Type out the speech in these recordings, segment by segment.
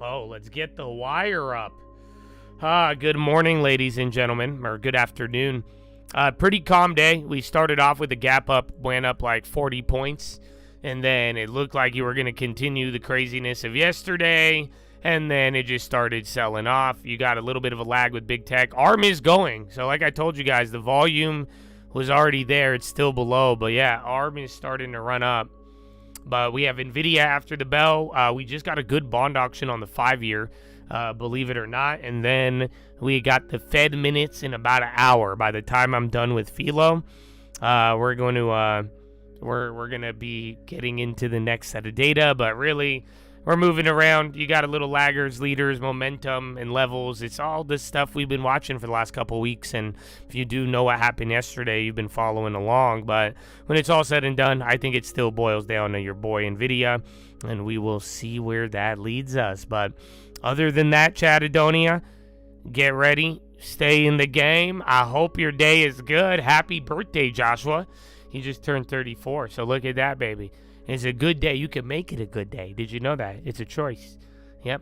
Oh, let's get the wire up. Good morning, ladies and gentlemen, or good afternoon. Pretty calm day. We started off with a gap up, went up like 40 points, and then it looked like you were going to continue the craziness of yesterday, and then it just started selling off. You got a little bit of a lag with big tech. ARM is going. So like I told you guys, the volume was already there. It's still below, but yeah, ARM is starting to run up. But we have Nvidia after the bell. We just got a good bond auction on the 5-year, believe it or not. And then we got the Fed minutes in about an hour. By the time I'm done with Philo, we're going to be getting into the next set of data. But really, we're moving around. You got a little laggers, leaders, momentum, and levels. It's all this stuff we've been watching for the last couple weeks. And if you do know what happened yesterday, you've been following along. But when it's all said and done, I think it still boils down to your boy Nvidia. And we will see where that leads us. But other than that, Chattadonia, get ready. Stay in the game. I hope your day is good. Happy birthday, Joshua. He just turned 34. So look at that, baby. It's a good day. You can make it a good day. Did you know that? It's a choice. Yep.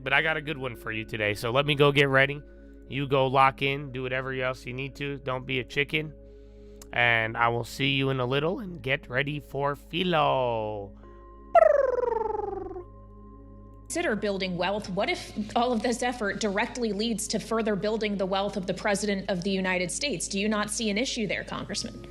But I got a good one for you today. So let me go get ready. You go lock in. Do whatever else you need to. Don't be a chicken. And I will see you in a little. And get ready for Philo. Consider building wealth. What if all of this effort directly leads to further building the wealth of the President of the United States? Do you not see an issue there, Congressman?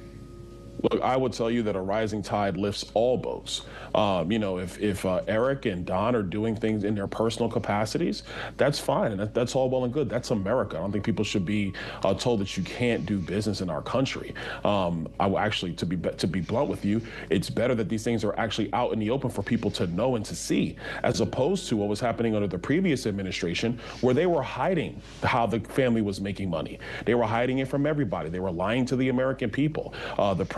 Look, I would tell you that a rising tide lifts all boats. If Eric and Don are doing things in their personal capacities, that's fine. That's all well and good. That's America. I don't think people should be told that you can't do business in our country. I will actually, to be blunt with you, it's better that these things are actually out in the open for people to know and to see, as opposed to what was happening under the previous administration, where they were hiding how the family was making money. They were hiding it from everybody. They were lying to the American people.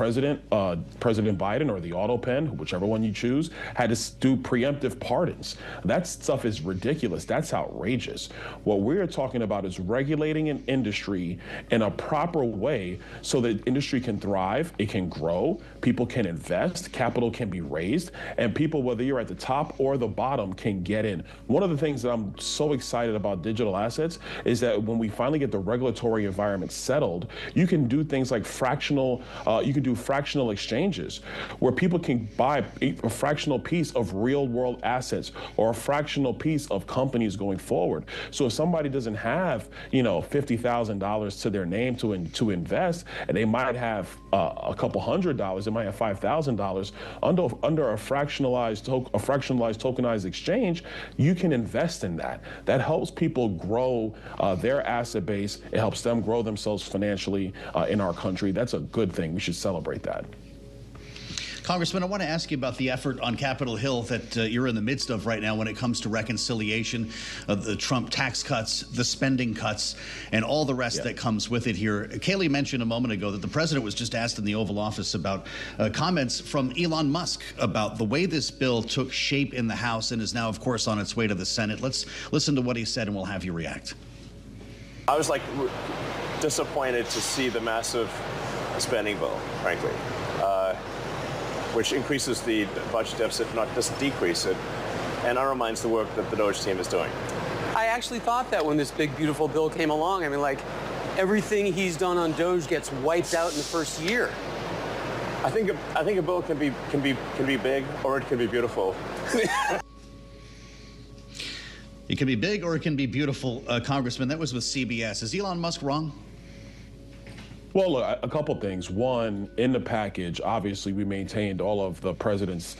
President Biden, or the auto pen, whichever one you choose, had to do preemptive pardons. That stuff is ridiculous. That's outrageous. What we're talking about is regulating an industry in a proper way so that industry can thrive, it can grow, people can invest, capital can be raised, and people, whether you're at the top or the bottom, can get in. One of the things that I'm so excited about digital assets is that when we finally get the regulatory environment settled, you can do things like fractional exchanges, where people can buy a fractional piece of real world assets or a fractional piece of companies going forward. So if somebody doesn't have, $50,000 to their name to invest, and they might have a couple $100, they might have $5,000 under a fractionalized tokenized exchange, you can invest in that. That helps people grow their asset base. It helps them grow themselves financially in our country. That's a good thing. We should celebrate that. Congressman, I want to ask you about the effort on Capitol Hill that you're in the midst of right now when it comes to reconciliation of the Trump tax cuts, the spending cuts, and all the rest that comes with it here. Kayleigh mentioned a moment ago that the president was just asked in the Oval Office about comments from Elon Musk about the way this bill took shape in the House and is now, of course, on its way to the Senate. Let's listen to what he said, and we'll have you react. I was disappointed to see the massive spending bill, frankly, which increases the budget deficit, not just decrease it, and undermines the work that the Doge team is doing. I actually thought that when this big, beautiful bill came along. I mean, everything he's done on Doge gets wiped out in the first year. I think a bill can be big, or it can be beautiful. It can be big or it can be beautiful, Congressman. That was with CBS. Is Elon Musk wrong? Well, look, a couple things. One, in the package, obviously, we maintained all of the president's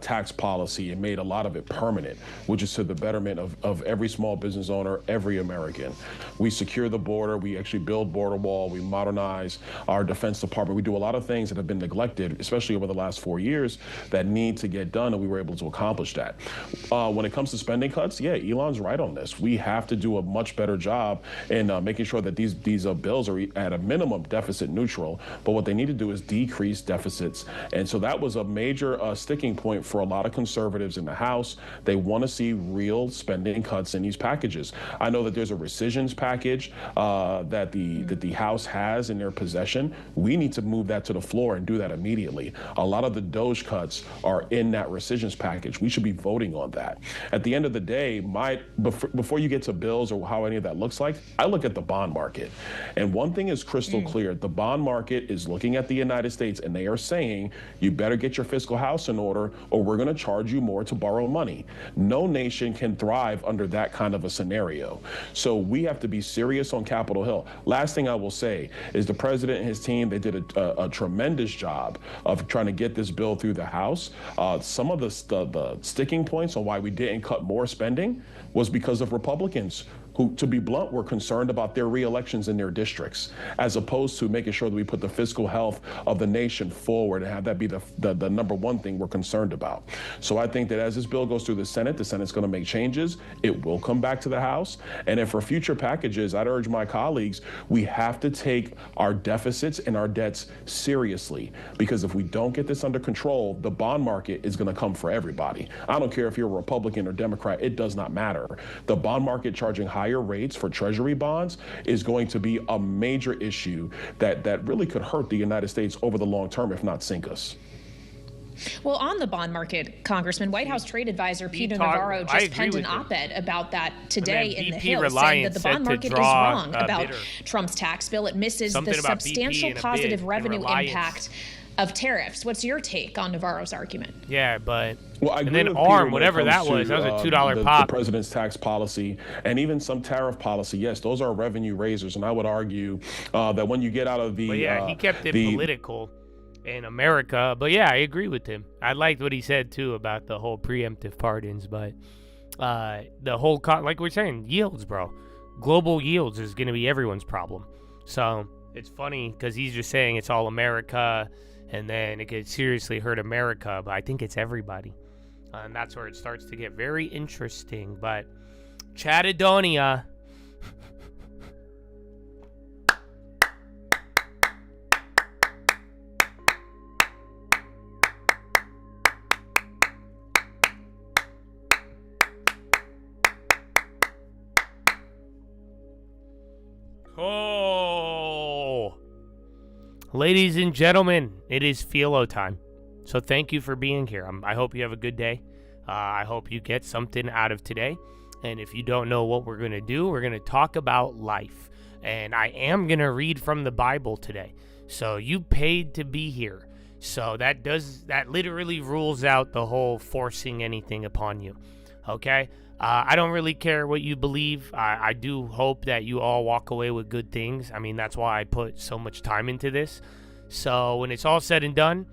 tax policy and made a lot of it permanent, which is to the betterment of every small business owner, every American. We secure the border. We actually build border wall. We modernize our Defense Department. We do a lot of things that have been neglected, especially over the last 4 years, that need to get done, and we were able to accomplish that. When it comes to spending cuts, yeah, Elon's right on this. We have to do a much better job in making sure that these bills are at a minimum deficit neutral, but what they need to do is decrease deficits. And so that was a major sticking point for a lot of conservatives in the House. They want to see real spending cuts in these packages. I know that there's a rescissions package that the House has in their possession. We need to move that to the floor and do that immediately. A lot of the DOGE cuts are in that rescissions package. We should be voting on that. At the end of the day, before you get to bills or how any of that looks like, I look at the bond market. And one thing is crystal clear. The bond market is looking at the United States and they are saying, you better get your fiscal house in order or we're going to charge you more to borrow money. No nation can thrive under that kind of a scenario. So we have to be serious on Capitol Hill. Last thing I will say is the president and his team, they did a tremendous job of trying to get this bill through the House. Some of the sticking points on why we didn't cut more spending was because of Republicans who, to be blunt, were concerned about their re-elections in their districts, as opposed to making sure that we put the fiscal health of the nation forward and have that be the number one thing we're concerned about. So I think that as this bill goes through the Senate's going to make changes. It will come back to the House. And if for future packages, I'd urge my colleagues, we have to take our deficits and our debts seriously, because if we don't get this under control, the bond market is going to come for everybody. I don't care if you're a Republican or Democrat, it does not matter. The bond market charging higher rates for Treasury bonds is going to be a major issue that really could hurt the United States over the long term, if not sink us. Well, on the bond market, Congressman, White House trade advisor Peter Navarro just penned an op-ed about that today in the Hill, saying that the bond market is wrong about Trump's tax bill. It misses the substantial positive revenue impact of tariffs. What's your take on Navarro's argument? Yeah, but well, I and then ARM, whatever that was a $2 pop. The president's tax policy and even some tariff policy, yes, those are revenue raisers. And I would argue that when you get out of the... But yeah, he kept it political in America. But yeah, I agree with him. I liked what he said, too, about the whole preemptive pardons. But the whole, like we're saying, yields, bro. Global yields is going to be everyone's problem. So it's funny because he's just saying it's all America, and then it could seriously hurt America, but I think it's everybody. And that's where it starts to get very interesting. But Chattadonia. Oh. Ladies and gentlemen, it is Philo time. So thank you for being here. I hope you have a good day. I hope you get something out of today. And if you don't know what we're going to do, we're going to talk about life. And I am going to read from the Bible today. So you paid to be here. So that literally rules out the whole forcing anything upon you. Okay? I don't really care what you believe. I do hope that you all walk away with good things. I mean, that's why I put so much time into this. So when it's all said and done,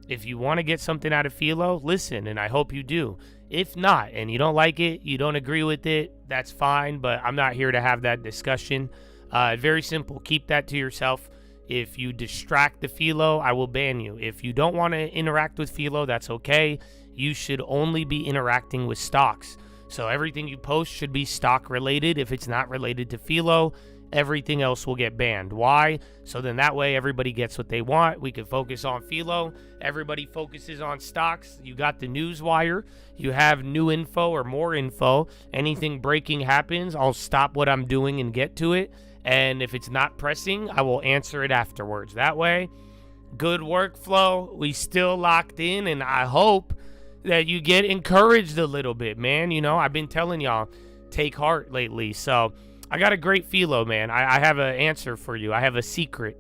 if you want to get something out of Philo, listen, and I hope you do. If not, and you don't like it, you don't agree with it, that's fine, but I'm not here to have that discussion. Very simple. Keep that to yourself. If you distract the Philo, I will ban you. If you don't want to interact with Philo, that's okay. You should only be interacting with stocks. So everything you post should be stock related. If it's not related to Philo, everything else will get banned. Why? So then that way everybody gets what they want. We can focus on Philo. Everybody focuses on stocks. You got the news wire. You have new info or more info. Anything breaking happens, I'll stop what I'm doing and get to it. And if it's not pressing, I will answer it afterwards. That way, good workflow. We still locked in, and I hope that you get encouraged a little bit, man. You know, I've been telling y'all, take heart lately. So I got a great Philo, man. I have an answer for you. I have a secret.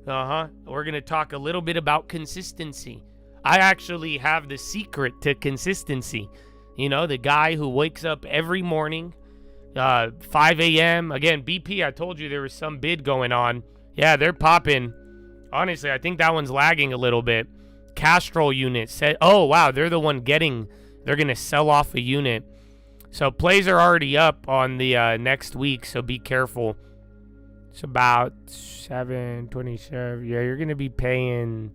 We're going to talk a little bit about consistency. I actually have the secret to consistency. You know, the guy who wakes up every morning, 5 a.m. Again, BP, I told you there was some bid going on. Yeah, they're popping. Honestly, I think that one's lagging a little bit. Castrol unit said, oh, wow, they're the one they're going to sell off a unit. So plays are already up on the next week, so be careful. It's about 727. Yeah, you're going to be paying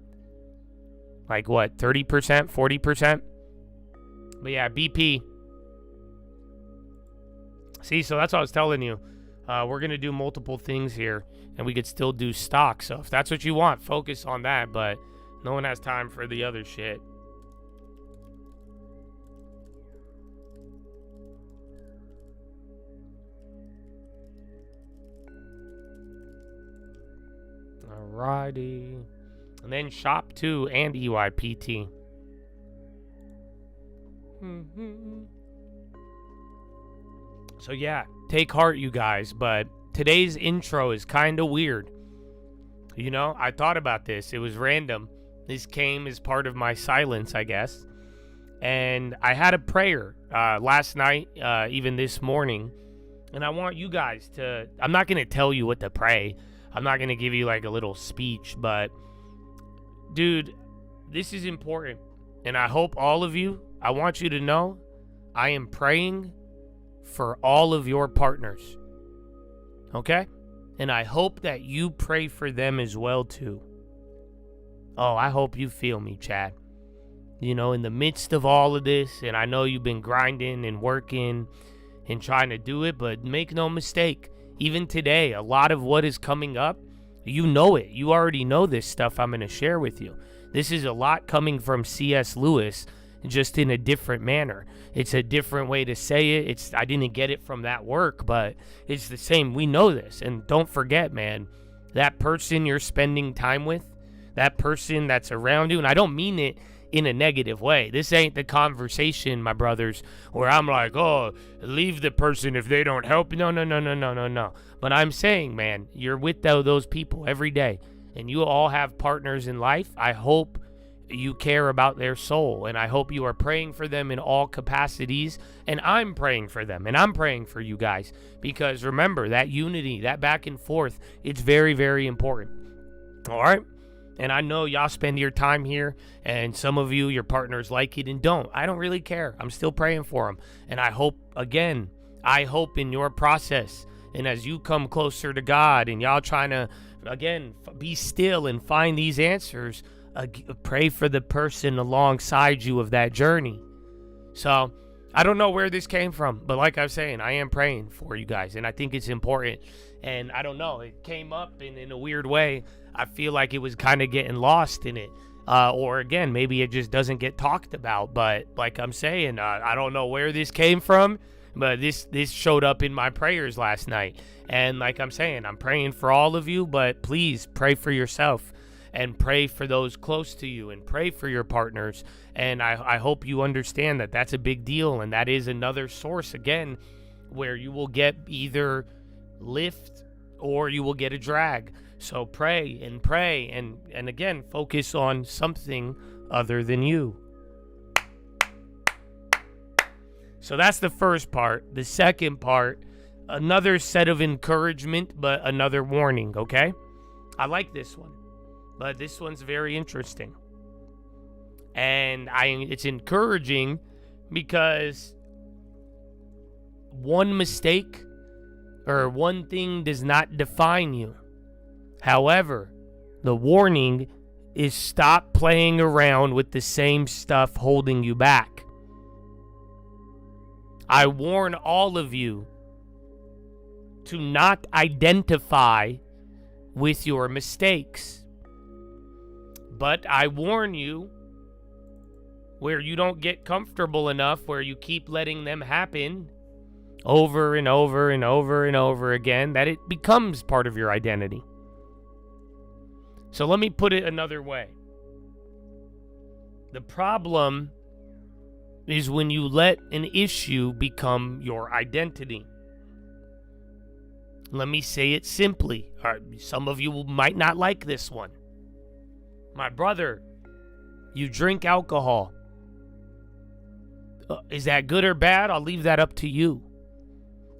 like what, 30%, 40%? But yeah, BP. See, so that's what I was telling you. We're going to do multiple things here, and we could still do stock. So if that's what you want, focus on that, but no one has time for the other shit. Alrighty. And then Shop 2 and EYPT. So yeah, take heart, you guys, but today's intro is kind of weird. You know, I thought about this. It was random. This came as part of my silence, I guess. And I had a prayer last night, even this morning. And I want you guys to, I'm not going to tell you what to pray. I'm not going to give you like a little speech, but dude, this is important. And I hope all of you, I want you to know, I am praying for all of your partners. Okay? And I hope that you pray for them as well too. Oh, I hope you feel me, Chad. You know, in the midst of all of this, and I know you've been grinding and working and trying to do it, but make no mistake, even today, a lot of what is coming up, you know it. You already know this stuff I'm going to share with you. This is a lot coming from C.S. Lewis, just in a different manner. It's a different way to say it. I didn't get it from that work, but it's the same. We know this. And don't forget, man, that person you're spending time with, that person that's around you, and I don't mean it in a negative way. This ain't the conversation, my brothers, where I'm like, oh, leave the person if they don't help. No. But I'm saying, man, you're with those people every day, and you all have partners in life. I hope you care about their soul, and I hope you are praying for them in all capacities, and I'm praying for them, and I'm praying for you guys, because remember, that unity, that back and forth, it's very, very important. All right? And I know y'all spend your time here, and some of you, your partners like it and don't. I don't really care. I'm still praying for them. And I hope, again, in your process, and as you come closer to God, and y'all trying to, again, be still and find these answers, pray for the person alongside you of that journey. So I don't know where this came from, but like I was saying, I am praying for you guys, and I think it's important. And I don't know, it came up in a weird way. I feel like it was kind of getting lost in it. Or again, maybe it just doesn't get talked about. But like I'm saying, I don't know where this came from, but this showed up in my prayers last night. And like I'm saying, I'm praying for all of you, but please pray for yourself and pray for those close to you and pray for your partners. And I hope you understand that that's a big deal. And that is another source, again, where you will get either lift or you will get a drag. So pray and again, focus on something other than you. So that's the first part. The second part, another set of encouragement, but another warning, okay? I like this one, but this one's very interesting. And it's encouraging because one mistake or one thing does not define you. However, the warning is stop playing around with the same stuff holding you back. I warn all of you to not identify with your mistakes. But I warn you where you don't get comfortable enough, where you keep letting them happen over and over and over and over again, that it becomes part of your identity. So let me put it another way. The problem is when you let an issue become your identity. Let me say it simply. Some of you might not like this one. My brother, you drink alcohol. Is that good or bad? I'll leave that up to you.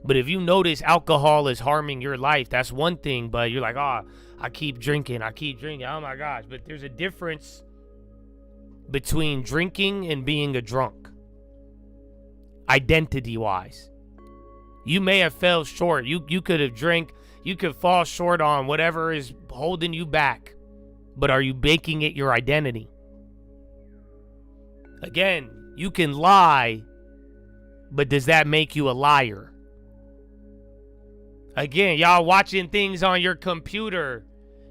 But if you notice alcohol is harming your life, that's one thing. But you're like, I keep drinking. Oh my gosh. But there's a difference between drinking and being a drunk. Identity-wise. You may have fell short. You could have drank. You could fall short on whatever is holding you back. But are you making it your identity? Again, you can lie, but does that make you a liar? Again, y'all watching things on your computer.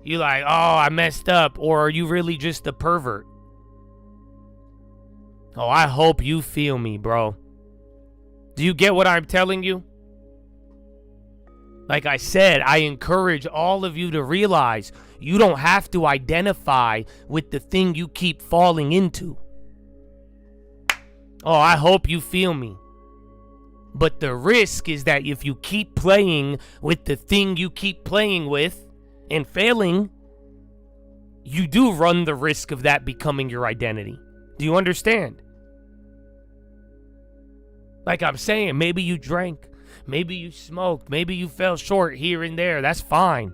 You like, oh, I messed up. Or are you really just a pervert? Oh, I hope you feel me, bro. Do you get what I'm telling you? Like I said, I encourage all of you to realize you don't have to identify with the thing you keep falling into. Oh, I hope you feel me. But the risk is that if you keep playing with the thing you keep playing with and failing, you do run the risk of that becoming your identity. Do you understand? Like I'm saying, maybe you drank, maybe you smoked, maybe you fell short here and there. That's fine.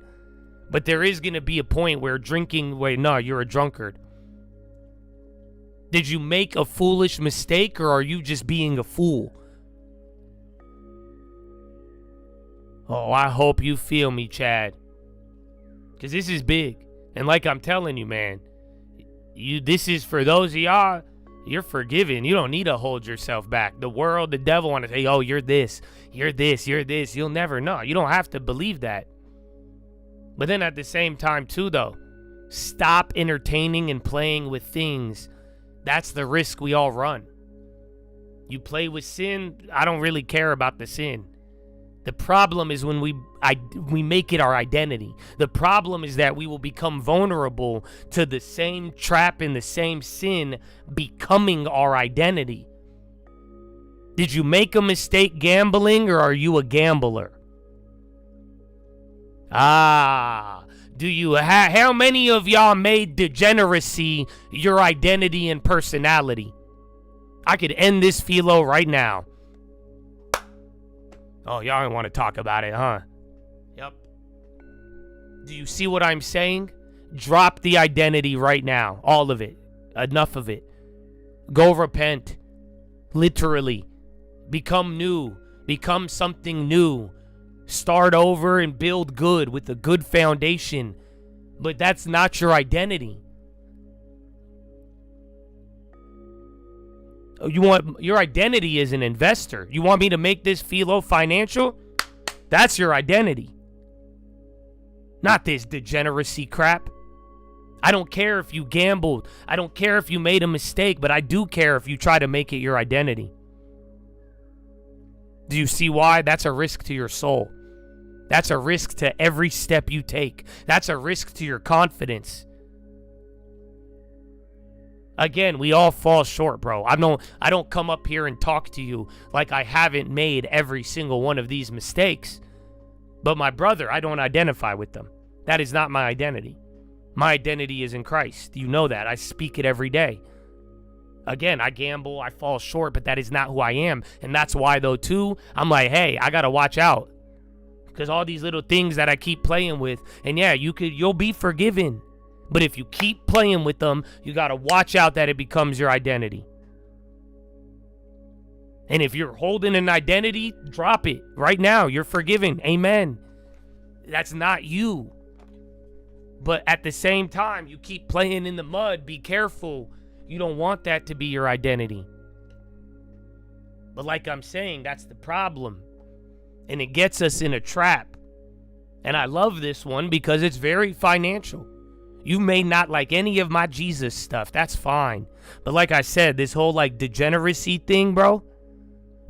But there is going to be a point where no, you're a drunkard. Did you make a foolish mistake, or are you just being a fool? Oh, I hope you feel me, Chad. Because this is big. And like I'm telling you, man, this is for those of y'all, you're forgiven. You don't need to hold yourself back. The world, the devil want to say, oh, you're this, you're this, you're this. You'll never know. You don't have to believe that. But then at the same time, too, though, stop entertaining and playing with things. That's the risk we all run. You play with sin, I don't really care about the sin. The problem is when we make it our identity. The problem is that we will become vulnerable to the same trap and the same sin becoming our identity. Did you make a mistake gambling, or are you a gambler? Do you how many of y'all made degeneracy your identity and personality? I could end this Philo right now. Oh, y'all don't want to talk about it, huh? Yep. Do you see what I'm saying? Drop the identity right now. All of it. Enough of it. Go repent. Literally. Become new. Become something new. Start over and build good with a good foundation. But that's not your identity. Your identity is an investor. You want me to make this Philo financial? That's your identity. Not this degeneracy crap. I don't care if you gambled. I don't care if you made a mistake, but I do care if you try to make it your identity. Do you see why? That's a risk to your soul. That's a risk to every step you take. That's a risk to your confidence. Again, we all fall short, bro. I don't come up here and talk to you like I haven't made every single one of these mistakes. But my brother, I don't identify with them. That is not my identity. My identity is in Christ. You know that. I speak it every day. Again, I gamble, I fall short, but that is not who I am. And that's why, though, too, I'm like, hey, I got to watch out. Because all these little things that I keep playing with, and yeah, you'll be forgiven. But if you keep playing with them, you got to watch out that it becomes your identity. And if you're holding an identity, drop it right now. You're forgiven. Amen. That's not you. But at the same time, you keep playing in the mud. Be careful. You don't want that to be your identity. But like I'm saying, that's the problem. And it gets us in a trap. And I love this one because it's very financial. You may not like any of my Jesus stuff. That's fine. But like I said, this whole like degeneracy thing, bro.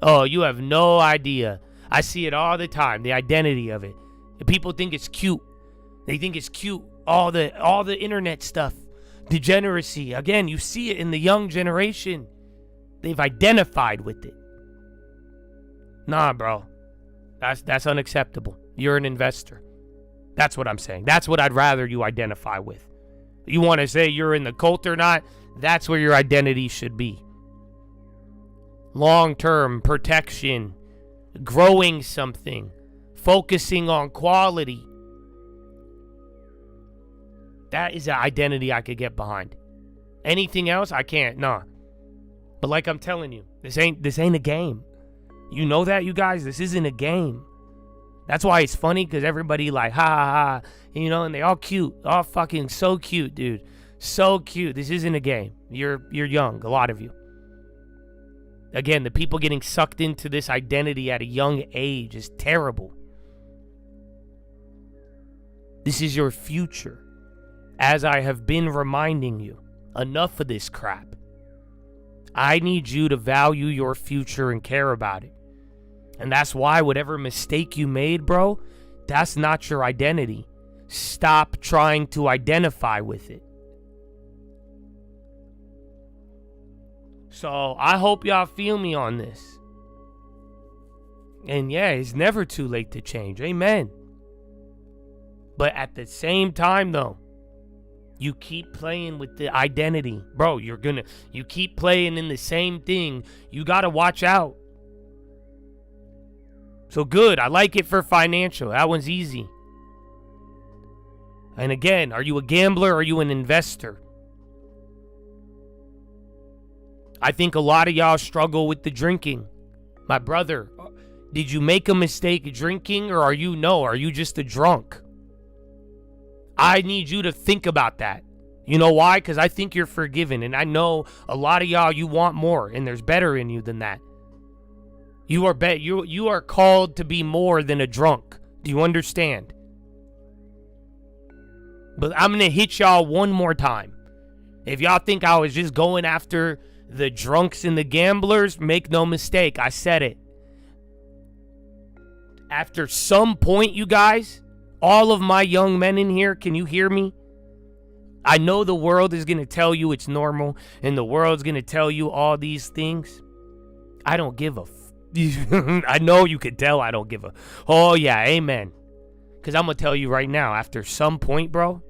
Oh, you have no idea. I see it all the time. The identity of it. And people think it's cute. They think it's cute. All the internet stuff. Degeneracy. Again, you see it in the young generation. They've identified with it. Nah, bro. That's unacceptable. You're an investor. That's what I'm saying. That's what I'd rather you identify with. You want to say you're in the cult or not? That's where your identity should be. Long-term protection, growing something, focusing on quality. That is an identity I could get behind. Anything else, I can't. Nah. But like I'm telling you, this ain't a game. You know that, you guys? This isn't a game. That's why it's funny, because everybody like, ha, ha, ha, you know, and they all cute. All fucking so cute, dude. So cute. This isn't a game. You're young, a lot of you. Again, the people getting sucked into this identity at a young age is terrible. This is your future. As I have been reminding you, enough of this crap. I need you to value your future and care about it. And that's why whatever mistake you made, bro, that's not your identity. Stop trying to identify with it. So I hope y'all feel me on this. And yeah, it's never too late to change. Amen. But at the same time, though, you keep playing with the identity. Bro, you keep playing in the same thing. You got to watch out. So good. I like it for financial. That one's easy. And again, are you a gambler or are you an investor? I think a lot of y'all struggle with the drinking. My brother, did you make a mistake drinking or are you just a drunk? I need you to think about that. You know why? Because I think you're forgiven. And I know a lot of y'all, you want more. And there's better in you than that. You are called to be more than a drunk. Do you understand? But I'm going to hit y'all one more time. If y'all think I was just going after the drunks and the gamblers, make no mistake. I said it. After some point, you guys, all of my young men in here, can you hear me? I know the world is going to tell you it's normal and the world's going to tell you all these things. I don't give a I know you could tell I don't give a. Oh, yeah, amen. Because I'm going to tell you right now, after some point, bro,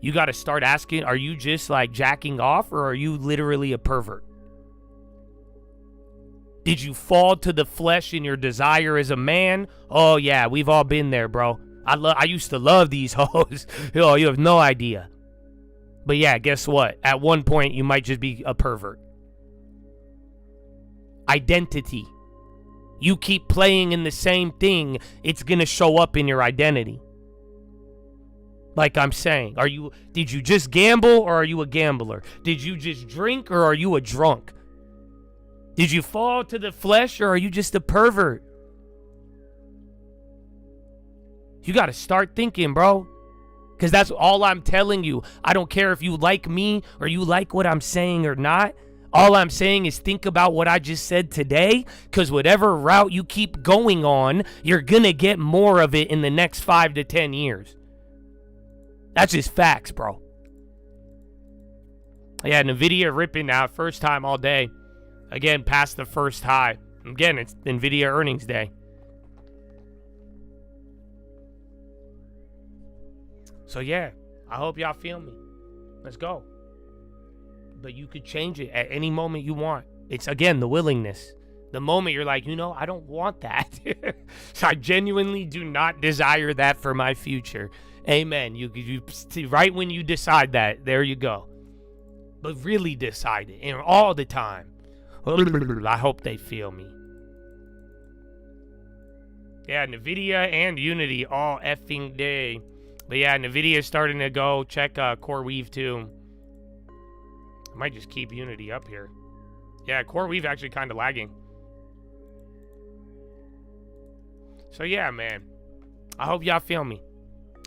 you got to start asking, are you just like jacking off or are you literally a pervert? Did you fall to the flesh in your desire as a man? Oh, yeah, we've all been there, bro. I used to love these hoes. Oh, you have no idea. But yeah, guess what? At one point, you might just be a pervert. Identity. You keep playing in the same thing, it's going to show up in your identity. Like I'm saying, did you just gamble or are you a gambler? Did you just drink or are you a drunk? Did you fall to the flesh or are you just a pervert? You got to start thinking, bro. Because that's all I'm telling you. I don't care if you like me or you like what I'm saying or not. All I'm saying is think about what I just said today, because whatever route you keep going on, you're going to get more of it in the next 5 to 10 years. That's just facts, bro. Yeah, Nvidia ripping out first time all day. Again, past the first high. Again, it's Nvidia earnings day. So yeah, I hope y'all feel me. Let's go. But you could change it at any moment you want. It's, again, the willingness. The moment you're like, I don't want that. So I genuinely do not desire that for my future. Amen. You right when you decide that, there you go. But really decide it, and all the time. I hope they feel me. Yeah, Nvidia and Unity all effing day. But yeah, Nvidia is starting to go. Check CoreWeave too. I might just keep Unity up here. Yeah, CoreWeave actually kind of lagging. So yeah, man. I hope y'all feel me.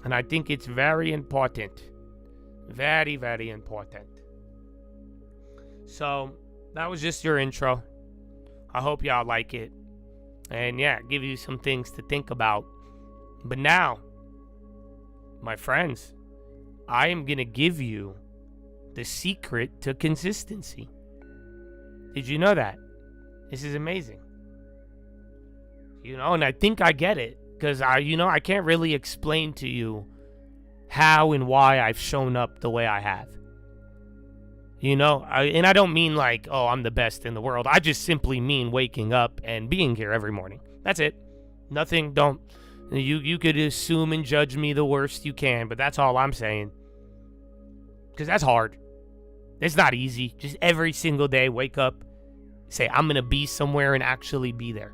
And I think it's very important. Very, very important. So, that was just your intro. I hope y'all like it. And yeah, give you some things to think about. But now, my friends, I am going to give you the secret to consistency. Did you know that? This is amazing. And I think I get it. Because I can't really explain to you how and why I've shown up the way I have. And I don't mean like, oh, I'm the best in the world. I just simply mean waking up and being here every morning. That's it. Nothing, you could assume and judge me the worst you can, but that's all I'm saying. Because that's hard. It's not easy. Just every single day, wake up, say, I'm going to be somewhere and actually be there.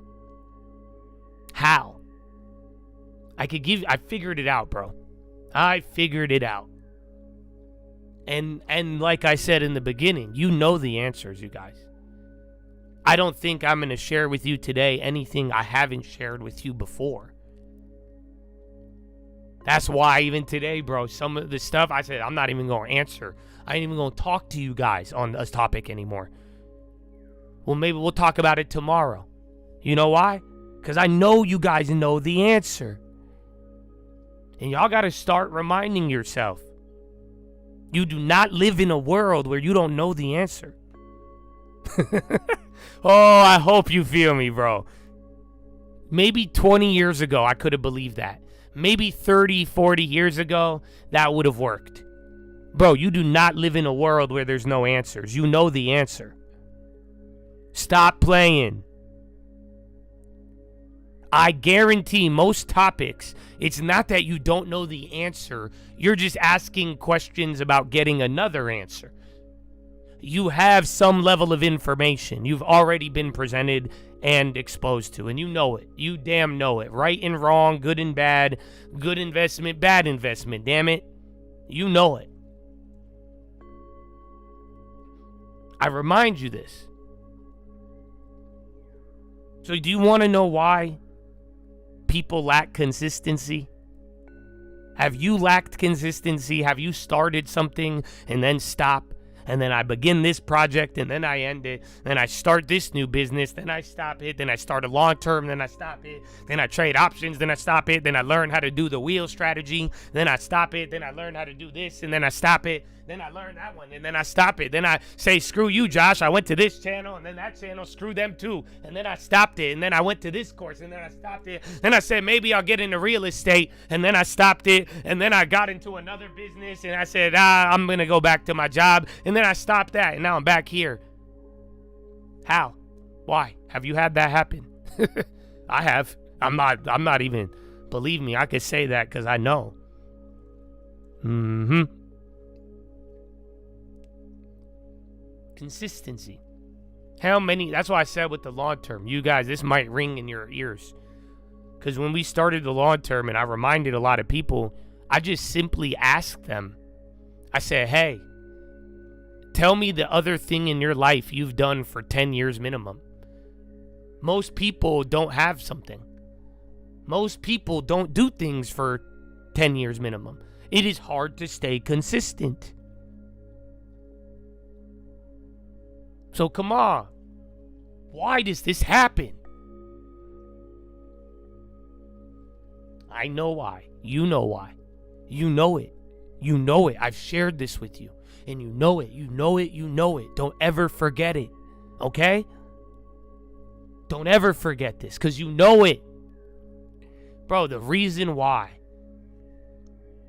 How? I figured it out, bro. I figured it out. And like I said in the beginning, you know the answers, you guys. I don't think I'm going to share with you today anything I haven't shared with you before. That's why even today, bro, some of the stuff I said, I'm not even going to answer. I ain't even going to talk to you guys on this topic anymore. Well, maybe we'll talk about it tomorrow. You know why? Because I know you guys know the answer. And y'all got to start reminding yourself. You do not live in a world where you don't know the answer. Oh, I hope you feel me, bro. Maybe 20 years ago, I could have believed that. Maybe 30, 40 years ago, that would have worked. Bro, you do not live in a world where there's no answers. You know the answer. Stop playing. I guarantee most topics, it's not that you don't know the answer. You're just asking questions about getting another answer. You have some level of information. You've already been presented and exposed to, and you know it. You damn know it. Right and wrong, good and bad, good investment, bad investment, damn it. You know it. I remind you this. So do you want to know why people lack consistency? Have you lacked consistency? Have you started something and then stop? And then I begin this project, and then I end it. Then I start this new business, then I stop it. Then I start a long term, then I stop it. Then I trade options, then I stop it. Then I learn how to do the wheel strategy, then I stop it. Then I learn how to do this, and then I stop it. Then I learn that one, and then I stop it. Then I say, screw you, Josh. I went to this channel, and then that channel, screw them too. And then I stopped it, and then I went to this course, and then I stopped it. Then I said, maybe I'll get into real estate, and then I stopped it. And then I got into another business, and I said, I'm going to go back to my job. And then I stopped that, and now I'm back here. How? Why? Have you had that happen? I have. I'm not even, believe me, I could say that because I know. Consistency. How many, that's why I said with the long term, you guys, this might ring in your ears. Because when we started the long term, and I reminded a lot of people, I just simply asked them. I said, hey, tell me the other thing in your life you've done for 10 years minimum. Most people don't have something. Most people don't do things for 10 years minimum. It is hard to stay consistent. So come on. Why does this happen? I know why. You know why. You know it. You know it. I've shared this with you. And you know it. You know it. You know it. Don't ever forget it. Okay? Don't ever forget this, because you know it. Bro, the reason why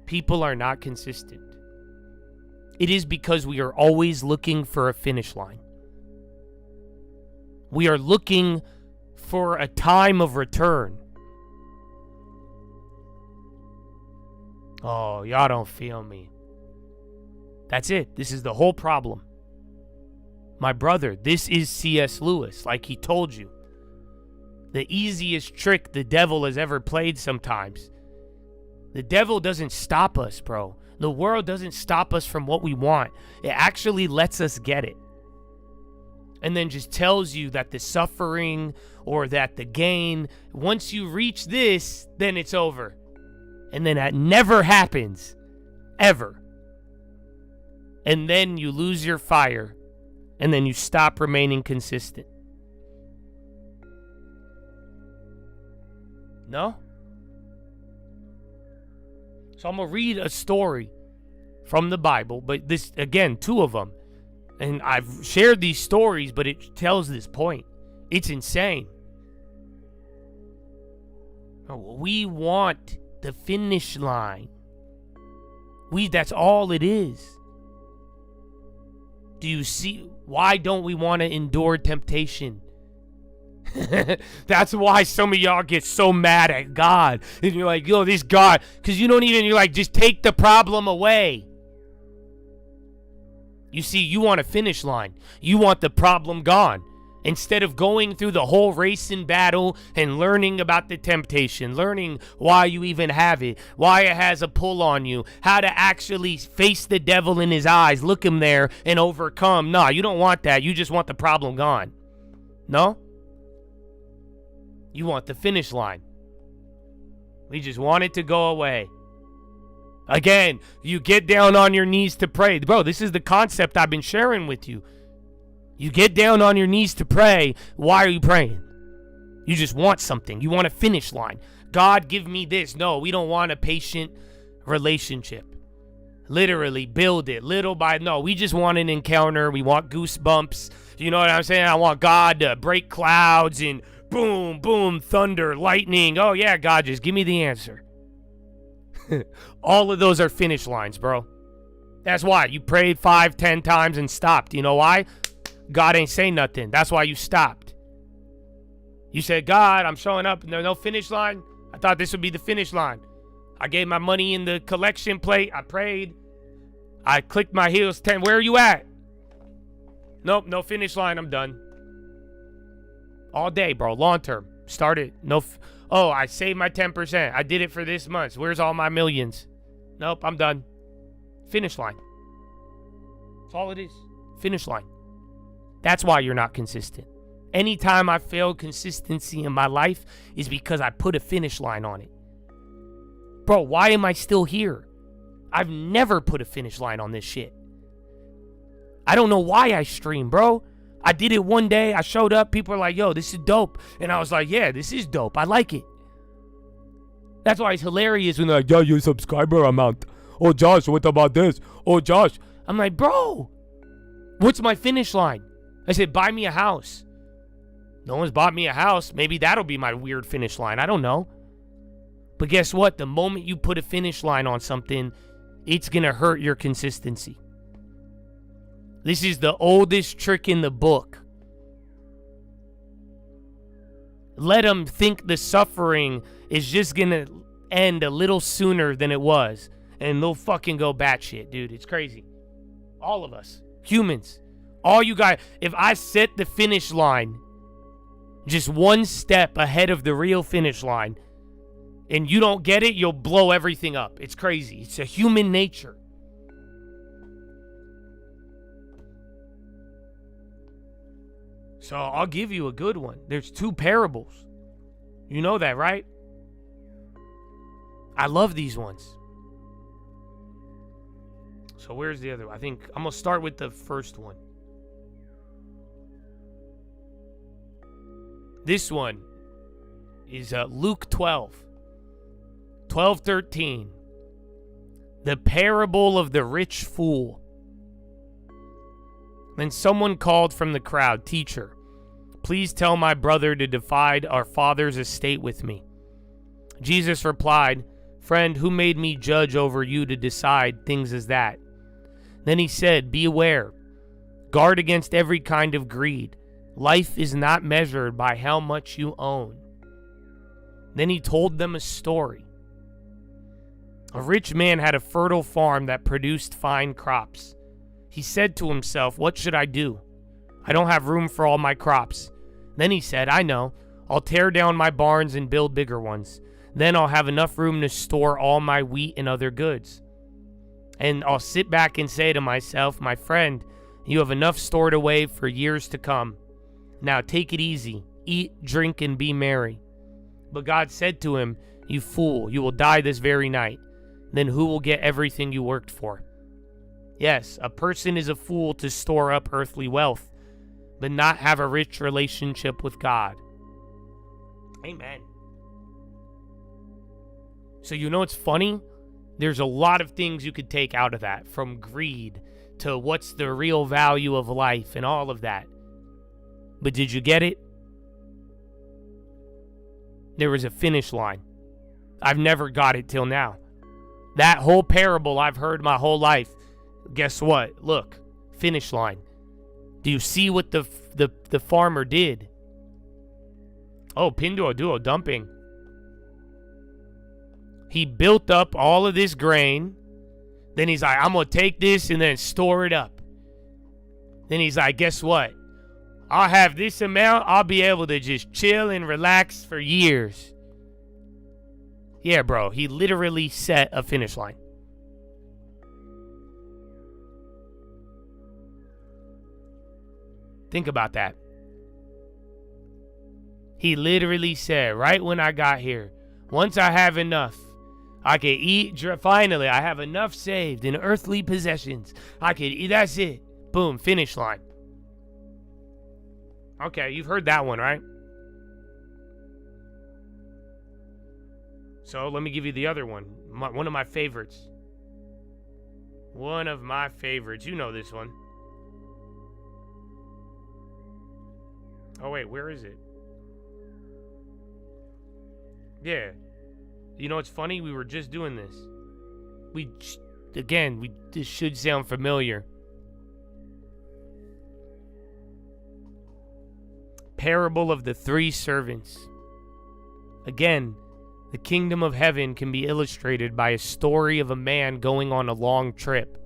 people are not consistent, it is because we are always looking for a finish line. We are looking for a time of return. Oh, y'all don't feel me. That's it. This is the whole problem. My brother, this is C.S. Lewis, like he told you. The easiest trick the devil has ever played sometimes. The devil doesn't stop us, bro. The world doesn't stop us from what we want. It actually lets us get it. And then just tells you that the suffering or that the gain, once you reach this, then it's over. And then that never happens. Ever. And then you lose your fire. And then you stop remaining consistent. No? So I'm going to read a story from the Bible. But this, again, 2 of them. And I've shared these stories, but it tells this point. It's insane. We want the finish line. That's all it is. Do you see? Why don't we want to endure temptation? That's why some of y'all get so mad at God. And you're like, yo, this God. Because you don't even, you're like, just take the problem away. You see, you want a finish line. You want the problem gone. Instead of going through the whole race and battle and learning about the temptation, learning why you even have it, why it has a pull on you, how to actually face the devil in his eyes, look him there and overcome. No, you don't want that. You just want the problem gone. No? You want the finish line. We just want it to go away. Again, you get down on your knees to pray. Bro, this is the concept I've been sharing with you. You get down on your knees to pray. Why are you praying? You just want something. You want a finish line. God, give me this. No, we don't want a patient relationship. Literally build it little by no. We just want an encounter. We want goosebumps. You know what I'm saying? I want God to break clouds and boom, boom, thunder, lightning. Oh yeah, God, just give me the answer. All of those are finish lines, bro. That's why you prayed 5-10 times and stopped. You know why? God ain't saying nothing. That's why you stopped. You said, God, I'm showing up and there's no finish line. I thought this would be the finish line. I gave my money in the collection plate. I prayed. I clicked my heels 10. Where are you at? Nope, no finish line. I'm done. All day, bro. Long term. Started. Oh, I saved my 10%. I did it for this month. Where's all my millions? Nope, I'm done. Finish line. That's all it is. Finish line. That's why you're not consistent. Anytime I failed consistency in my life is because I put a finish line on it. Bro, why am I still here? I've never put a finish line on this shit. I don't know why I stream, bro. I did it one day. I showed up. People are like, yo, this is dope. And I was like, yeah, this is dope. I like it. That's why it's hilarious when they're like, yo, your subscriber amount. Oh, Josh, what about this? Oh, Josh. I'm like, bro, what's my finish line? I said, buy me a house. No one's bought me a house. Maybe that'll be my weird finish line. I don't know. But guess what? The moment you put a finish line on something, it's going to hurt your consistency. This is the oldest trick in the book. Let them think the suffering is just going to end a little sooner than it was. And they'll fucking go batshit, dude. It's crazy. All of us. Humans. All you guys. If I set the finish line just one step ahead of the real finish line, and you don't get it, you'll blow everything up. It's crazy. It's a human nature. So I'll give you a good one. There's 2 parables. You know that, right? I love these ones. So where's the other one? I think I'm going to start with the first one. This one is Luke 12:13. The parable of the rich fool. Then someone called from the crowd, "Teacher, please tell my brother to divide our father's estate with me." Jesus replied, "Friend, who made me judge over you to decide things as that?" Then he said, "Be aware. Guard against every kind of greed. Life is not measured by how much you own." Then he told them a story. A rich man had a fertile farm that produced fine crops. He said to himself, "What should I do? I don't have room for all my crops." Then he said, "I know. I'll tear down my barns and build bigger ones. Then I'll have enough room to store all my wheat and other goods. And I'll sit back and say to myself, 'My friend, you have enough stored away for years to come. Now take it easy. Eat, drink, and be merry.' But God said to him, 'You fool, you will die this very night. Then who will get everything you worked for?' Yes, a person is a fool to store up earthly wealth, but not have a rich relationship with God." Amen. So you know what's funny? There's a lot of things you could take out of that, from greed to what's the real value of life and all of that. But did you get it? There was a finish line. I've never got it till now. That whole parable I've heard my whole life. Guess what? Look, finish line. Do you see what the farmer did? Oh, Pinduoduo dumping. He built up all of this grain. Then he's like, "I'm going to take this and then store it up." Then he's like, "Guess what? I'll have this amount. I'll be able to just chill and relax for years." Yeah, bro. He literally set a finish line. Think about that. He literally said, right when I got here, once I have enough, I could eat. Finally, I have enough saved in earthly possessions. I could eat. That's it. Boom, finish line. Okay, you've heard that one, right? So let me give you the other one. One of my favorites. One of my favorites. You know this one. Oh, wait, where is it? Yeah. You know what's funny? We were just doing this. This should sound familiar. Parable of the three servants. Again, the kingdom of heaven can be illustrated by a story of a man going on a long trip.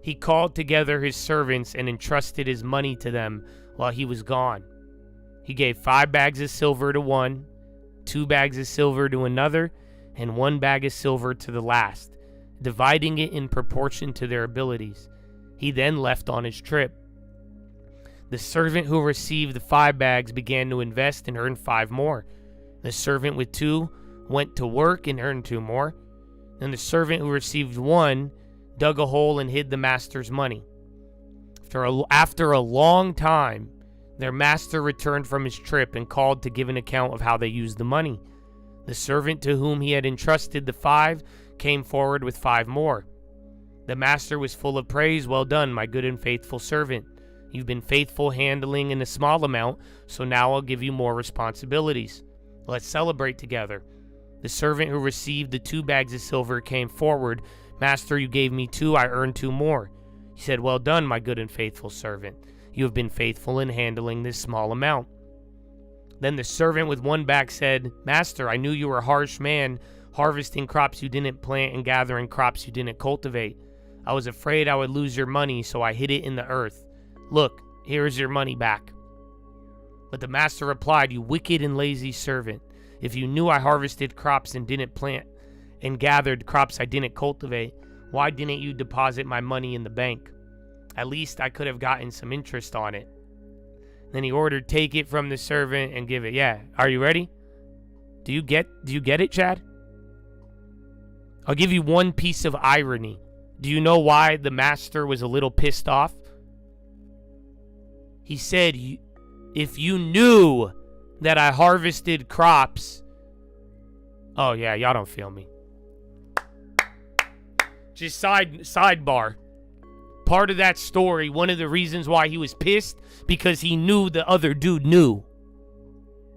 He called together his servants and entrusted his money to them while he was gone. He gave 5 bags of silver to one, 2 bags of silver to another, and 1 bag of silver to the last, dividing it in proportion to their abilities. He then left on his trip. The servant who received the 5 bags began to invest and earned 5 more. The servant with 2 went to work and earned 2 more. Then the servant who received 1 dug a hole and hid the master's money. After a long time, their master returned from his trip and called to give an account of how they used the money. The servant to whom he had entrusted the 5 came forward with 5 more. The master was full of praise. Well done, my good and faithful servant. You've been faithful handling in a small amount, so now I'll give you more responsibilities. Let's celebrate together. The servant who received the 2 bags of silver came forward. Master, you gave me 2, I earned 2 more. He said, well done, my good and faithful servant. You have been faithful in handling this small amount. Then the servant with 1 bag said, Master, I knew you were a harsh man, harvesting crops you didn't plant and gathering crops you didn't cultivate. I was afraid I would lose your money, so I hid it in the earth. Look, here is your money back. But the master replied, you wicked and lazy servant. If you knew I harvested crops and didn't plant and gathered crops I didn't cultivate, why didn't you deposit my money in the bank? At least I could have gotten some interest on it. Then he ordered, take it from the servant and give it. Yeah, are you ready? Do you get it, Chad? I'll give you one piece of irony. Do you know why the master was a little pissed off? He said, if you knew that I harvested crops... Oh, yeah, y'all don't feel me. Just sidebar. Part of that story, one of the reasons why he was pissed, because he knew the other dude knew.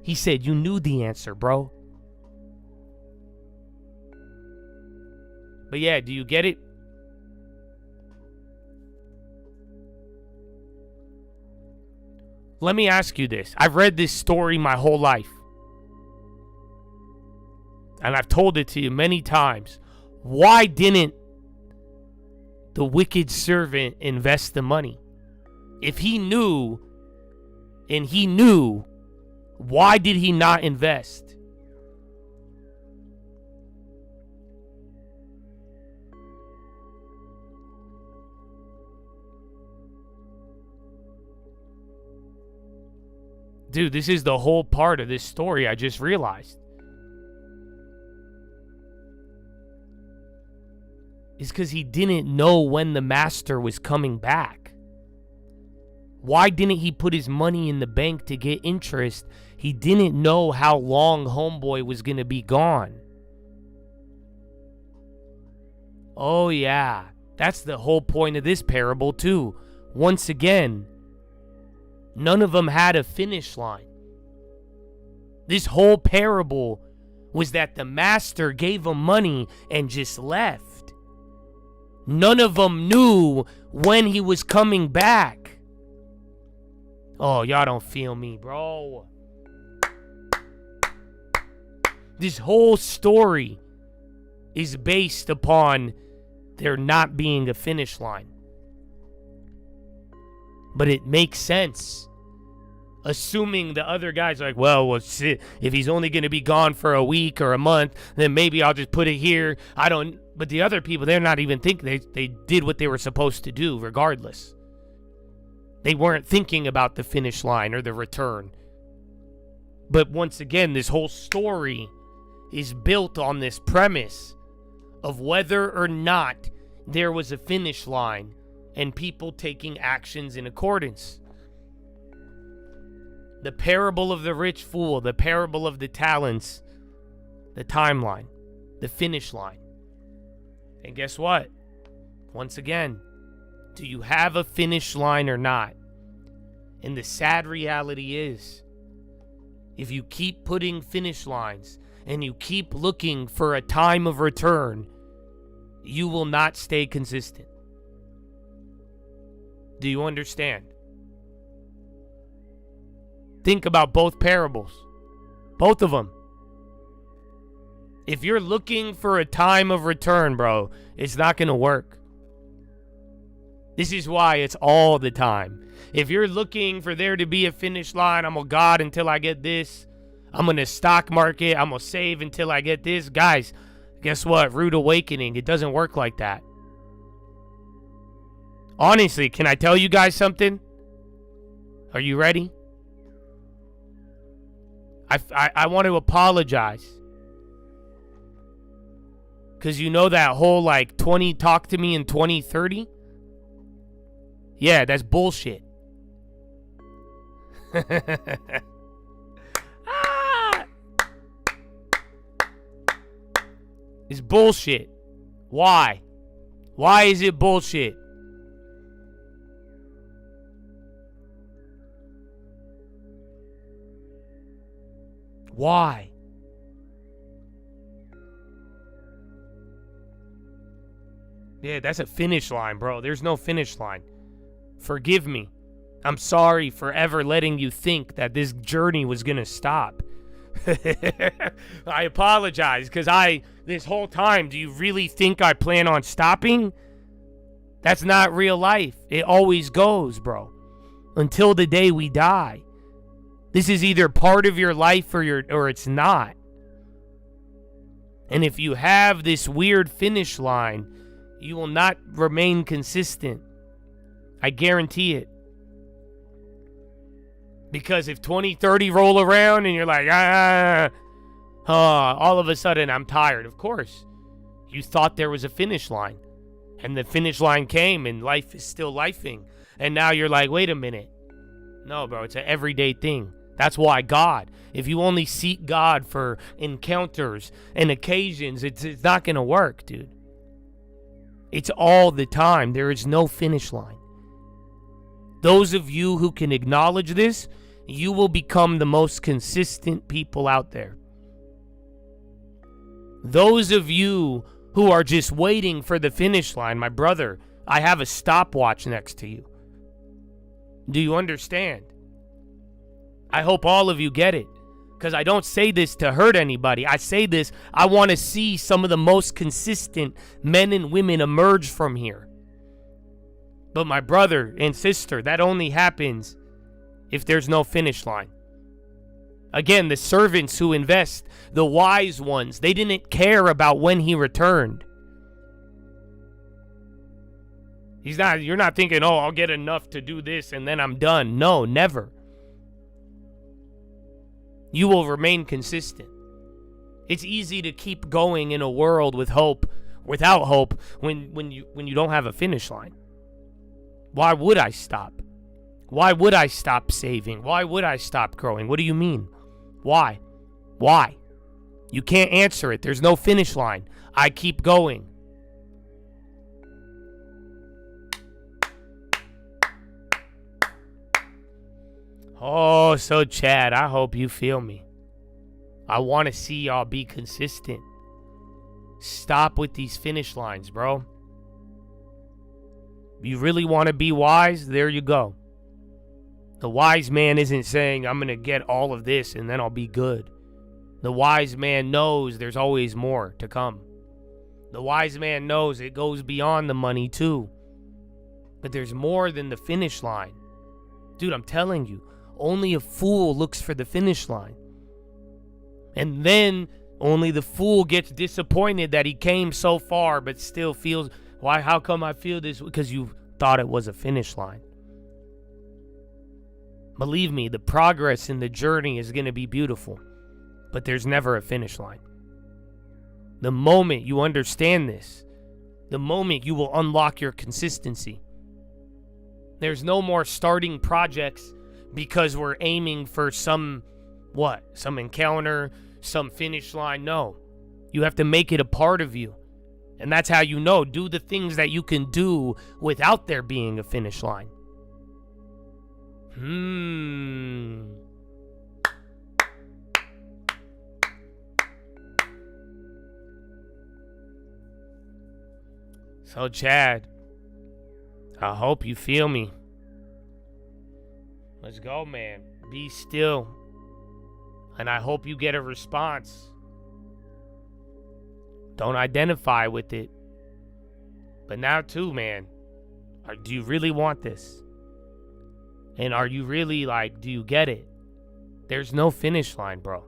He said, you knew the answer, bro. But yeah, do you get it? Let me ask you this. I've read this story my whole life. And I've told it to you many times. Why didn't the wicked servant invest the money? If he knew, why did he not invest? Dude, this is the whole part of this story I just realized. Is because he didn't know when the master was coming back. Why didn't he put his money in the bank to get interest? He didn't know how long homeboy was going to be gone. Oh yeah, that's the whole point of this parable too. Once again, none of them had a finish line. This whole parable was that the master gave them money and just left. None of them knew when he was coming back. Oh, y'all don't feel me, bro. This whole story is based upon there not being a finish line. But it makes sense. Assuming the other guy's like, well, shit, if he's only going to be gone for a week or a month, then maybe I'll just put it here. But the other people, they're not even thinking. They did what they were supposed to do regardless. They weren't thinking about the finish line or the return. But once again, this whole story is built on this premise of whether or not there was a finish line and people taking actions in accordance. The parable of the rich fool, the parable of the talents, the timeline, the finish line. And guess what? Once again, do you have a finish line or not? And the sad reality is, if you keep putting finish lines and you keep looking for a time of return, you will not stay consistent. Do you understand? Think about both parables. Both of them. If you're looking for a time of return, bro, it's not going to work. This is why it's all the time. If you're looking for there to be a finish line, I'm going to God until I get this. I'm going to stock market. I'm going to save until I get this. Guys, guess what? Rude awakening. It doesn't work like that. Honestly, can I tell you guys something? Are you ready? I want to apologize. Because you know that whole like 20 talk to me in 2030? Yeah, that's bullshit. It's bullshit. Why? Why is it bullshit? Why? Yeah, that's a finish line, bro. There's no finish line. Forgive me. I'm sorry for ever letting you think that this journey was going to stop. I apologize because this whole time, do you really think I plan on stopping? That's not real life. It always goes, bro. Until the day we die. This is either part of your life or it's not. And if you have this weird finish line, you will not remain consistent. I guarantee it. Because if 2030 roll around and you're like, all of a sudden I'm tired. Of course. You thought there was a finish line. And the finish line came and life is still lifing. And now you're like, wait a minute. No, bro, it's an everyday thing. That's why God, if you only seek God for encounters and occasions, it's not going to work, dude. It's all the time. There is no finish line. Those of you who can acknowledge this, you will become the most consistent people out there. Those of you who are just waiting for the finish line, my brother, I have a stopwatch next to you. Do you understand? I hope all of you get it. Because I don't say this to hurt anybody. I say this, I want to see some of the most consistent men and women emerge from here. But my brother and sister, that only happens if there's no finish line. Again, the servants who invest, the wise ones, they didn't care about when he returned. You're not thinking, oh, I'll get enough to do this and then I'm done. No, never. You will remain consistent. It's easy to keep going in a world with hope, without hope, when you don't have a finish line. Why would I stop? Why would I stop saving? Why would I stop growing? What do you mean? Why? Why? You can't answer it. There's no finish line. I keep going. Oh, so Chad, I hope you feel me. I want to see y'all be consistent. Stop with these finish lines, bro. You really want to be wise? There you go. The wise man isn't saying, I'm going to get all of this and then I'll be good. The wise man knows there's always more to come. The wise man knows it goes beyond the money too. But there's more than the finish line. Dude, I'm telling you, only a fool looks for the finish line. And then only the fool gets disappointed that he came so far but still feels, why? How come I feel this? Because you thought it was a finish line. Believe me, the progress in the journey is going to be beautiful, but there's never a finish line. The moment you understand this, the moment you will unlock your consistency. There's no more starting projects because we're aiming for some encounter, some finish line. No, you have to make it a part of you. And that's how you know. Do the things that you can do without there being a finish line. So, Chad, I hope you feel me. Let's go, man. Be still. And I hope you get a response. Don't identify with it. But now, too, man, do you really want this? And are you really do you get it? There's no finish line, bro.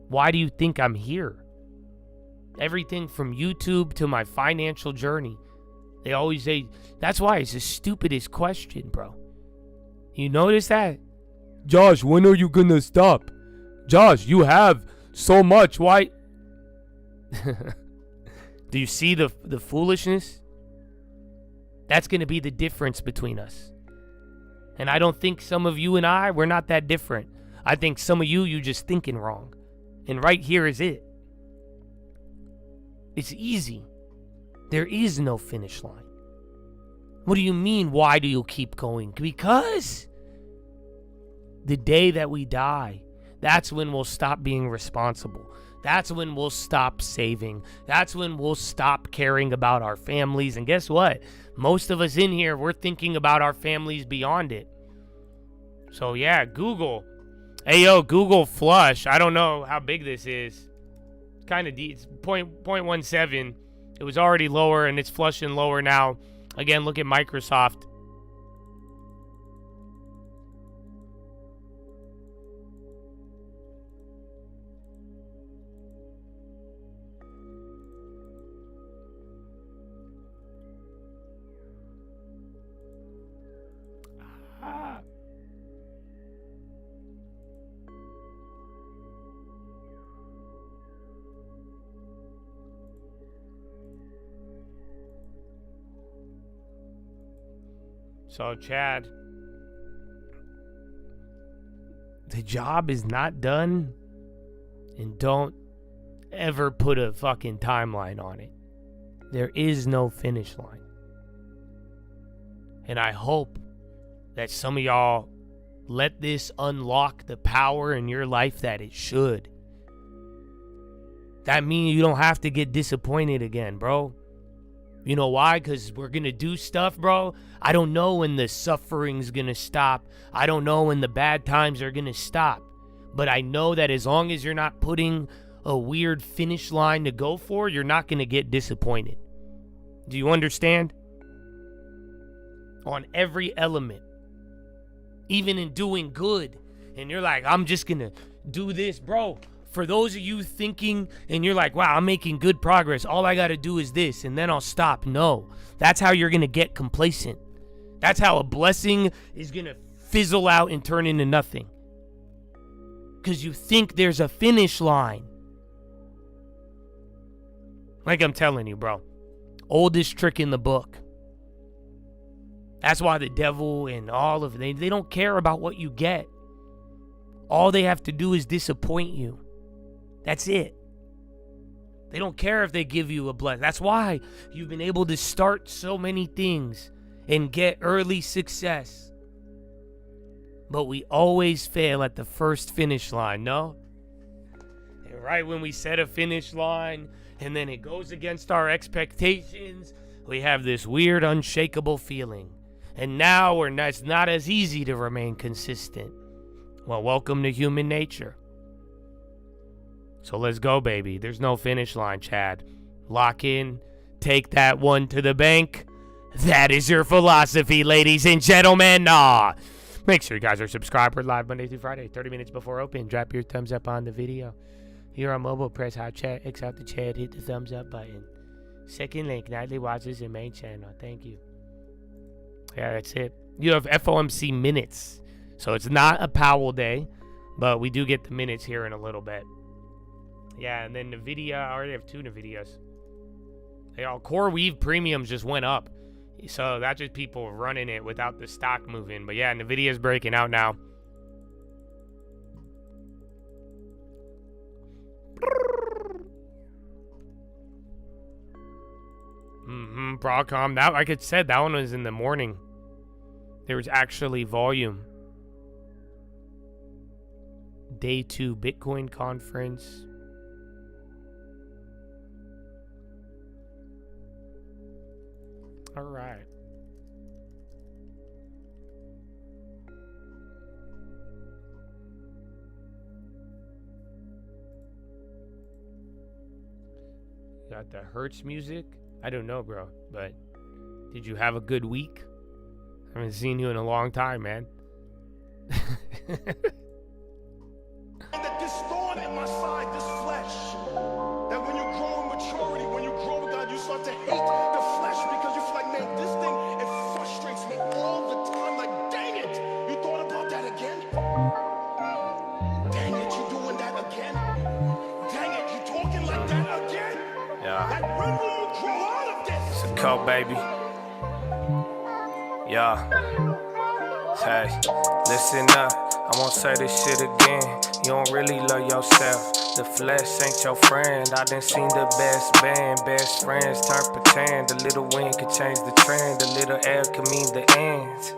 Why do you think I'm here? Everything from YouTube to my financial journey. They always say, that's why it's the stupidest question, bro. You notice that? Josh, when are you gonna stop? Josh, you have so much. Why? Do you see the foolishness? That's gonna be the difference between us. And I don't think some of you and we're not that different. I think some of you just thinking wrong. And right here is it. It's easy. There is no finish line. What do you mean, why do you keep going? Because the day that we die, that's when we'll stop being responsible. That's when we'll stop saving. That's when we'll stop caring about our families. And guess what? Most of us in here, we're thinking about our families beyond it. So yeah, Google. Hey, yo, Google flush. I don't know how big this is. It's kind of deep. It's 0.17. It was already lower, and it's flushing lower now. Again, look at Microsoft. So, Chad, the job is not done, and don't ever put a fucking timeline on it. There is no finish line. And I hope that some of y'all let this unlock the power in your life that it should. That means you don't have to get disappointed again, bro. You know why? Because we're going to do stuff, bro. I don't know when the suffering's going to stop. I don't know when the bad times are going to stop. But I know that as long as you're not putting a weird finish line to go for, you're not going to get disappointed. Do you understand? On every element. Even in doing good. And you're like, I'm just going to do this, bro. For those of you thinking and you're like, wow, I'm making good progress. All I got to do is this and then I'll stop. No, that's how you're going to get complacent. That's how a blessing is going to fizzle out and turn into nothing. Because you think there's a finish line. Like I'm telling you, bro. Oldest trick in the book. That's why the devil and all of it, they don't care about what you get. All they have to do is disappoint you. That's it. They don't care if they give you a blessing. That's why you've been able to start so many things and get early success. But we always fail at the first finish line, no? And right when we set a finish line and then it goes against our expectations, we have this weird, unshakable feeling. And now it's not as easy to remain consistent. Well, welcome to human nature. So let's go, baby. There's no finish line, Chad. Lock in. Take that one to the bank. That is your philosophy, ladies and gentlemen. Make sure you guys are subscribed. We're live Monday through Friday, 30 minutes before open. Drop your thumbs up on the video. Here on mobile, press hot chat, X out the chat, hit the thumbs up button. Second link, nightly watches and main channel. Thank you. Yeah, that's it. You have FOMC minutes. So it's not a Powell day, but we do get the minutes here in a little bit. Yeah, and then Nvidia, I already have 2 Nvidias. Core Weave premiums just went up. So that's just people running it without the stock moving. But yeah, Nvidia's breaking out now. Broadcom, that, like I said, that one was in the morning. There was actually volume. Day 2 Bitcoin conference. All right. Got the Hertz music? I don't know, bro, but did you have a good week? I haven't seen you in a long time, man. That this thorn in my side, this flesh, that when you grow in maturity, when you grow, God, you start to hate the flesh because you feel like, man, this thing, it frustrates me all the time. Like, dang it, you thought about that again? Dang it, you doing that again? Dang it, you talking like that again? Yeah. Like, when will you grow out of this? It's a cult, baby. Yeah. Hey, listen up. I won't say this shit again. You don't really love yourself. The flesh ain't your friend. I done seen the best band, best friends turn pretend. A little wind could change the trend. A little air could mean the end.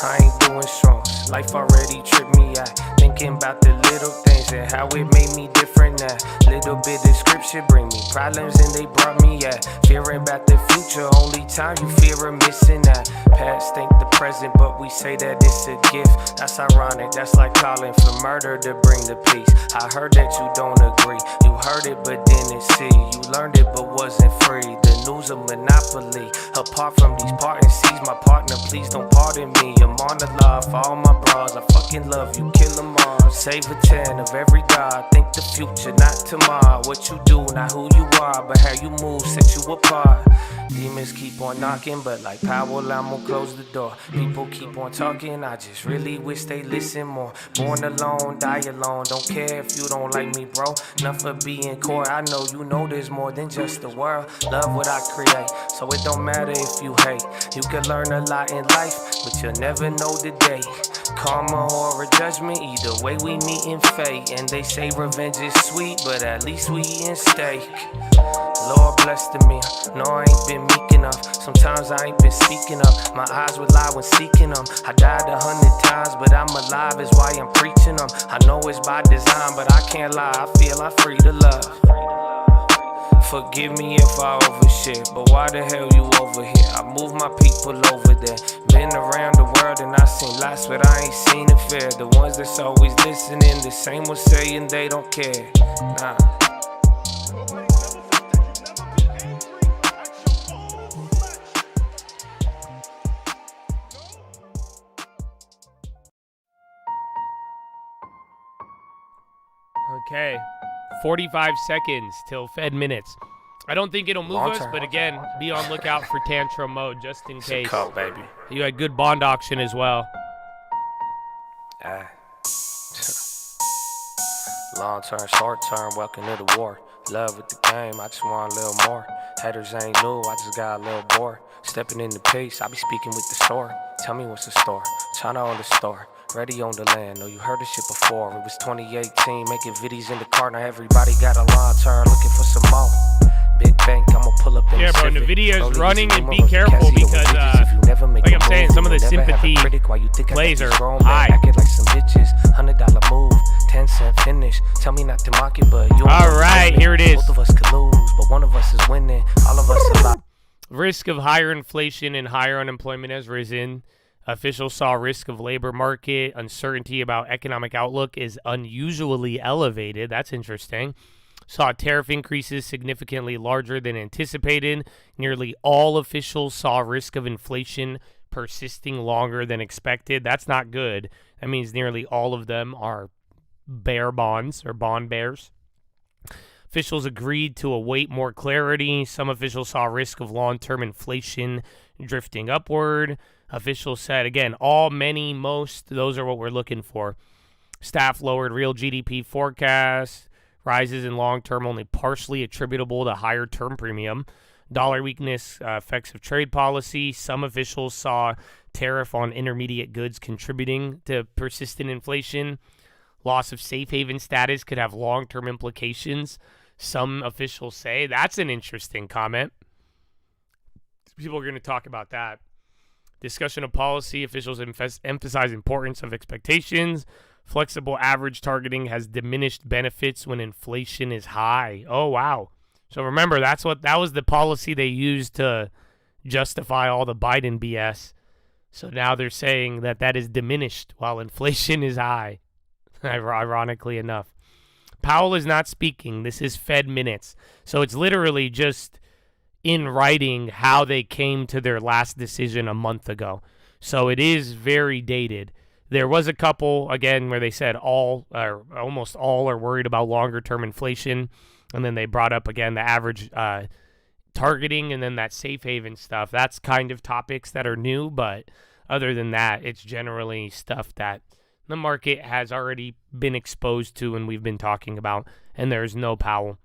I ain't doing shrooms. Life already tripped me out. Thinking about the little things and how it made me different now. Little bit of scripture bring me problems and they brought me out. Fearing about the future, only time you fear of missing out. Past ain't the present, but we say that it's a gift. That's ironic, that's like calling for murder to bring the peace. I heard that you don't agree. You heard it but didn't see. You learned it but wasn't free. The news of monopoly. Apart from these parting seas, my partner, please don't pardon me. I'm on the law for all my bras. I fucking love you, kill them all. Save a 10 of every dollar. Think the future, not tomorrow. What you do, not who you are, but how you move set you apart. Demons keep on knocking, but like Powell, I'm gonna close the door. People keep on talking, I just really wish they listen more. Born alone, die alone. Don't care if you don't like me, bro. Enough for being core. I know you know there's more than just the world. Love what I create, so it don't matter if you hate. You can learn a lot in life, but you'll never know the day. Karma or a judgment, either way we meet in fate. And they say revenge is sweet, but at least we eatin' steak. Lord bless to me, no I ain't been meek enough. Sometimes I ain't been speaking up. My eyes would lie when seeking them. I died 100 times, but I'm alive is why I'm preaching them. I know it's by design, but I can't lie, I feel I'm free to love. Forgive me if I overshit, but why the hell you over here? I move my people over there. Been around the world and I seen lots, but I ain't seen it fair. The ones that's always listening, the same ones saying they don't care. Nah. Okay, 45 seconds till Fed minutes. I don't think it'll move us, but again, be on lookout for tantrum mode just in case. Cult, baby. You had good bond auction as well. Long term, short term, welcome to the war. Love with the game, I just want a little more. Haters ain't new, I just got a little bored. Stepping in the pace, I be speaking with the sword. Tell me what's the store, China on the store. Ready on the land, know you heard this shit before. It was 2018, making viddies in the car. Now everybody got a long turn, looking for some more. Big bank, I'ma pull up in yeah, the bro, Civic. Nvidia is running and be careful because, like I'm saying, some of the sympathy plays are high. Like some bitches, $100 move, 10-cent finish. Tell me not to mock it, but you. All right, here it is. Both of us could lose, but one of us is winning. All of us alive. Risk of higher inflation and higher unemployment has risen. Officials saw risk of labor market uncertainty about economic outlook is unusually elevated. That's interesting. Saw tariff increases significantly larger than anticipated. Nearly all officials saw risk of inflation persisting longer than expected. That's not good. That means nearly all of them are bear bonds or bond bears. Officials agreed to await more clarity. Some officials saw risk of long-term inflation drifting upward. Officials said, again, all, many, most, those are what we're looking for. Staff lowered real GDP forecast. Rises in long term only partially attributable to higher term premium. Dollar weakness, effects of trade policy. Some officials saw tariff on intermediate goods contributing to persistent inflation. Loss of safe haven status could have long-term implications, some officials say. That's an interesting comment. People are going to talk about that. Discussion of policy. Officials emphasize importance of expectations. Flexible average targeting has diminished benefits when inflation is high. Oh, wow. So remember, that was the policy they used to justify all the Biden BS. So now they're saying that is diminished while inflation is high, ironically enough. Powell is not speaking. This is Fed minutes. So it's literally just in writing how they came to their last decision a month ago. So it is very dated. There was a couple, again, where they said almost all are worried about longer-term inflation. And then they brought up, again, the average targeting and then that safe haven stuff. That's kind of topics that are new, but other than that, it's generally stuff that the market has already been exposed to and we've been talking about, and there's no Powell.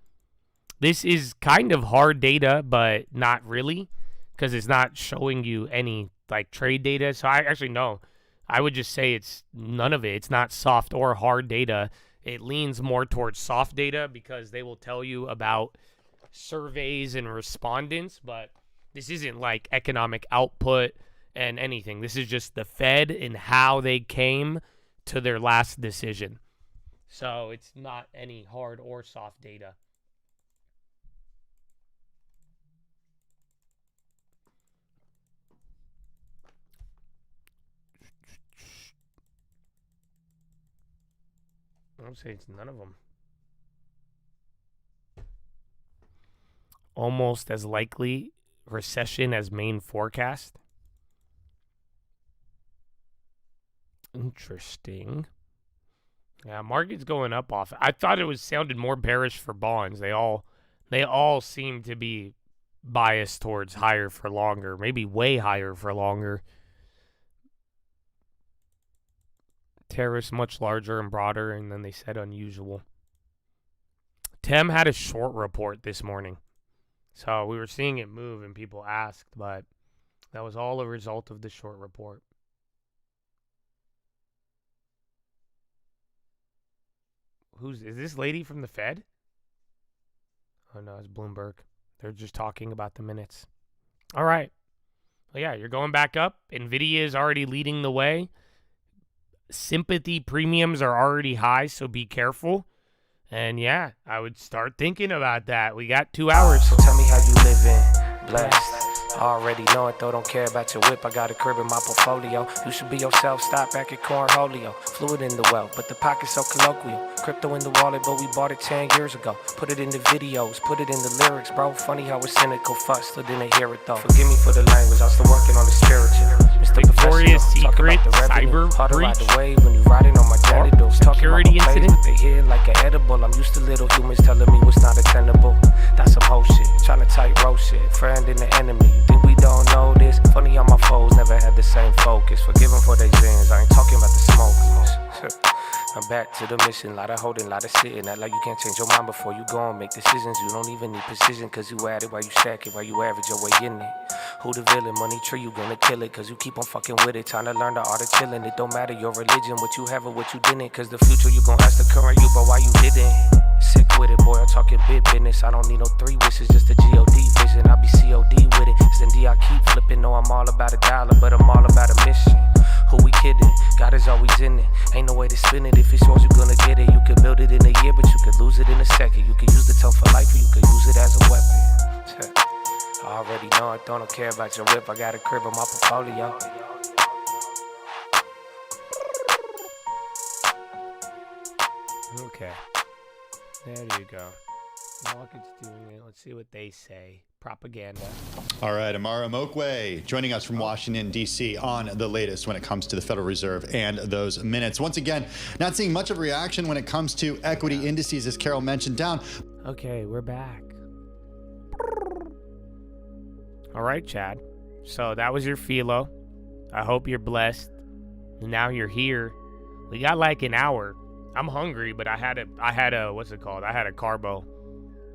This is kind of hard data, but not really, because it's not showing you any like trade data. So I would just say it's none of it. It's not soft or hard data. It leans more towards soft data because they will tell you about surveys and respondents, but this isn't like economic output and anything. This is just the Fed and how they came to their last decision. So it's not any hard or soft data. I would say it's none of them. Almost as likely recession as main forecast. Interesting. Yeah, market's going up off. I thought it sounded more bearish for bonds. They all seem to be biased towards higher for longer, maybe way higher for longer. Tariffs much larger and broader, and then they said unusual. Tem had a short report this morning. So we were seeing it move and people asked, but that was all a result of the short report. Is this lady from the Fed? Oh no, it's Bloomberg. They're just talking about the minutes. All right. Well, yeah, you're going back up. Nvidia is already leading the way. Sympathy premiums are already high, so be careful. And yeah, I would start thinking about that. We got 2 hours. So tell me how you living, blessed. I already know it though, don't care about your whip. I got a crib in my portfolio. You should be yourself, stop back at Cornholio. Fluid in the well, but the pocket's so colloquial. Crypto in the wallet, but we bought it 10 years ago. Put it in the videos, put it in the lyrics, bro. Funny how it's cynical, fuck, still didn't hear it though. Forgive me for the language, I'm still working on the spiritual. Victoria's Secret cyber breach. When you riding on my genitals, security incident. They hear like an edible. I'm used to little humans telling me what's not attainable. That's some whole shit, trying to tightrope shit. Friend and the enemy, you think we don't know this? Funny how my foes never had the same focus. Forgive them for their sins, I ain't talking about the smoke. I'm back to the mission, lot of holding, lot of sitting. Act like you can't change your mind before you go and make decisions. You don't even need precision, cause you at it while you stack it, while you average your way in it. Who the villain? Money tree, you gonna kill it, cause you keep on fucking with it. Trying to learn the art of chilling. It don't matter your religion, what you have or what you didn't. Cause the future you gon' ask the current you, but why you didn't? Sick with it, boy, I'm talking big business. I don't need no 3 wishes, just a G-O-D vision. I be C-O-D with it. Cindy, I keep flipping. No, I'm all about a dollar, but I'm all about a mission. Who we kidding? God is always in it. Ain't no way to spin it. If it's yours, you gonna get it. You could build it in a year, but you could lose it in a second. You could use the tongue for life, or you could use it as a weapon. I already know it, don't care about your whip. I got a crib in my portfolio. Okay. There you go. Market's doing it. Let's see what they say. Propaganda. All right, Amara Mokwe joining us from Washington, D.C. on the latest when it comes to the Federal Reserve and those minutes. Once again, not seeing much of a reaction when it comes to equity indices, as Carol mentioned, down. Okay, we're back. All right, Chad. So that was your Philo. I hope you're blessed. And now you're here. We got like an hour. I'm hungry, but I had a what's it called? I had a carbo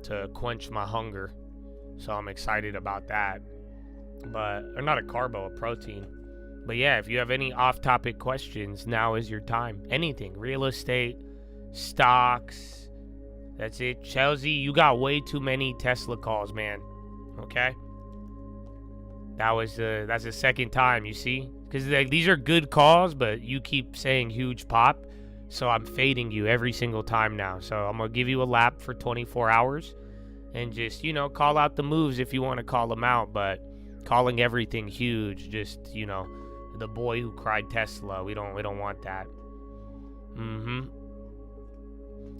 to quench my hunger. So I'm excited about that. Or not a carbo, a protein. But yeah, if you have any off-topic questions, now is your time. Anything. Real estate, stocks. That's it. Chelsea, you got way too many Tesla calls, man. Okay? That's the second time, you see? Because these are good calls, but you keep saying huge pop. So I'm fading you every single time now. So I'm going to give you a lap for 24 hours. And just, call out the moves if you want to call them out. But calling everything huge, just, the boy who cried Tesla. We don't want that.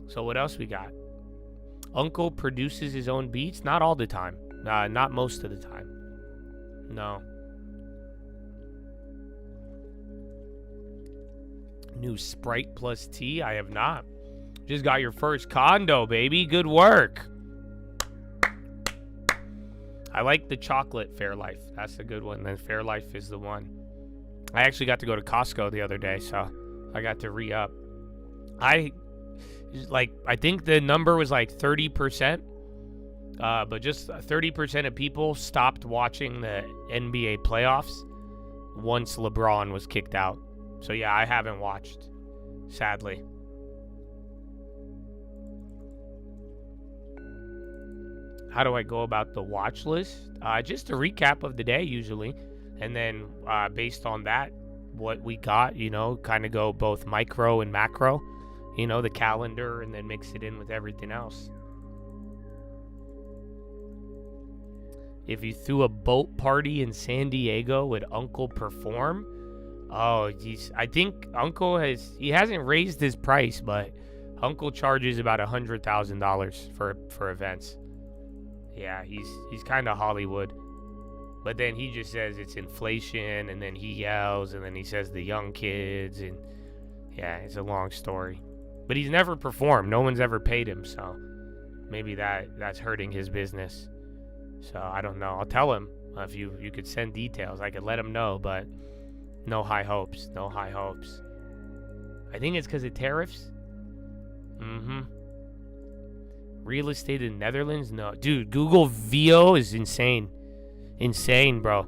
So what else we got? Uncle produces his own beats? Not all the time. Not most of the time. No. New Sprite plus tea? I have not. Just got your first condo, baby. Good work. I like the chocolate Fairlife. That's a good one. Then Fairlife is the one. I actually got to go to Costco the other day, so I got to re-up. I think the number was like 30%. But just 30% of people stopped watching the NBA playoffs once LeBron was kicked out. So yeah, I haven't watched, sadly. How do I go about the watch list? Just a recap of the day usually. And then based on that, what we got, kind of go both micro and macro. The calendar, and then mix it in with everything else. If you threw a boat party in San Diego, would Uncle perform? Oh, geez. I think Uncle hasn't raised his price, but Uncle charges about $100,000 for events. Yeah, he's kind of Hollywood. But then he just says it's inflation, and then he yells, and then he says the young kids, and yeah, it's a long story. But he's never performed. No one's ever paid him, so maybe that's hurting his business. So I don't know. I'll tell him if you could send details. I could let him know, but no high hopes. No high hopes. I think it's because of tariffs. Real estate in Netherlands? No. Dude, Google VO is insane. Insane, bro.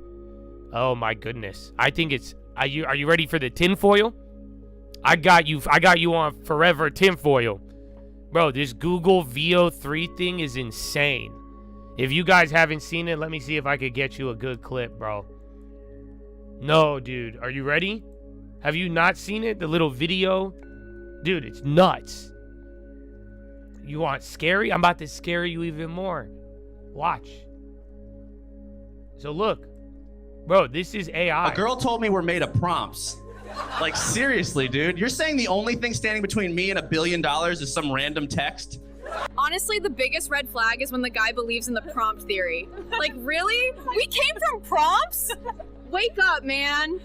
Oh my goodness. I think it's... Are you ready for the tinfoil? I got you on forever tinfoil. Bro, this Google VO3 thing is insane. If you guys haven't seen it, let me see if I could get you a good clip, bro. No, dude. Are you ready? Have you not seen it? The little video? Dude, it's nuts. You want scary? I'm about to scare you even more. Watch. So look. Bro, this is AI. A girl told me we're made of prompts. Like, seriously, dude. You're saying the only thing standing between me and $1 billion is some random text? Honestly, the biggest red flag is when the guy believes in the prompt theory. Like, really? We came from prompts? Wake up, man.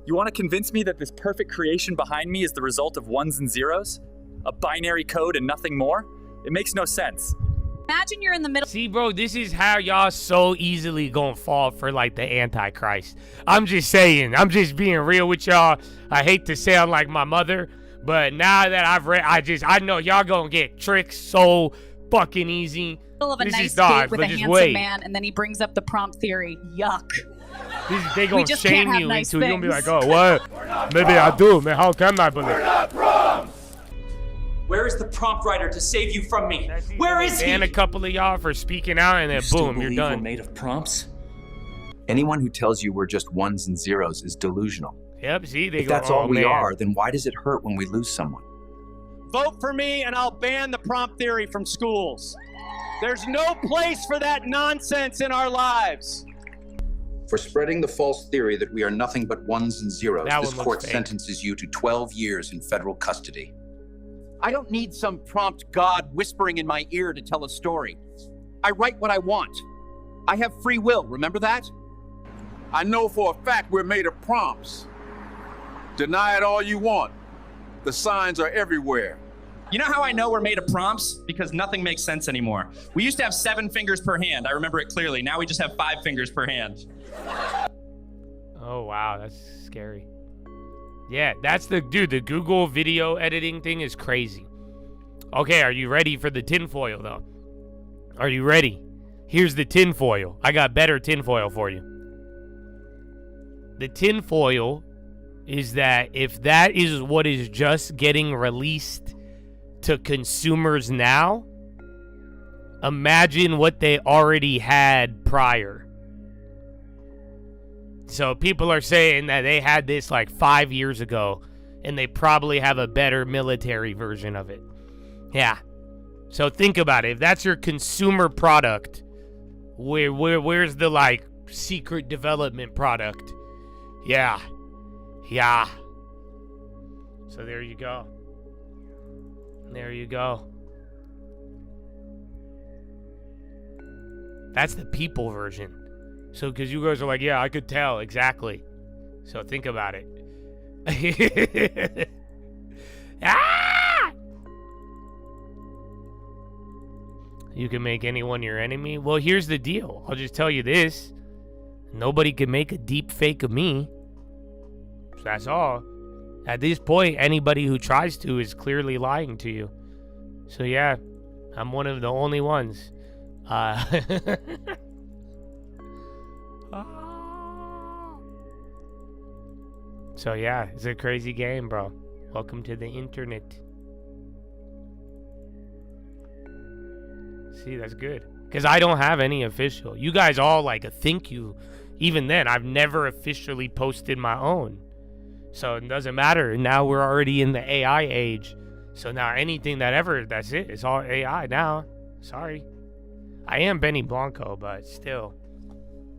You want to convince me that this perfect creation behind me is the result of ones and zeros? A binary code and nothing more? It makes no sense. Imagine you're in the middle. See, bro, this is how y'all so easily gonna fall for, like, the Antichrist. I'm just saying. I'm just being real with y'all. I hate to sound like my mother, but now that I've read, I know y'all gonna get tricked so fucking easy. Of a this nice is dodge, date with but a just handsome wait. man, and then he brings up the prompt theory. Yuck. They gonna just shame can't have you nice into you're gonna be things. like, oh, what? Maybe I do, man. How can I believe? Where is the prompt writer to save you from me? Where is he? And a couple of y'all for speaking out, and then boom, you're done. We're made of prompts? Anyone who tells you we're just ones and zeros is delusional. Yep, see, they If go, that's all we are, then why does it hurt when we lose someone? Vote for me and I'll ban the prompt theory from schools. There's no place for that nonsense in our lives. For spreading the false theory that we are nothing but ones and zeros, That this one looks court fake. sentences you to 12 years in federal custody. I don't need some prompt God whispering in my ear to tell a story. I write what I want. I have free will, remember that? I know for a fact we're made of prompts. Deny it all you want. The signs are everywhere. You know how I know we're made of prompts? Because nothing makes sense anymore. We used to have 7 fingers per hand. I remember it clearly. Now we just have 5 fingers per hand. Oh, wow, that's scary. Yeah, that's the Google video editing thing is crazy. Okay, are you ready for the tinfoil, though? Are you ready? Here's the tinfoil. I got better tinfoil for you. The tinfoil is that if that is what is just getting released to consumers now, imagine what they already had prior. So people are saying that they had this like 5 years ago, and they probably have a better military version of it. Yeah. So think about it. If that's your consumer product, where's the like secret development product? Yeah. Yeah. So there you go. There you go. That's the people version. So, because you guys are like, yeah, I could tell. Exactly. So, think about it. Ah! You can make anyone your enemy? Well, here's the deal. I'll just tell you this. Nobody can make a deep fake of me. So that's all. At this point, anybody who tries to is clearly lying to you. So, yeah, I'm one of the only ones. So yeah, it's a crazy game, bro. Welcome to the internet. See, that's good. Because I don't have any official. You guys all like think you. Even then, I've never officially posted my own. So it doesn't matter. Now we're already in the AI age. So now anything that's it. It's all AI now. Sorry. I am Benny Blanco, but still.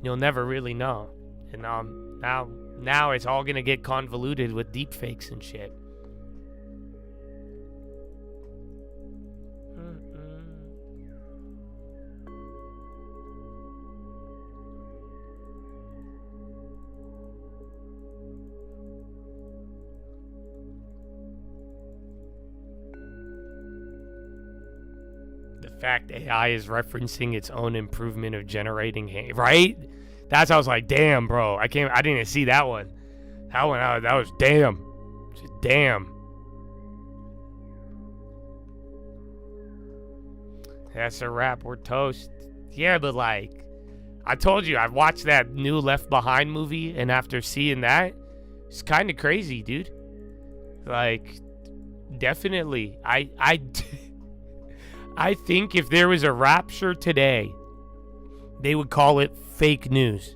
You'll never really know. And now it's all gonna get convoluted with deepfakes and shit. The fact AI is referencing its own improvement of generating, right? That's how I was like, damn, bro. I didn't see that one. That was damn. Just damn. That's a wrap. We're toast. Yeah, but like, I told you, I watched that new Left Behind movie, and after seeing that, it's kind of crazy, dude. Like, definitely. I think if there was a rapture today, they would call it fake news.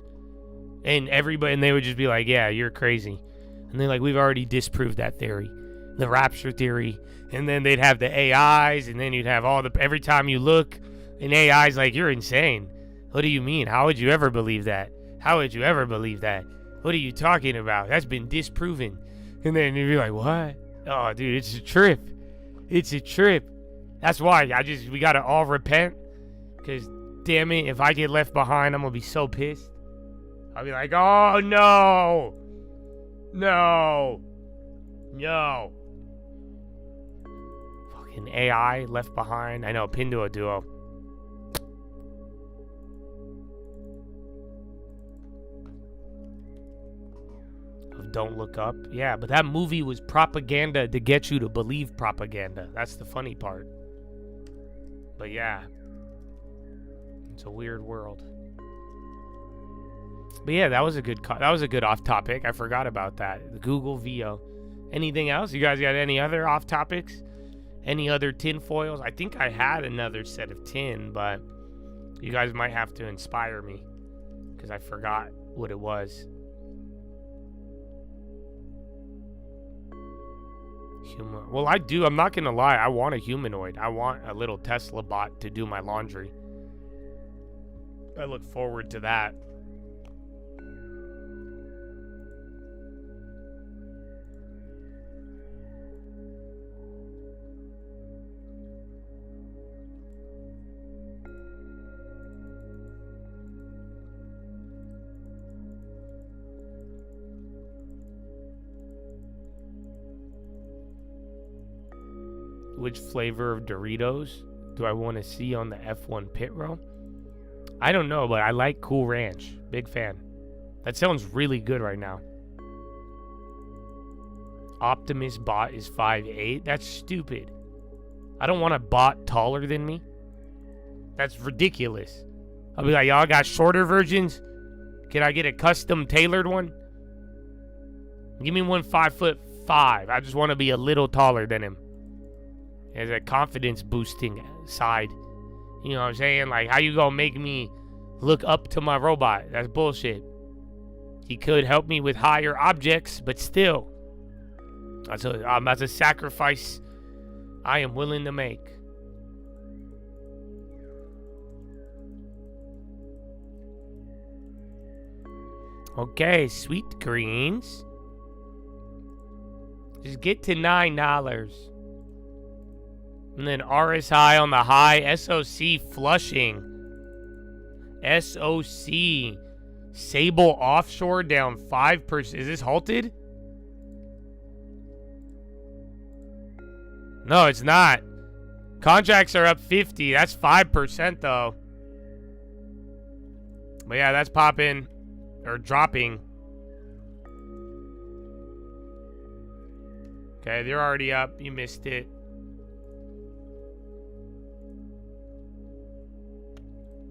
And they would just be like, yeah, you're crazy. And they're like, we've already disproved that theory. The rapture theory. And then they'd have the AIs, and then you'd have every time you look, an AI's like, you're insane. What do you mean? How would you ever believe that? How would you ever believe that? What are you talking about? That's been disproven. And then you'd be like, what? Oh, dude, it's a trip. It's a trip. That's why we gotta all repent. Because, damn it, if I get left behind, I'm gonna be so pissed. I'll be like, oh, no. No. No. Fucking AI left behind. I know, Pinduo Duo. Don't Look Up. Yeah, but that movie was propaganda to get you to believe propaganda. That's the funny part. But yeah. It's a weird world. But yeah, that was a good off topic. I forgot about that. The Google VO. Anything else? You guys got any other off topics? Any other tin foils? I think I had another set of tin, but you guys might have to inspire me because I forgot what it was. Well, I do. I'm not going to lie. I want a humanoid. I want a little Tesla bot to do my laundry. I look forward to that. Which flavor of Doritos do I want to see on the F1 pit row? I don't know, but I like Cool Ranch. Big fan. That sounds really good right now. Optimus bot is 5'8". That's stupid. I don't want a bot taller than me. That's ridiculous. I'll be like, y'all got shorter versions? Can I get a custom tailored one? Give me one 5'5". I just want to be a little taller than him. There's a confidence boosting side. You know what I'm saying? Like, how you gonna make me look up to my robot? That's bullshit. He could help me with higher objects, but still. That's a sacrifice I am willing to make. Okay, sweet greens. Just get to $9. And then RSI on the high. SOC flushing. SOC. Sable offshore down 5%. Is this halted? No, it's not. Contracts are up 50. That's 5% though. But yeah, that's popping. Or dropping. Okay, they're already up. You missed it.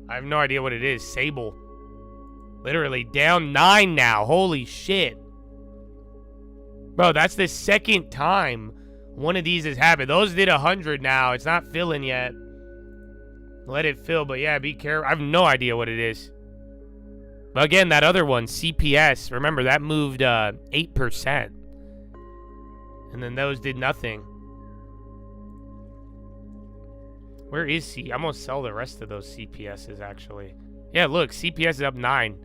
I have no idea what it is. Sable. Literally down 9 now. Holy shit. Bro, that's the second time one of these has happened. Those did 100 now. It's not filling yet. Let it fill, but yeah, be careful. I have no idea what it is. But again, that other one, CPS, remember that moved 8%. And then those did nothing. Where is C? I'm going to sell the rest of those CPSs, actually. Yeah, look, CPS is up 9.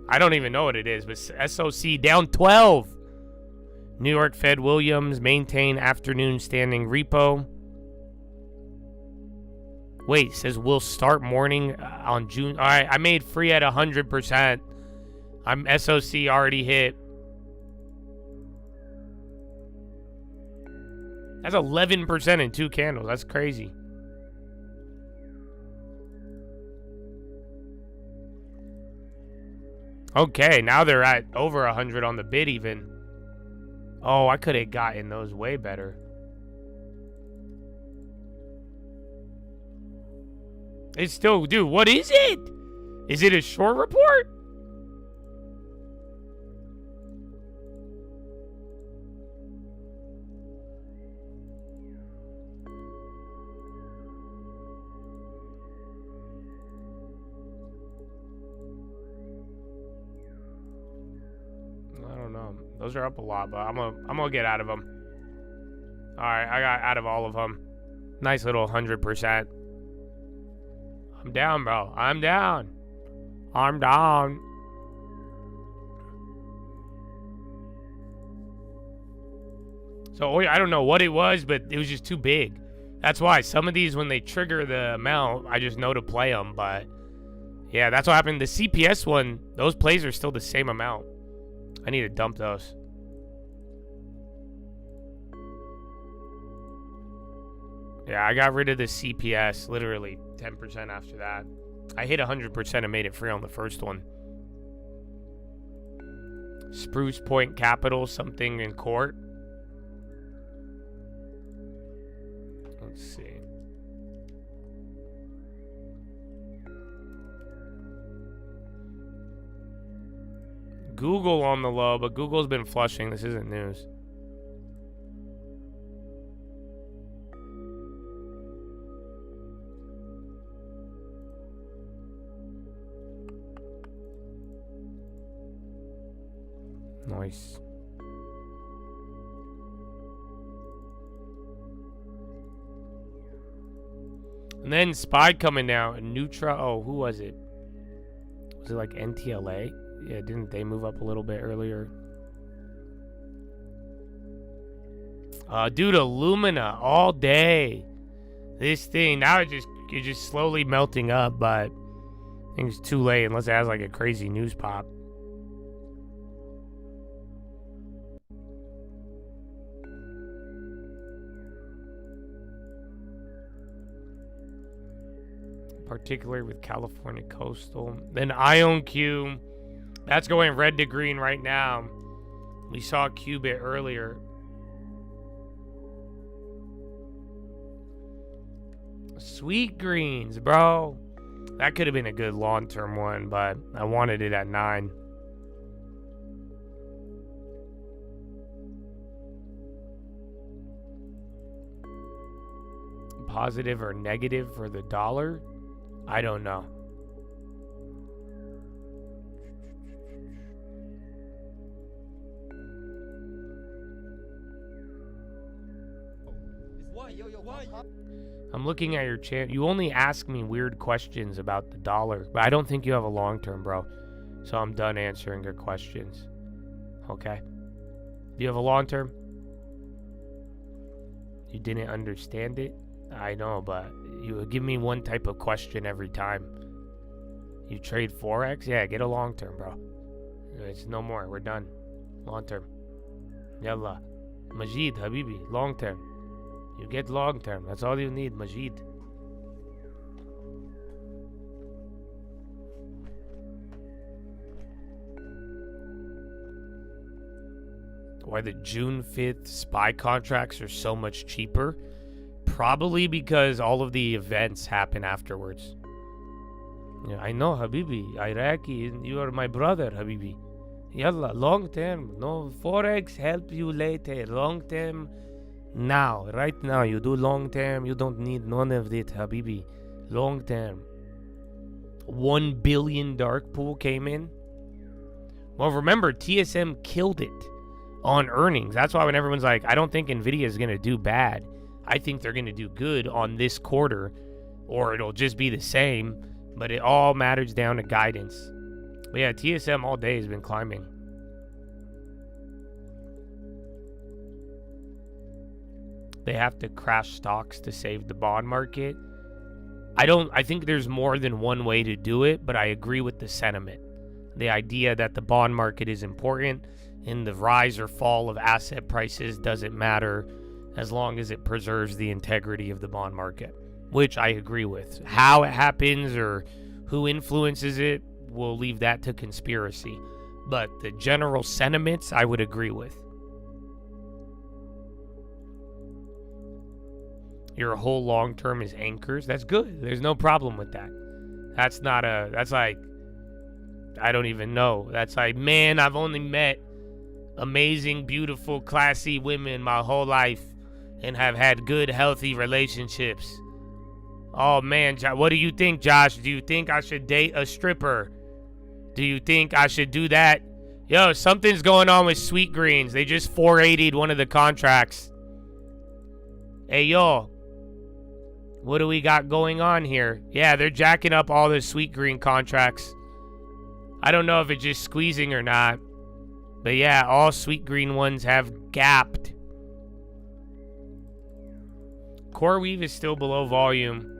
I don't even know what it is, but SOC down 12. New York Fed Williams maintain afternoon standing repo. Wait, it says we'll start morning on June. All right, I made free at 100%. I'm SOC already hit. That's 11% in 2 candles. That's crazy. Okay, now they're at over 100 on the bid even. Oh, I could have gotten those way better. It's still, dude, what is it? Is it a short report? I don't know. Those are up a lot, but I'm gonna get out of them. All right, I got out of all of them. Nice little 100%. I'm down, bro. I'm down. I'm down. So I don't know what it was, but it was just too big. That's why some of these, when they trigger the amount, I just know to play them. But yeah, that's what happened. The CPS one, those plays are still the same amount. I need to dump those. Yeah, I got rid of the CPS literally 10% after that. I hit 100% and made it free on the first one. Spruce Point Capital, something in court. Let's see. Google on the low, but Google's been flushing. This isn't news. Nice. And then SPY coming down. Nutra. Oh, who was it? Was it like NTLA? Yeah, didn't they move up a little bit earlier? Dude, Illumina all day. This thing now it's just slowly melting up, but I think it's too late unless it has like a crazy news pop. Particularly with California Coastal. Then IonQ, that's going red to green right now. We saw Qubit earlier. Sweet greens, bro. That could have been a good long-term one, but I wanted it at 9. Positive or negative for the dollar? I don't know. I'm looking at your channel. You only ask me weird questions about the dollar, but I don't think you have a long-term, bro. So I'm done answering your questions. Okay? Do you have a long-term? You didn't understand it? I know, but you give me one type of question every time. You trade Forex? Yeah, get a long-term, bro. It's no more. We're done. Long-term. Yalla. Majid, Habibi. Long-term. You get long-term. That's all you need, Majid. Why the June 5th SPY contracts are so much cheaper? Probably because all of the events happen afterwards. Yeah, I know, Habibi. Iraqi, you are my brother, Habibi. Yalla, long-term. No, Forex help you later. Long-term. Now, right now, you do long term, you don't need none of it, Habibi. Long term. 1 billion dark pool came in. Well, remember, TSM killed it on earnings. That's why when everyone's like, I don't think Nvidia is going to do bad. I think they're going to do good on this quarter, or it'll just be the same, but it all matters down to guidance. But yeah, TSM all day has been climbing. They have to crash stocks to save the bond market. I think there's more than one way to do it, but I agree with the sentiment. The idea that the bond market is important and the rise or fall of asset prices doesn't matter as long as it preserves the integrity of the bond market, which I agree with. How it happens or who influences it, we'll leave that to conspiracy. But the general sentiments, I would agree with. Your whole long term is anchors. That's good. There's no problem with that. That's like, I don't even know. That's like, man, I've only met amazing, beautiful, classy women my whole life and have had good, healthy relationships. Oh, man, what do you think, Josh? Do you think I should date a stripper? Do you think I should do that? Yo, something's going on with Sweet Greens. They just 480'd one of the contracts. Hey, yo. What do we got going on here? Yeah, they're jacking up all the Sweet Green contracts. I don't know if it's just squeezing or not. But yeah, all Sweet Green ones have gapped. Core Weave is still below volume.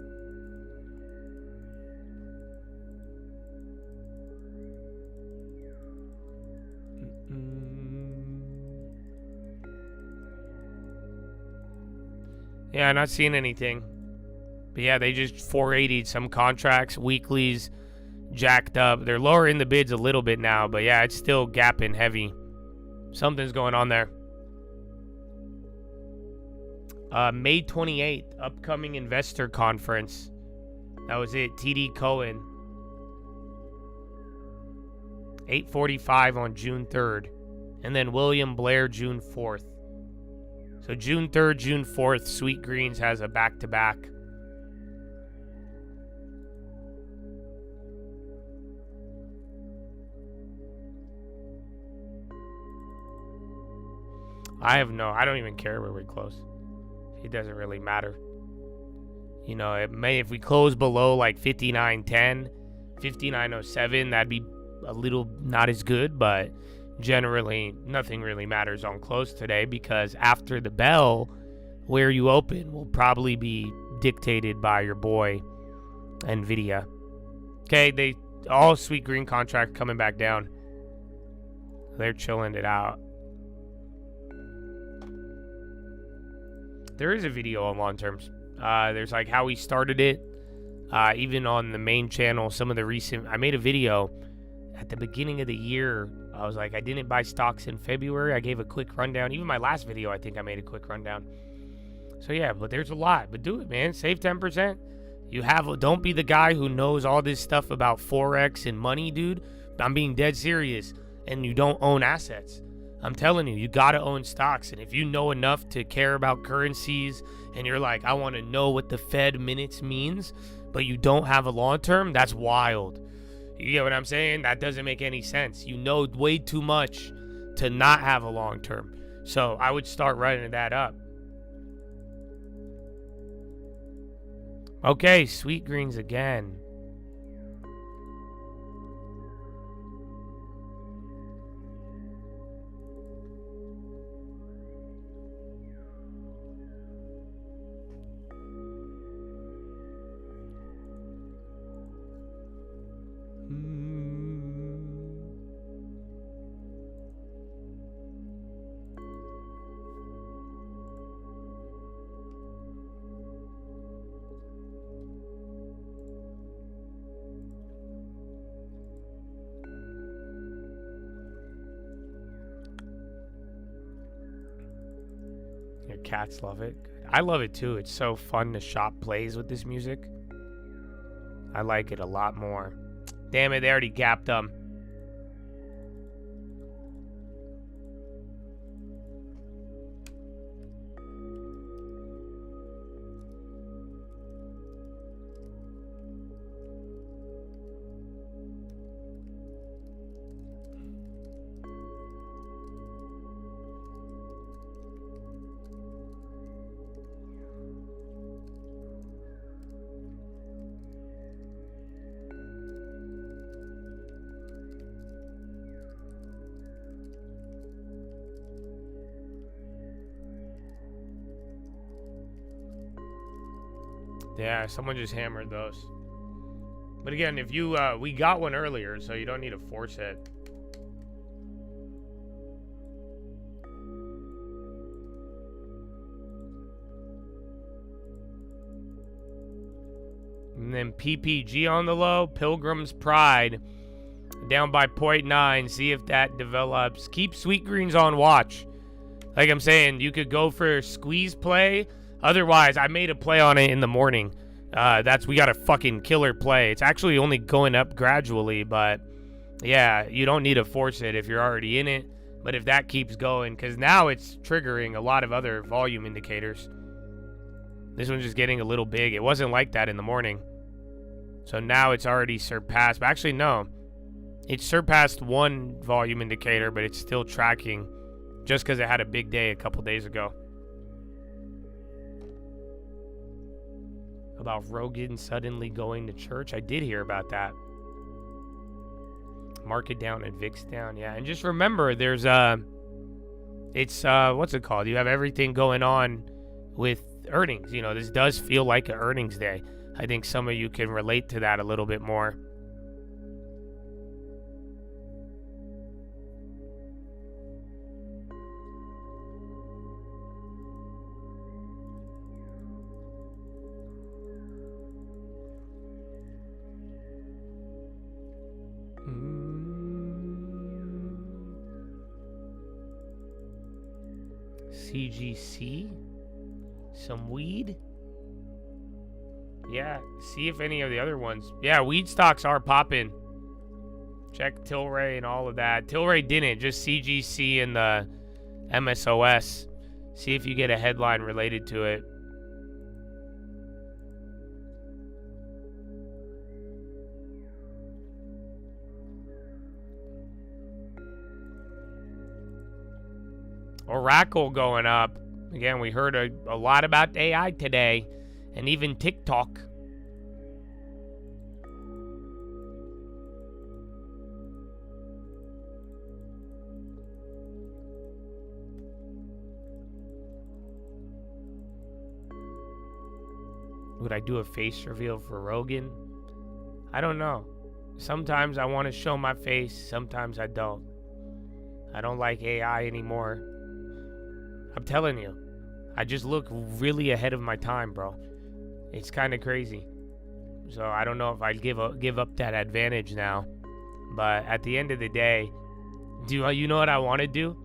Yeah, not seeing anything. But yeah, they just 480'd some contracts, weeklies, jacked up. They're lowering the bids a little bit now, but yeah, it's still gapping heavy. Something's going on there. May 28th, upcoming investor conference. That was it. TD Cohen. 8:45 on June 3rd. And then William Blair June 4th. So June 3rd, June 4th, Sweet Greens has a back-to-back. I don't even care where we close. It doesn't really matter. You know, if we close below like 59.10, 59.07, that'd be a little not as good, but generally nothing really matters on close today because after the bell, where you open will probably be dictated by your boy Nvidia. Okay, all Sweet Green contract coming back down. They're chilling it out. There is a video on long terms. There's like how he started it. Even on the main channel, some of the recent... I made a video at the beginning of the year I was like, I didn't buy stocks in February. I gave a quick rundown. Even my last video, I think I made a quick rundown. So yeah, but there's a lot. But do it, man. Save 10%. Don't be the guy who knows all this stuff about Forex and money, dude. I'm being dead serious. And you don't own assets. I'm telling you, you gotta own stocks. And if you know enough to care about currencies and you're like, I want to know what the Fed minutes means, but you don't have a long term, that's wild. You get what I'm saying? That doesn't make any sense. You know way too much to not have a long term. So I would start writing that up. Okay, sweet greens again. Your cats love it. I love it too. It's so fun to shop plays with this music. I like it a lot more. Damn it, they already gapped them. Yeah, someone just hammered those. But again, if you, we got one earlier, so you don't need to force it. And then PPG on the low, Pilgrim's Pride down by 0.9. See if that develops. Keep sweet greens on watch. Like I'm saying, you could go for a squeeze play. Otherwise, I made a play on it in the morning. We got a fucking killer play. It's actually only going up gradually, but yeah, you don't need to force it if you're already in it. But if that keeps going, because now it's triggering a lot of other volume indicators. This one's just getting a little big. It wasn't like that in the morning. So now it's already surpassed. But actually, no. It surpassed one volume indicator, but it's still tracking just because it had a big day a couple days ago. About Rogan suddenly going to church. I did hear about that. Market down and VIX down. Yeah, and just remember, there's what's it called? You have everything going on with earnings. You know, this does feel like an earnings day. I think some of you can relate to that a little bit more. CGC, some weed. Yeah, see if any of the other ones. Yeah, weed stocks are popping. Check Tilray and all of that. Tilray didn't, just CGC and the MSOS. See if you get a headline related to it. Oracle going up. Again, we heard a lot about AI today, and even TikTok. Would I do a face reveal for Rogan? I don't know. Sometimes I want to show my face, sometimes I don't. I don't like AI anymore. I'm telling you, I just look really ahead of my time, bro. It's kind of crazy. So I don't know if I'd give up that advantage now. But at the end of the day, Do you know what I want to do?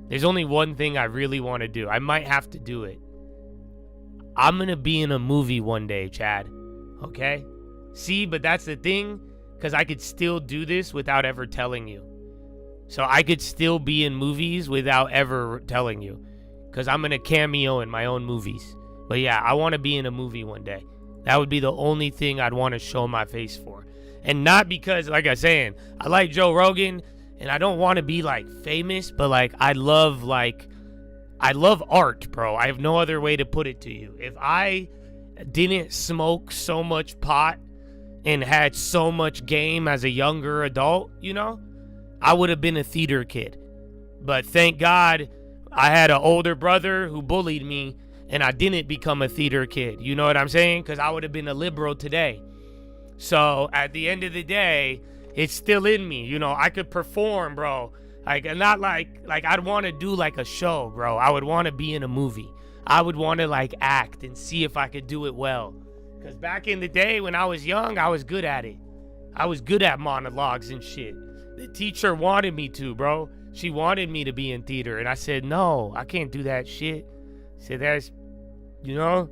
There's only one thing I really want to do. I might have to do it. I'm going to be in a movie one day, Chad. Okay? See, but that's the thing, because I could still do this without ever telling you. So I could still be in movies without ever telling you, because I'm going to cameo in my own movies. But yeah, I want to be in a movie one day. That would be the only thing I'd want to show my face for. And not because, like I was saying, I like Joe Rogan, and I don't want to be, like, famous, but, like, I love art, bro. I have no other way to put it to you. If I didn't smoke so much pot and had so much game as a younger adult, you know, I would have been a theater kid. But thank God I had an older brother who bullied me, and I didn't become a theater kid. You know what I'm saying? Because I would have been a liberal today. So at the end of the day, it's still in me. You know, I could perform, bro. Like, not like I'd want to do like a show, bro. I would want to be in a movie. I would want to like act and see if I could do it well. Because back in the day when I was young, I was good at it. I was good at monologues and shit. The teacher wanted me to, bro. She wanted me to be in theater. And I said, no, I can't do that shit. I said, that's, you know?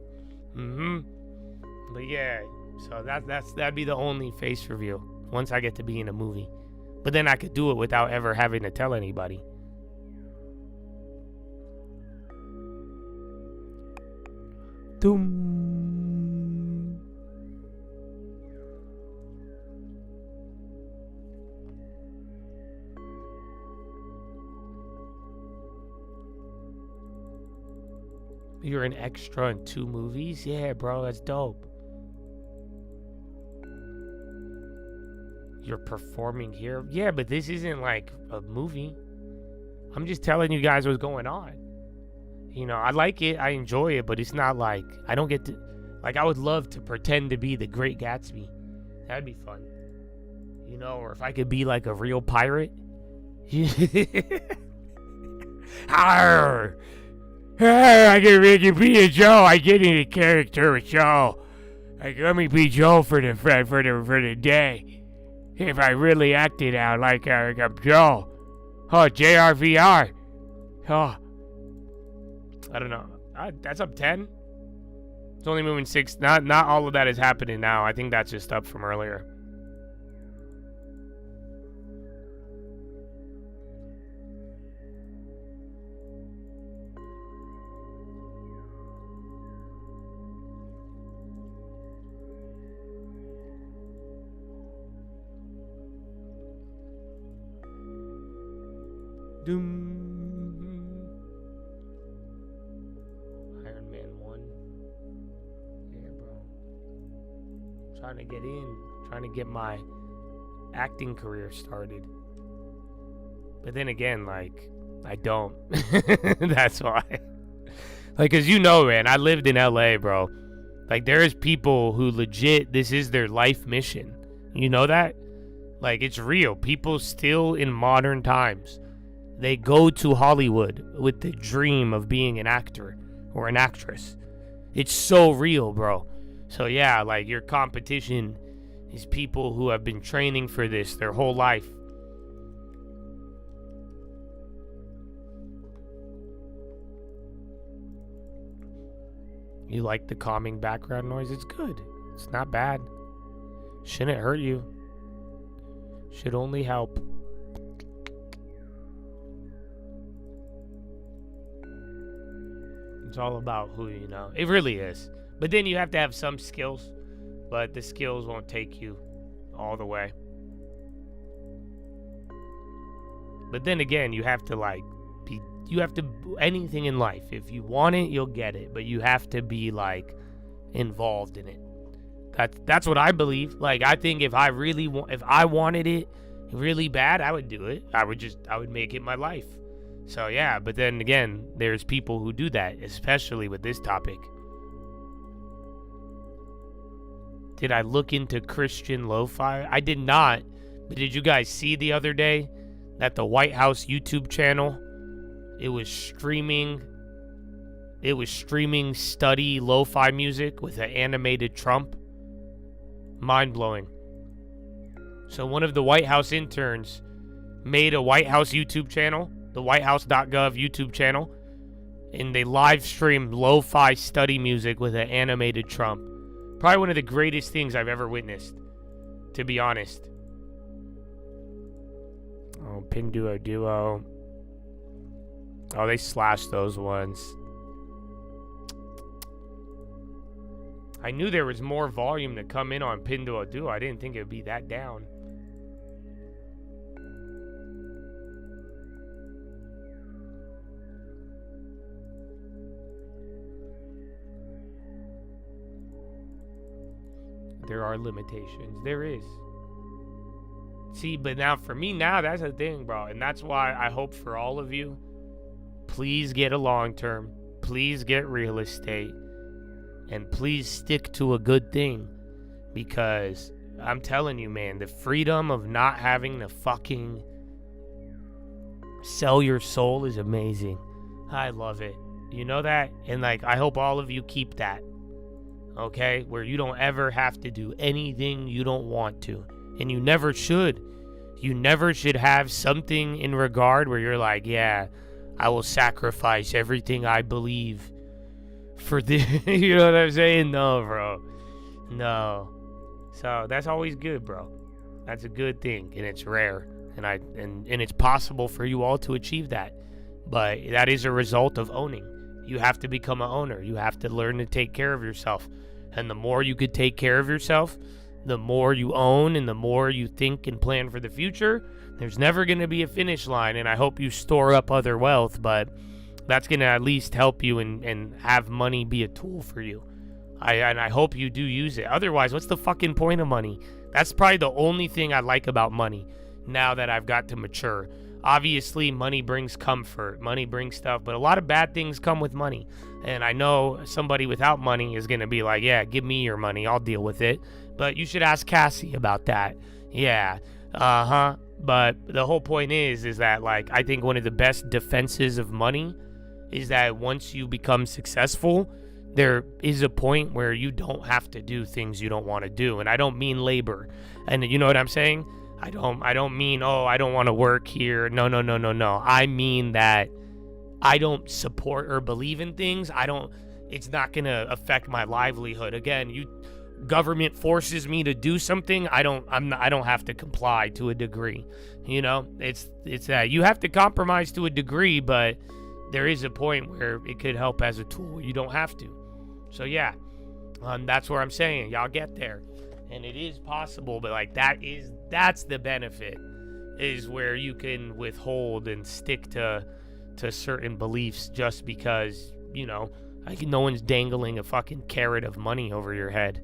But yeah, so that'd be the only face reveal once I get to be in a movie. But then I could do it without ever having to tell anybody. Doom. You're an extra in 2 movies? Yeah, bro, that's dope. You're performing here? Yeah, but this isn't like a movie. I'm just telling you guys what's going on. You know, I like it, I enjoy it, but it's not like, I don't get to, like, I would love to pretend to be the Great Gatsby. That'd be fun. You know, or if I could be like a real pirate. Arr! I can be a Joe. I get into character with Joe. Like, let me be Joe for the day. If I really acted out like I'm Joe. Oh, JRVR. Oh. I don't know. That's up 10. It's only moving 6. Not all of that is happening now. I think that's just up from earlier. Doom. Iron Man 1. Yeah, bro. Trying to get in. Trying to get my acting career started. But then again, like, I don't. That's why. Like, as you know, man, I lived in LA, bro. Like, there's people who legit, this is their life mission. You know that? Like, it's real. People still in modern times, they go to Hollywood with the dream of being an actor or an actress. It's so real, bro. So yeah, like, your competition is people who have been training for this their whole life. You like the calming background noise? It's good. It's not bad. Shouldn't hurt you. Should only help. It's all about who you know. It really is. But then you have to have some skills. But the skills won't take you all the way. But then again, you have to anything in life. If you want it, you'll get it. But you have to be like involved in it. That's what I believe. Like, I think if I wanted it really bad, I would do it. I would make it my life. So yeah, but then again, there's people who do that, especially with this topic. Did I look into Christian lo-fi? I did not. But did you guys see the other day that the White House YouTube channel, it was streaming study lo-fi music with an animated Trump? Mind-blowing. So one of the White House interns made a White House YouTube channel, the whitehouse.gov YouTube channel, and they live streamed lo-fi study music with an animated Trump. Probably one of the greatest things I've ever witnessed, to be honest. Oh, Pinduoduo. Oh, they slashed those ones. I knew there was more volume to come in on Pinduoduo. I didn't think it would be that down. There are limitations. There is. See, but now for me, now that's the thing, bro. And that's why I hope for all of you, please get a long term. Please get real estate. And please stick to a good thing. Because I'm telling you, man, the freedom of not having to fucking sell your soul is amazing. I love it. You know that? And like, I hope all of you keep that. Okay? Where you don't ever have to do anything you don't want to. And you never should. You never should have something in regard where you're like, yeah, I will sacrifice everything I believe for the, you know what I'm saying? No, bro. No. So that's always good, bro. That's a good thing, and it's rare. And it's possible for you all to achieve that. But that is a result of owning. You have to become an owner. You have to learn to take care of yourself. And the more you could take care of yourself, the more you own and the more you think and plan for the future, there's never going to be a finish line. And I hope you store up other wealth, but that's going to at least help you and have money be a tool for you. I hope you do use it. Otherwise, what's the fucking point of money? That's probably the only thing I like about money now that I've got to mature. Obviously, money brings comfort. Money brings stuff, but a lot of bad things come with money. And I know somebody without money is going to be like, yeah, give me your money. I'll deal with it. But you should ask Cassie about that. Yeah. But the whole point is that, like, I think one of the best defenses of money is that once you become successful, there is a point where you don't have to do things you don't want to do. And I don't mean labor. And you know what I'm saying? I don't mean, oh, I don't want to work here. No. I mean that I don't support or believe in things. It's not going to affect my livelihood. Again, government forces me to do something. I don't have to comply to a degree. You know, it's that you have to compromise to a degree, but there is a point where it could help as a tool. You don't have to. So yeah, that's where I'm saying y'all get there. And it is possible, but like that's the benefit, is where you can withhold and stick to certain beliefs just because, you know, like no one's dangling a fucking carrot of money over your head.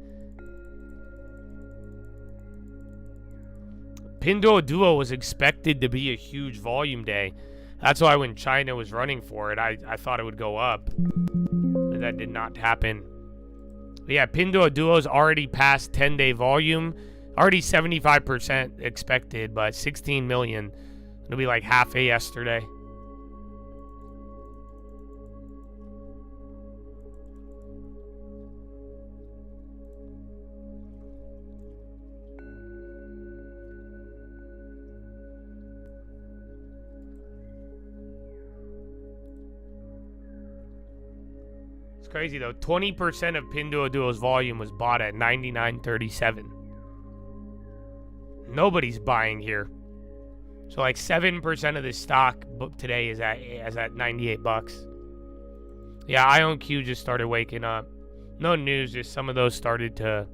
Pinduoduo was expected to be a huge volume day. That's why when China was running for it, I thought it would go up. But that did not happen. But yeah, Pinduoduo's already past 10-day volume. Already 75% expected, but 16 million. It'll be like half a yesterday. It's crazy though. 20% of Pinduoduo's volume was bought at 99.37. Nobody's buying here. So like 7% of the stock book today is at 98 bucks. Yeah, IonQ just started waking up. No news, just some of those started to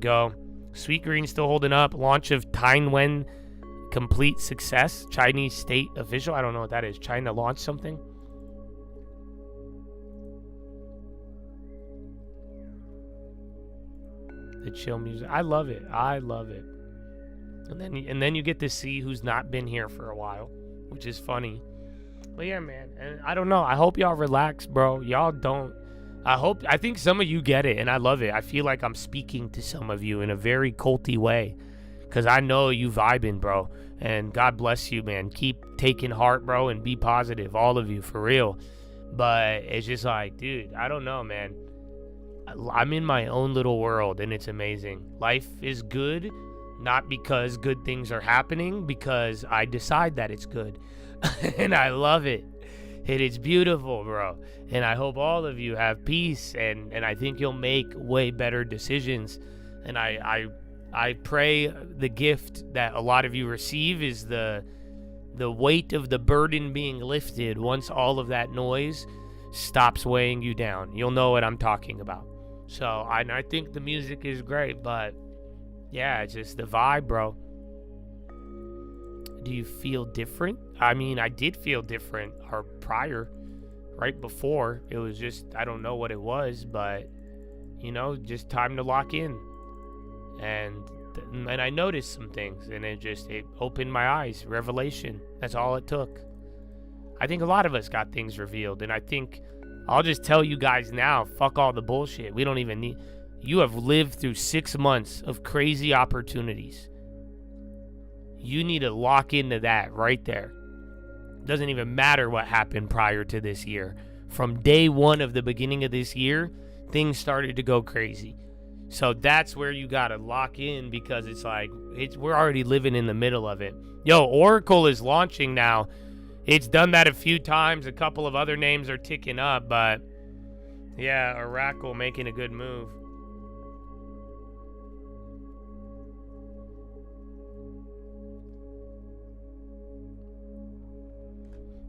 go. Sweet Green still holding up. Launch of Taiwan complete success. Chinese state official. I don't know what that is. China launched something. The chill music. I love it. And then you get to see who's not been here for a while, which is funny. But yeah, man. And I don't know. I hope y'all relax, bro. Y'all don't. I think some of you get it, and I love it. I feel like I'm speaking to some of you in a very culty way, because I know you vibing, bro. And God bless you, man. Keep taking heart, bro, and be positive. All of you, for real. But it's just like, dude, I don't know, man. I'm in my own little world, and it's amazing. Life is good. Not because good things are happening, because I decide that it's good. And I love it. It is beautiful, bro. And I hope all of you have peace, and I think you'll make way better decisions. And I pray the gift that a lot of you receive is the weight of the burden being lifted once all of that noise stops weighing you down. You'll know what I'm talking about. So I think the music is great, but yeah, it's just the vibe, bro. Do you feel different? I mean, I did feel different prior, right before. It was just, I don't know what it was, but, you know, just time to lock in. And I noticed some things, and it opened my eyes. Revelation. That's all it took. I think a lot of us got things revealed, and I think I'll just tell you guys now, fuck all the bullshit. We don't even need... You have lived through 6 months of crazy opportunities. You need to lock into that right there. Doesn't even matter what happened prior to this year. From day one of the beginning of this year, things started to go crazy. So that's where you got to lock in, because it's like, we're already living in the middle of it. Yo, Oracle is launching now. It's done that a few times. A couple of other names are ticking up, but yeah, Oracle making a good move.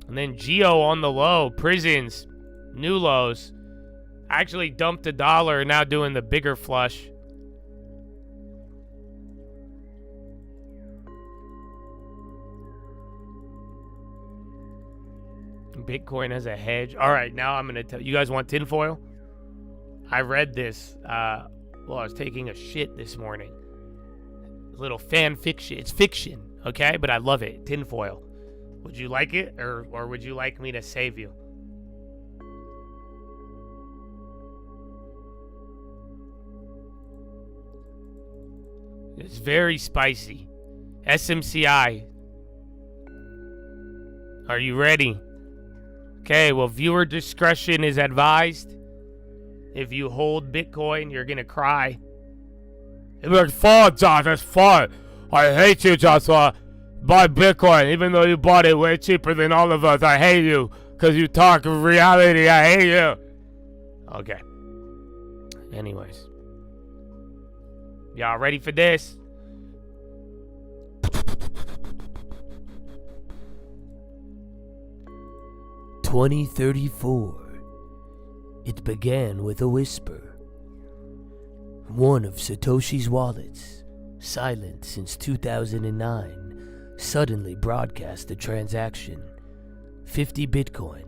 And then Geo on the low. Prisons, new lows. Actually dumped $1 and now doing the bigger flush. Bitcoin has a hedge. All right, now I'm going to tell you guys want tinfoil? I read this I was taking a shit this morning. A little fan fiction. It's fiction, okay? But I love it. Tinfoil. Would you like it, or would you like me to save you? It's very spicy. SMCI. Are you ready? Okay, well, viewer discretion is advised. If you hold Bitcoin, you're going to cry. It's fun, Josh. It's fun. I hate you, Joshua. Buy Bitcoin, even though you bought it way cheaper than all of us. I hate you because you talk reality. I hate you. Okay. Anyways. Y'all ready for this? "2034. It began with a whisper. One of Satoshi's wallets, silent since 2009, suddenly broadcast a transaction. 50 Bitcoin.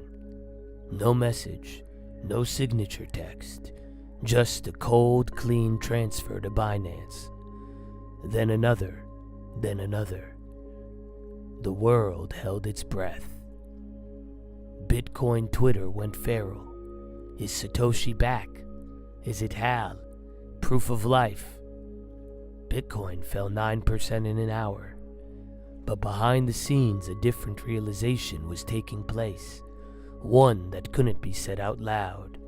No message, no signature text, just a cold, clean transfer to Binance. Then another, then another. The world held its breath. Bitcoin Twitter went feral. Is Satoshi back? Is it Hal? Proof of life? Bitcoin fell 9% in an hour. But behind the scenes, a different realization was taking place. One that couldn't be said out loud.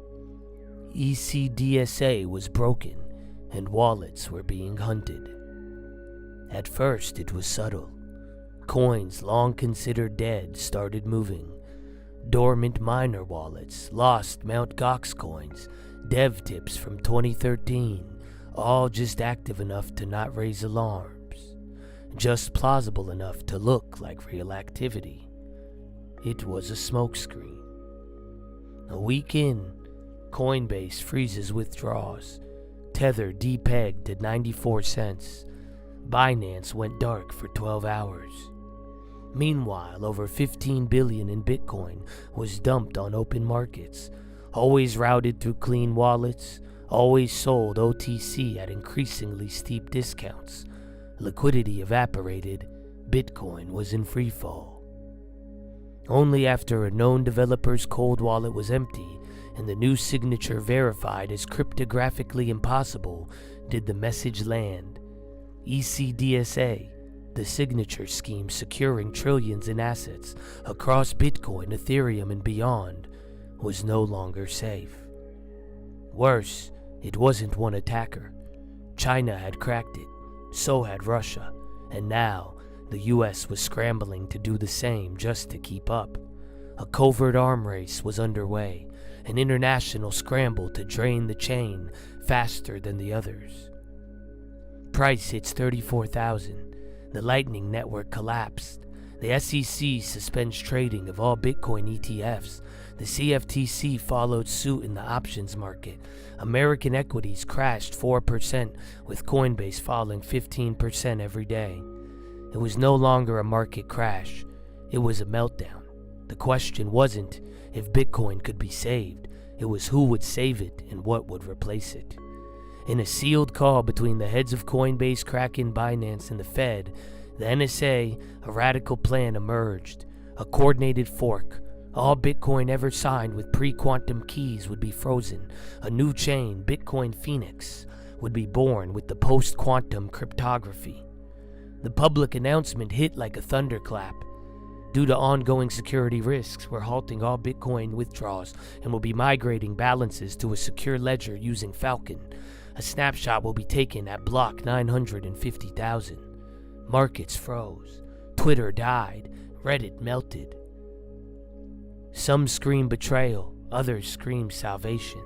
ECDSA was broken, and wallets were being hunted. At first, it was subtle. Coins long considered dead started moving. Dormant miner wallets, lost Mt. Gox coins, dev tips from 2013, all just active enough to not raise alarms. Just plausible enough to look like real activity. It was a smokescreen. A week in, Coinbase freezes withdrawals. Tether depegged at 94 cents. Binance went dark for 12 hours. Meanwhile, over 15 billion in Bitcoin was dumped on open markets, always routed through clean wallets, always sold OTC at increasingly steep discounts. Liquidity evaporated, Bitcoin was in freefall. Only after a known developer's cold wallet was empty and the new signature verified as cryptographically impossible did the message land. ECDSA, the signature scheme securing trillions in assets across Bitcoin, Ethereum, and beyond, was no longer safe. Worse, it wasn't one attacker. China had cracked it, So had Russia, and now the US was scrambling to do the same just to keep up. A covert arm race was underway, an international scramble to drain the chain faster than the others. Price hits 34,000. The Lightning Network collapsed. The SEC suspends trading of all Bitcoin ETFs. The CFTC followed suit in the options market. American equities crashed 4%, with Coinbase falling 15% every day. It was no longer a market crash. It was a meltdown. The question wasn't if Bitcoin could be saved. It was who would save it and what would replace it. In a sealed call between the heads of Coinbase, Kraken, Binance, and the Fed, the NSA, a radical plan emerged. A coordinated fork. All Bitcoin ever signed with pre-quantum keys would be frozen. A new chain, Bitcoin Phoenix, would be born with the post-quantum cryptography. The public announcement hit like a thunderclap. Due to ongoing security risks, we're halting all Bitcoin withdrawals and will be migrating balances to a secure ledger using Falcon. A snapshot will be taken at block 950,000. Markets froze. Twitter died. Reddit melted. Some scream betrayal, others scream salvation.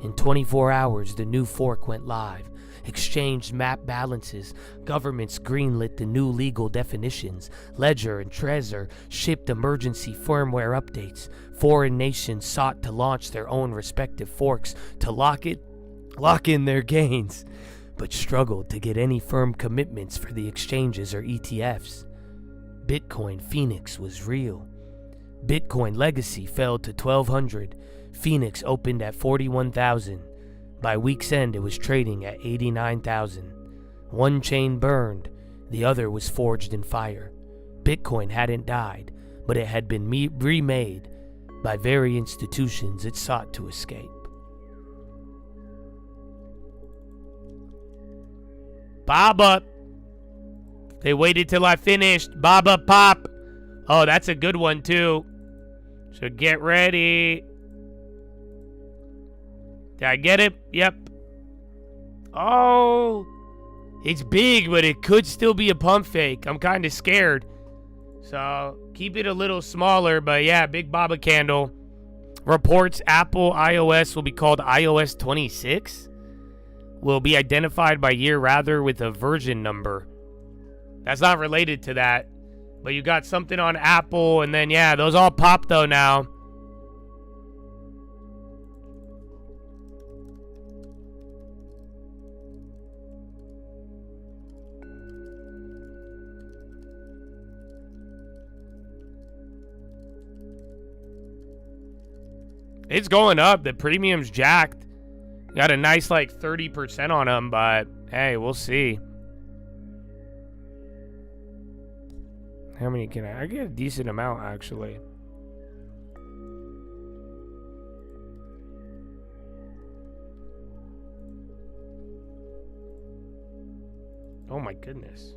In 24 hours, the new fork went live. Exchanged map balances, governments greenlit the new legal definitions, Ledger and Trezor shipped emergency firmware updates, foreign nations sought to launch their own respective forks to lock in their gains, but struggled to get any firm commitments for the exchanges or ETFs. Bitcoin Phoenix was real. Bitcoin Legacy fell to 1,200. Phoenix opened at 41,000. By week's end, it was trading at 89,000. One chain burned, the other was forged in fire. Bitcoin hadn't died, but it had been remade by very institutions it sought to escape. Baba! They waited till I finished. Baba Pop! Oh, that's a good one, too. So get ready. Did I get it? Yep. Oh, it's big, but it could still be a pump fake. I'm kind of scared. So keep it a little smaller, but yeah, big Baba candle. Reports Apple iOS will be called iOS 26. Will be identified by year rather with a version number. That's not related to that. But you got something on Apple, and then yeah, those all pop though now. It's going up. The premium's jacked. Got a nice like 30% on them, but hey, we'll see. How many can I get a decent amount actually. Oh my goodness.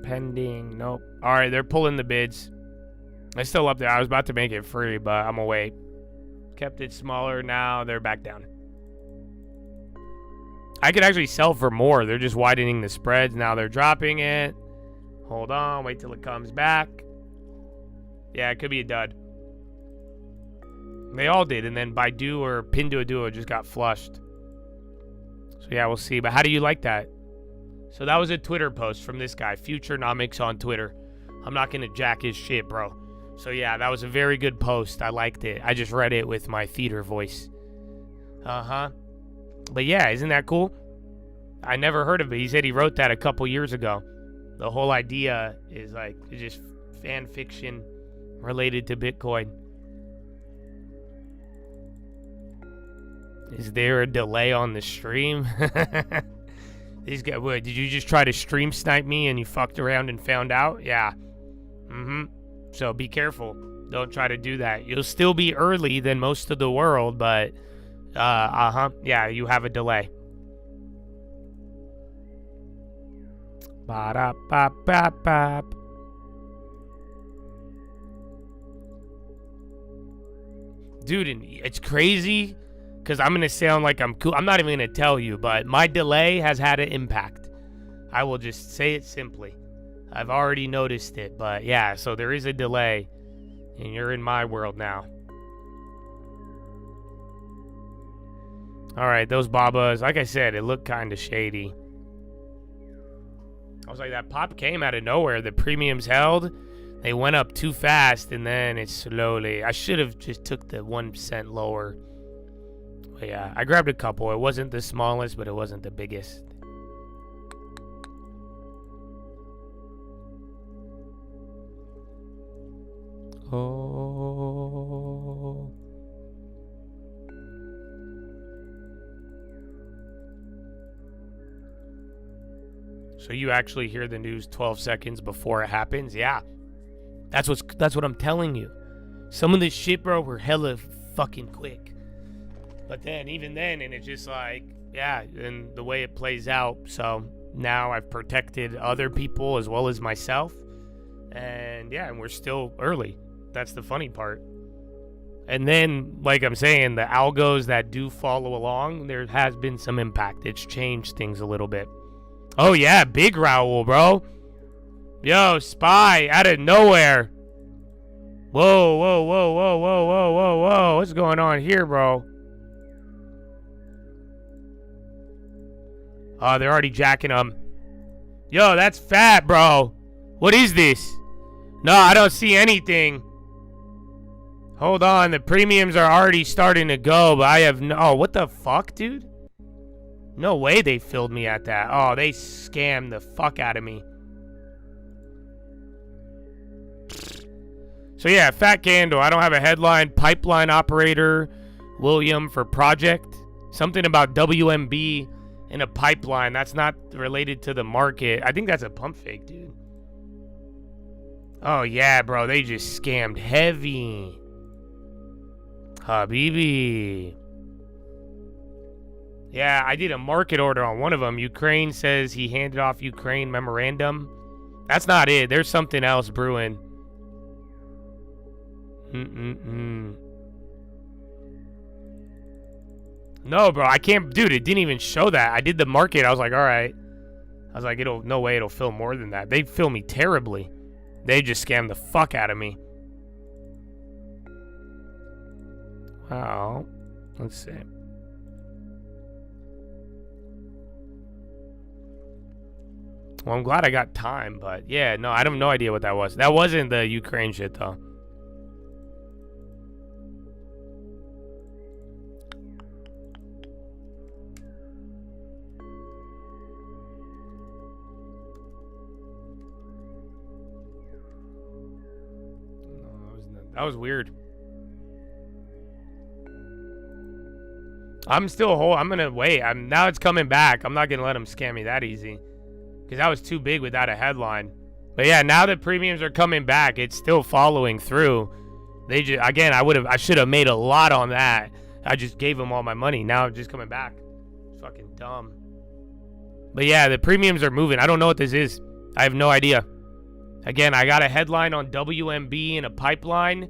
Pending. Nope. All right, they're pulling the bids. It's still up there. I was about to make it free, but I'm gonna wait. Kept it smaller. Now they're back down. I could actually sell for more. They're just widening the spreads. Now they're dropping it. Hold on. Wait till it comes back. Yeah, it could be a dud. They all did. And then Baidu or Pinduoduo just got flushed. So yeah, we'll see. But how do you like that? So that was a Twitter post from this guy, Futurenomics on Twitter. I'm not going to jack his shit, bro. So yeah, that was a very good post. I liked it. I just read it with my theater voice. Uh-huh. But yeah, isn't that cool? I never heard of it. He said he wrote that a couple years ago. The whole idea is like, it's just fan fiction related to Bitcoin. Is there a delay on the stream? These guys, what, did you just try to stream snipe me and you fucked around and found out? Yeah. Mm-hmm. So be careful. Don't try to do that. You'll still be early than most of the world, but yeah, you have a delay. Ba-da-ba-ba-ba. Dude, and it's crazy because I'm going to sound like I'm cool. I'm not even going to tell you, but my delay has had an impact. I will just say it simply. I've already noticed it, but yeah, so there is a delay, and you're in my world now. All right, those Babas, like I said, it looked kind of shady. I was like, that pop came out of nowhere. The premiums held. They went up too fast, and then it slowly. I should have just took the 1 cent lower. But yeah, I grabbed a couple. It wasn't the smallest, but it wasn't the biggest. Oh. So you actually hear the news 12 seconds before it happens? Yeah. That's what I'm telling you. Some of this shit, bro, were hella fucking quick. But then, even then, and it's just like, yeah, and the way it plays out. So now I've protected other people as well as myself. And yeah, and we're still early. That's the funny part. And then, like I'm saying, the algos that do follow along, there has been some impact. It's changed things a little bit. Oh, yeah, big Raul, bro. Yo, SPY, out of nowhere. Whoa, whoa, whoa, whoa, whoa, whoa, whoa, whoa. What's going on here, bro? Oh, they're already jacking them. Yo, that's fat, bro. What is this? No, I don't see anything. Hold on, the premiums are already starting to go, but I have no... Oh, what the fuck, dude? No way they filled me at that. Oh, they scammed the fuck out of me. So yeah, fat candle. I don't have a headline. Pipeline operator, William for project. Something about WMB in a pipeline. That's not related to the market. I think that's a pump fake, dude. Oh yeah, bro. They just scammed heavy. Habibi. Yeah, I did a market order on one of them. Ukraine says he handed off Ukraine memorandum. That's not it. There's something else brewing. No, bro, I can't. Dude, it didn't even show that. I did the market. I was like, all right. I was like, no way it'll fill more than that. They fill me terribly. They just scammed the fuck out of me. Wow. Let's see. Well, I'm glad I got time, but yeah, no, I have no idea what that was. That wasn't the Ukraine shit, though. That was weird. I'm gonna wait. Now it's coming back. I'm not gonna let them scam me that easy. Because that was too big without a headline. But yeah, now that premiums are coming back, it's still following through. They just, again, I should have made a lot on that. I just gave them all my money. Now it's just coming back. It's fucking dumb. But yeah, the premiums are moving. I don't know what this is. I have no idea. Again, I got a headline on WMB in a pipeline.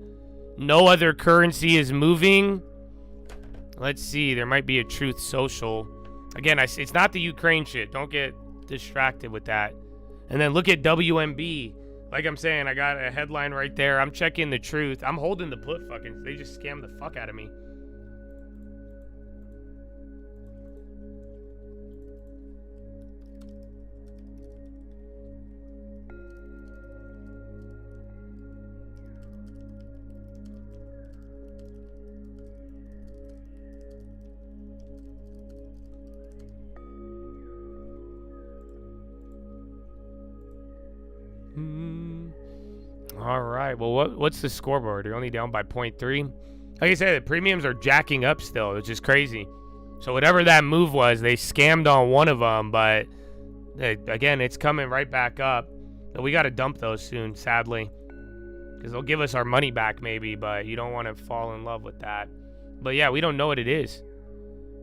No other currency is moving. Let's see. There might be a Truth Social. Again, it's not the Ukraine shit. Don't get distracted with that. And then look at WMB. Like I'm saying, I got a headline right there. I'm checking the Truth. I'm holding the put. Fucking, they just scammed the fuck out of me. All right. Well, what's the scoreboard? You're only down by 0.3. Like I said, the premiums are jacking up still, which is crazy. So whatever that move was, they scammed on one of them, but again, it's coming right back up. But we got to dump those soon, sadly, because they'll give us our money back maybe, but you don't want to fall in love with that. But yeah, we don't know what it is.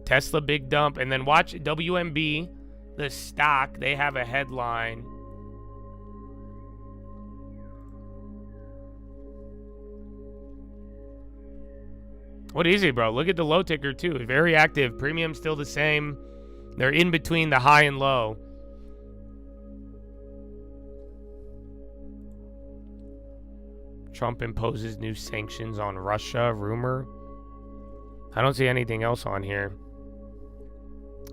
Tesla big dump, and then watch WMB, the stock. They have a headline. What is it, bro? Look at the low ticker, too. Very active. Premium still the same. They're in between the high and low. Trump imposes new sanctions on Russia. Rumor. I don't see anything else on here.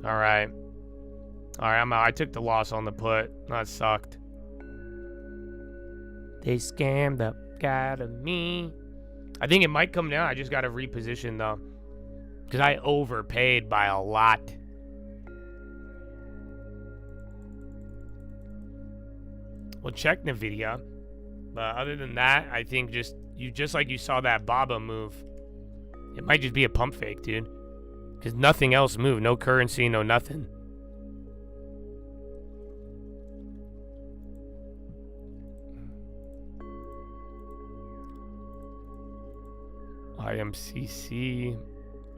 All right. All right, I'm out. I took the loss on the put. That sucked. They scammed the out of me. I think it might come down. I just got to reposition, though. Because I overpaid by a lot. Well, check Nvidia. But other than that, I think just like you saw that Baba move. It might just be a pump fake, dude. Because nothing else moved. No currency, no nothing. IMCC.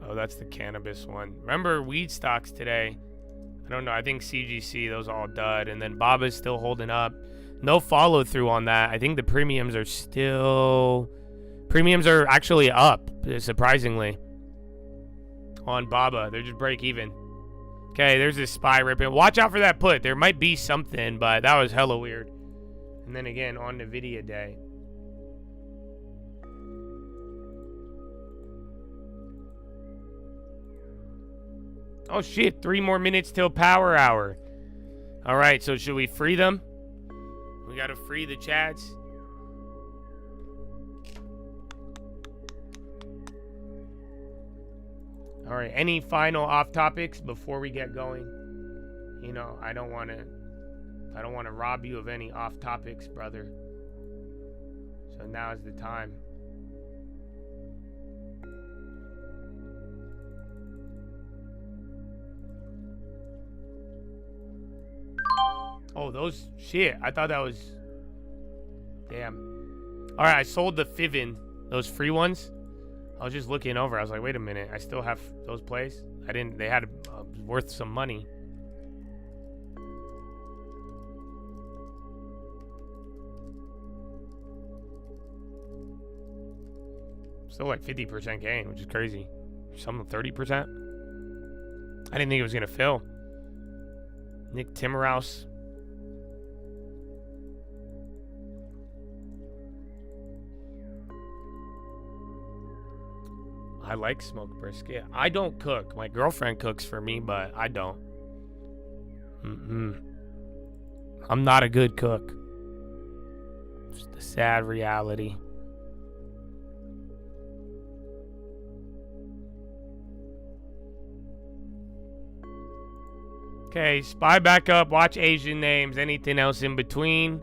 Oh, that's the cannabis one. Remember weed stocks today. I don't know. I think CGC, those all dud. And then Baba's still holding up. No follow through on that. I think the premiums are actually up, surprisingly. On Baba. They're just break even. Okay, there's this SPY ripping. Watch out for that put. There might be something, but that was hella weird. And then again, on Nvidia day. Oh shit, 3 more minutes till power hour. Alright, so should we free them? We gotta free the chads. Alright, any final off topics before we get going? You know, I don't wanna rob you of any off topics, brother. So now is the time. Oh, those shit. I thought that was... Damn. Alright, I sold the Fivin. Those free ones. I was just looking over. I was like, wait a minute. I still have those plays? I didn't... They had worth some money. Still like 50% gain, which is crazy. Some 30%. I didn't think it was going to fill. Nick Timmerhouse. I like smoked brisket. I don't cook. My girlfriend cooks for me, but I don't. I'm not a good cook. Just a sad reality. Okay, SPY back up. Watch Asian names. Anything else in between?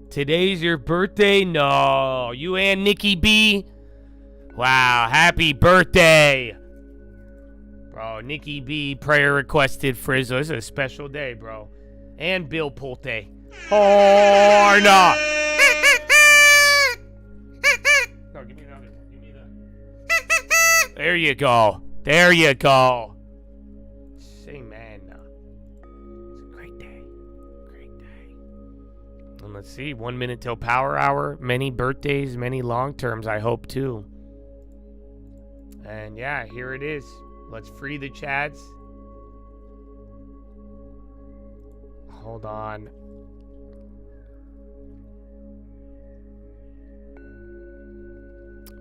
Today's your birthday? No. You and Nikki B? Wow, happy birthday. Bro, Nikki B prayer requested Frizzo. This is a special day, bro. And Bill Pulte. Oh, no. No, give me another one. Give me the... There you go. There you go. Say, man. It's a great day. Great day. And let's see. 1 minute till power hour. Many birthdays, many long terms, I hope, too. And yeah, here it is. Let's free the chads. Hold on.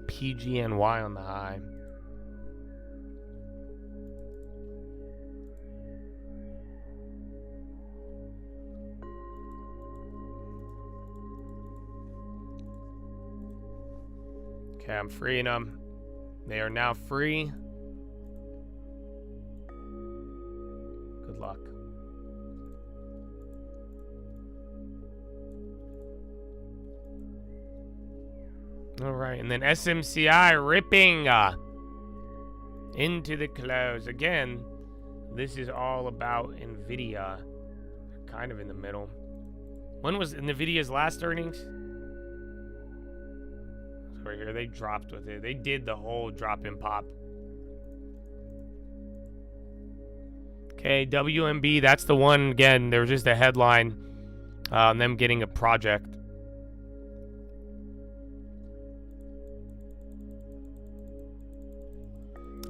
PGNY on the high. Okay, I'm freeing them. They are now free. Good luck. All right, and then SMCI ripping into the close. Again, this is all about Nvidia. Kind of in the middle. When was Nvidia's last earnings? Right here, they dropped with it. They did the whole drop and pop. Okay, WMB, that's the one. Again, there was just a headline on them getting a project.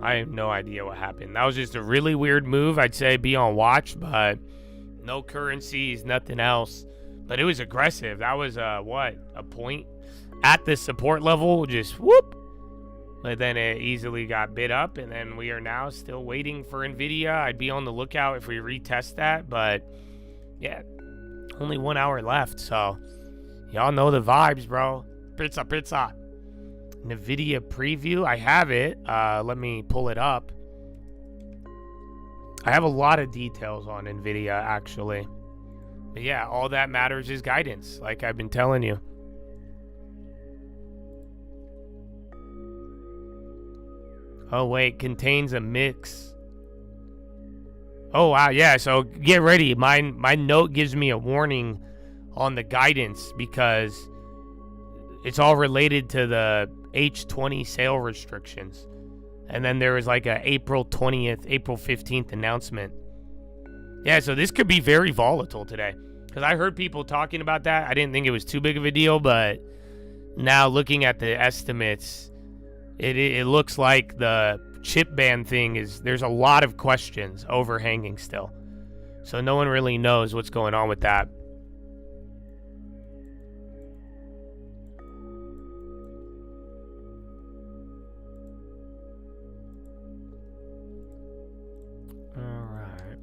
I have no idea what happened. That was just a really weird move. I'd say be on watch, but no currencies, nothing else. But it was aggressive. That was, a point at the support level, just whoop. But then it easily got bid up, and then we are now still waiting for Nvidia. I'd be on the lookout if we retest that, but yeah, only 1 hour left, so y'all know the vibes, bro. Pizza. Nvidia preview, I have it. Let me pull it up. I have a lot of details on Nvidia, actually. But yeah, all that matters is guidance, like I've been telling you. Oh, wait, contains a mix. Oh, wow, yeah, so get ready. My note gives me a warning on the guidance because it's all related to the H20 sale restrictions. And then there was like a April 20th, April 15th announcement. Yeah, so this could be very volatile today. Because I heard people talking about that. I didn't think it was too big of a deal, but now looking at the estimates, it looks like the chip ban thing there's a lot of questions overhanging still. So no one really knows what's going on with that. All right.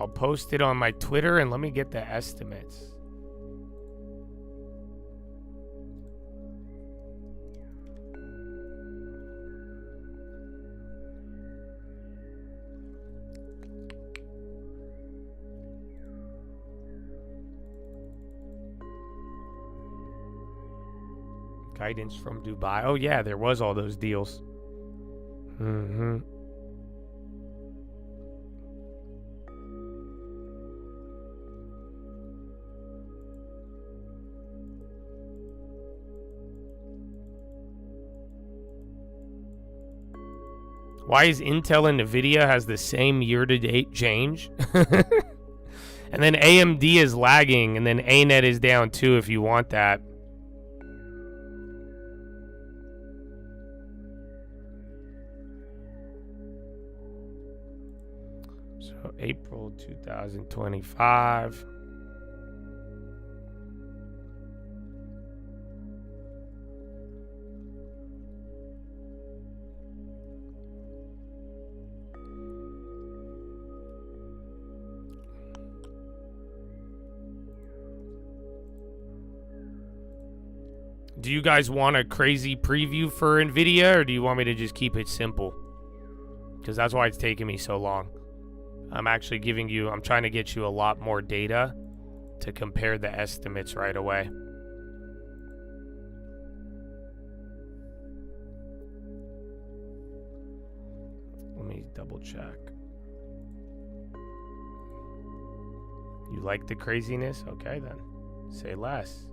I'll post it on my Twitter and let me get the estimates. Guidance from Dubai. Oh yeah, there was all those deals. Why is Intel and Nvidia has the same year-to-date change? And then AMD is lagging, and then ANET is down too if you want that. So April 2025. Do you guys want a crazy preview for Nvidia, or do you want me to just keep it simple? Because that's why it's taking me so long. I'm actually I'm trying to get you a lot more data to compare the estimates right away. Let me double check. You like the craziness? Okay then. Say less.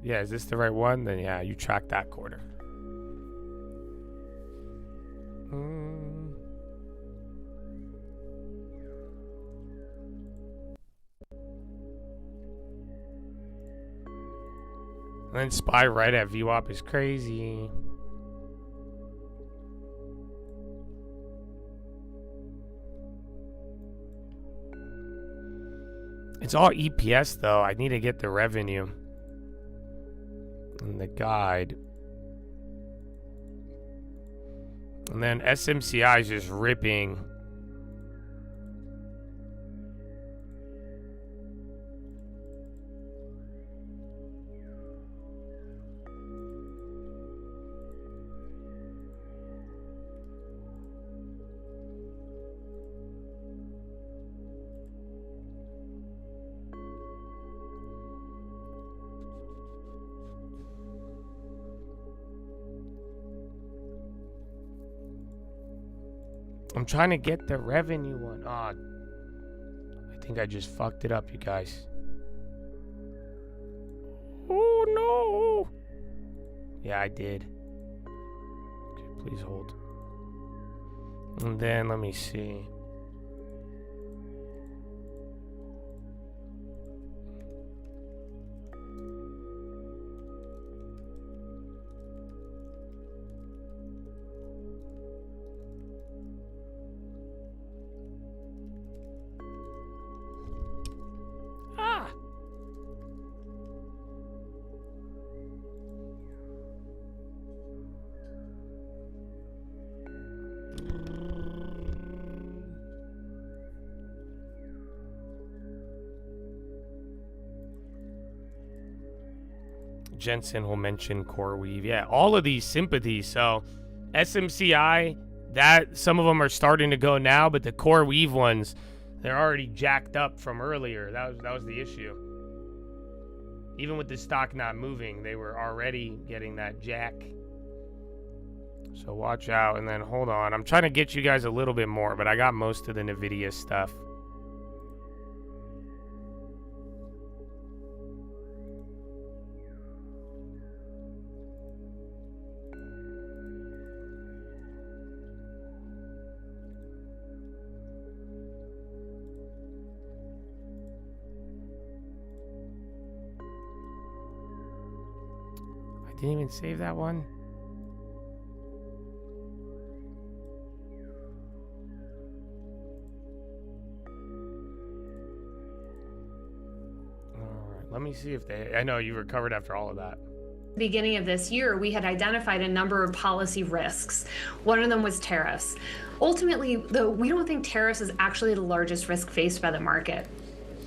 Yeah, is this the right one? Then yeah, you track that quarter. And then SPY right at VWAP is crazy. It's all EPS though. I need to get the revenue. And the guide. And then SMCI is just ripping. I'm trying to get the revenue one. I think I just fucked it up, you guys. Oh no! Yeah, I did. Okay, please hold. And then let me see. Jensen will mention CoreWeave. Yeah, all of these sympathies. So SMCI, that some of them are starting to go now, but the CoreWeave ones, they're already jacked up from earlier. That was the issue. Even with the stock not moving, they were already getting that jack. So watch out. And then hold on. I'm trying to get you guys a little bit more, but I got most of the Nvidia stuff. Didn't even save that one. All right, let me see if they. I know you recovered after all of that. Beginning of this year, we had identified a number of policy risks. One of them was tariffs. Ultimately, though, we don't think tariffs is actually the largest risk faced by the market,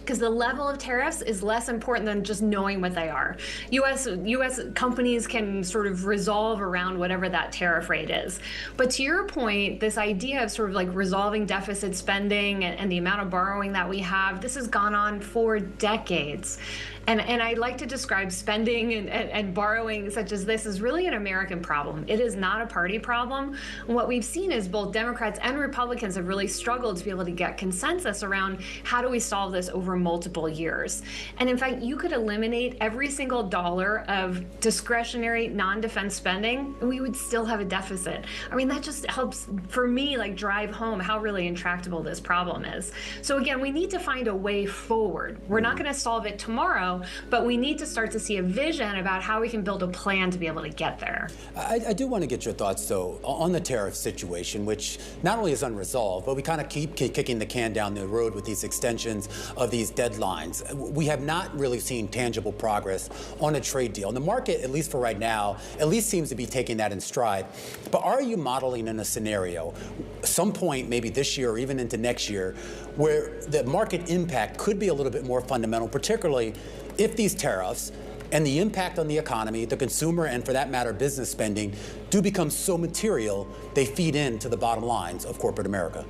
because the level of tariffs is less important than just knowing what they are. U.S. companies can sort of resolve around whatever that tariff rate is. But to your point, this idea of sort of like resolving deficit spending and the amount of borrowing that we have, this has gone on for decades. And I like to describe spending and borrowing such as this as really an American problem. It is not a party problem. And what we've seen is both Democrats and Republicans have really struggled to be able to get consensus around how do we solve this over multiple years. And in fact, you could eliminate every single dollar of discretionary non-defense spending, and we would still have a deficit. I mean, that just helps, for me, like drive home how really intractable this problem is. So again, we need to find a way forward. We're not going to solve it tomorrow, but we need to start to see a vision about how we can build a plan to be able to get there. I do want to get your thoughts, though, on the tariff situation, which not only is unresolved, but we kind of keep kicking the can down the road with these extensions of these deadlines. We have not really seen tangible progress on a trade deal. And the market, at least for right now, at least seems to be taking that in stride. But are you modeling in a scenario, some point maybe this year or even into next year, where the market impact could be a little bit more fundamental, particularly if these tariffs and the impact on the economy, the consumer, and for that matter, business spending, do become so material, they feed into the bottom lines of corporate America?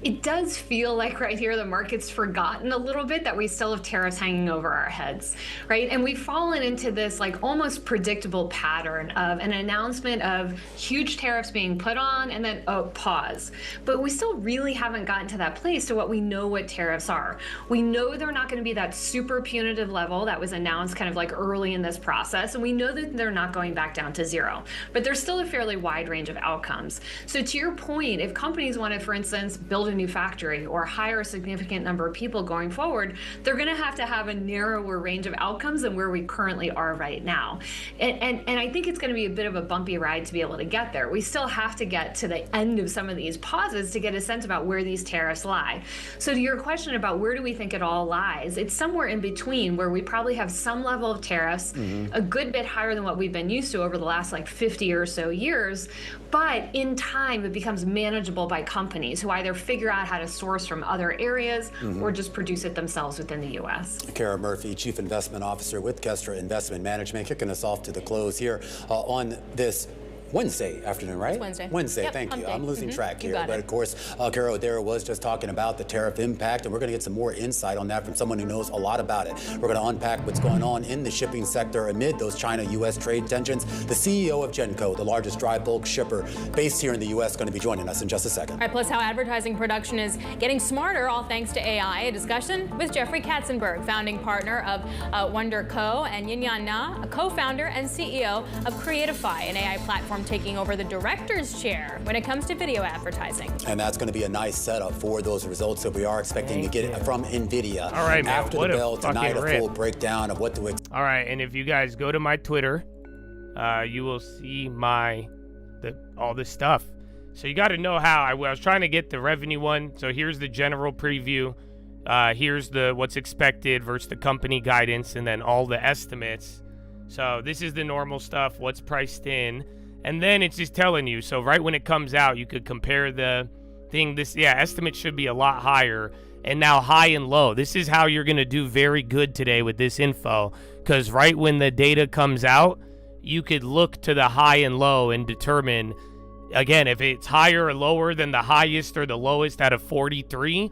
It does feel like right here the market's forgotten a little bit that we still have tariffs hanging over our heads, right? And we've fallen into this like almost predictable pattern of an announcement of huge tariffs being put on and then, oh, pause. But we still really haven't gotten to that place to what we know what tariffs are. We know they're not going to be that super punitive level that was announced kind of like early in this process. And we know that they're not going back down to zero, but there's still a fairly wide range of outcomes. So to your point, if companies want to, for instance, build a new factory or hire a significant number of people going forward, they're going to have a narrower range of outcomes than where we currently are right now. And I think it's going to be a bit of a bumpy ride to be able to get there. We still have to get to the end of some of these pauses to get a sense about where these tariffs lie. So to your question about where do we think it all lies, it's somewhere in between where we probably have some level of tariffs, a good bit higher than what we've been used to over the last like 50 or so years. But in time, it becomes manageable by companies who either figure out how to source from other areas or just produce it themselves within the U.S. Kara Murphy, Chief Investment Officer with Kestra Investment Management, kicking us off to the close here on this Wednesday afternoon, right? It's Wednesday. Wednesday, yep, thank you. day. I'm losing track here. But of course, Kara O'Dara was just talking about the tariff impact, and we're going to get some more insight on that from someone who knows a lot about it. We're going to unpack what's going on in the shipping sector amid those China-U.S. trade tensions. The CEO of Genco, the largest dry bulk shipper based here in the U.S., going to be joining us in just a second. All right, plus how advertising production is getting smarter, all thanks to AI. A discussion with Jeffrey Katzenberg, founding partner of Wonder Co., and Yinyan Na, a co-founder and CEO of Creatify, an AI platform taking over the director's chair when it comes to video advertising. And that's going to be a nice setup for those results that we are expecting to get from Nvidia. All right, man. After the bell tonight, a full breakdown of what to expect. All right, and if you guys go to my Twitter, you will see all this stuff. So you got to know how I was trying to get the revenue one. So here's the general preview. Here's the what's expected versus the company guidance, and then all the estimates. So this is the normal stuff, what's priced in. And then it's just telling you. So right when it comes out, you could compare the thing. Estimate should be a lot higher. And now high and low. This is how you're going to do very good today with this info. Because right when the data comes out, you could look to the high and low and determine, again, if it's higher or lower than the highest or the lowest out of 43,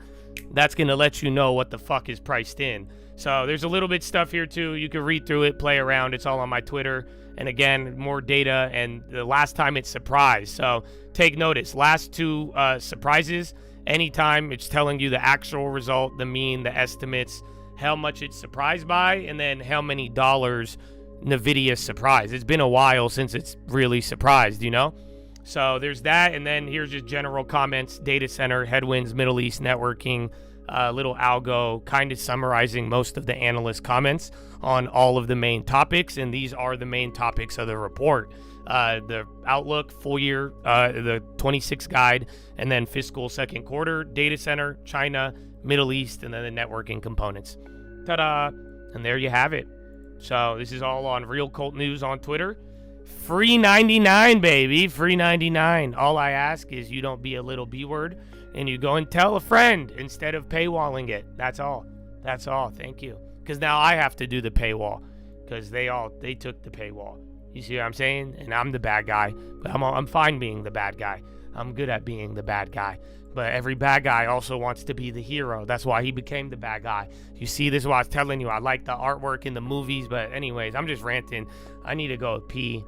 that's going to let you know what the fuck is priced in. So there's a little bit stuff here too. You can read through it, play around. It's all on my Twitter. And again, more data. And the last time it's surprise. So take notice. Last two surprises. Anytime it's telling you the actual result, the mean, the estimates, how much it's surprised by, and then how many dollars Nvidia surprised. It's been a while since it's really surprised, you know? So there's that, and then here's just general comments, data center, headwinds, Middle East, networking, little algo, kind of summarizing most of the analyst comments on all of the main topics, and these are the main topics of the report. The outlook, full year, the 26 guide, and then fiscal second quarter, data center, China, Middle East, and then the networking components. Ta-da! And there you have it. So this is all on Real Cult News on Twitter. Free 99, baby. Free 99. All I ask is you don't be a little B-word and you go and tell a friend instead of paywalling it. That's all. That's all. Thank you. Because now I have to do the paywall because they took the paywall. You see what I'm saying? And I'm the bad guy, but I'm fine being the bad guy. I'm good at being the bad guy. But every bad guy also wants to be the hero. That's why he became the bad guy. You see, this is what I was telling you. I like the artwork in the movies, but anyways, I'm just ranting. I need to go pee.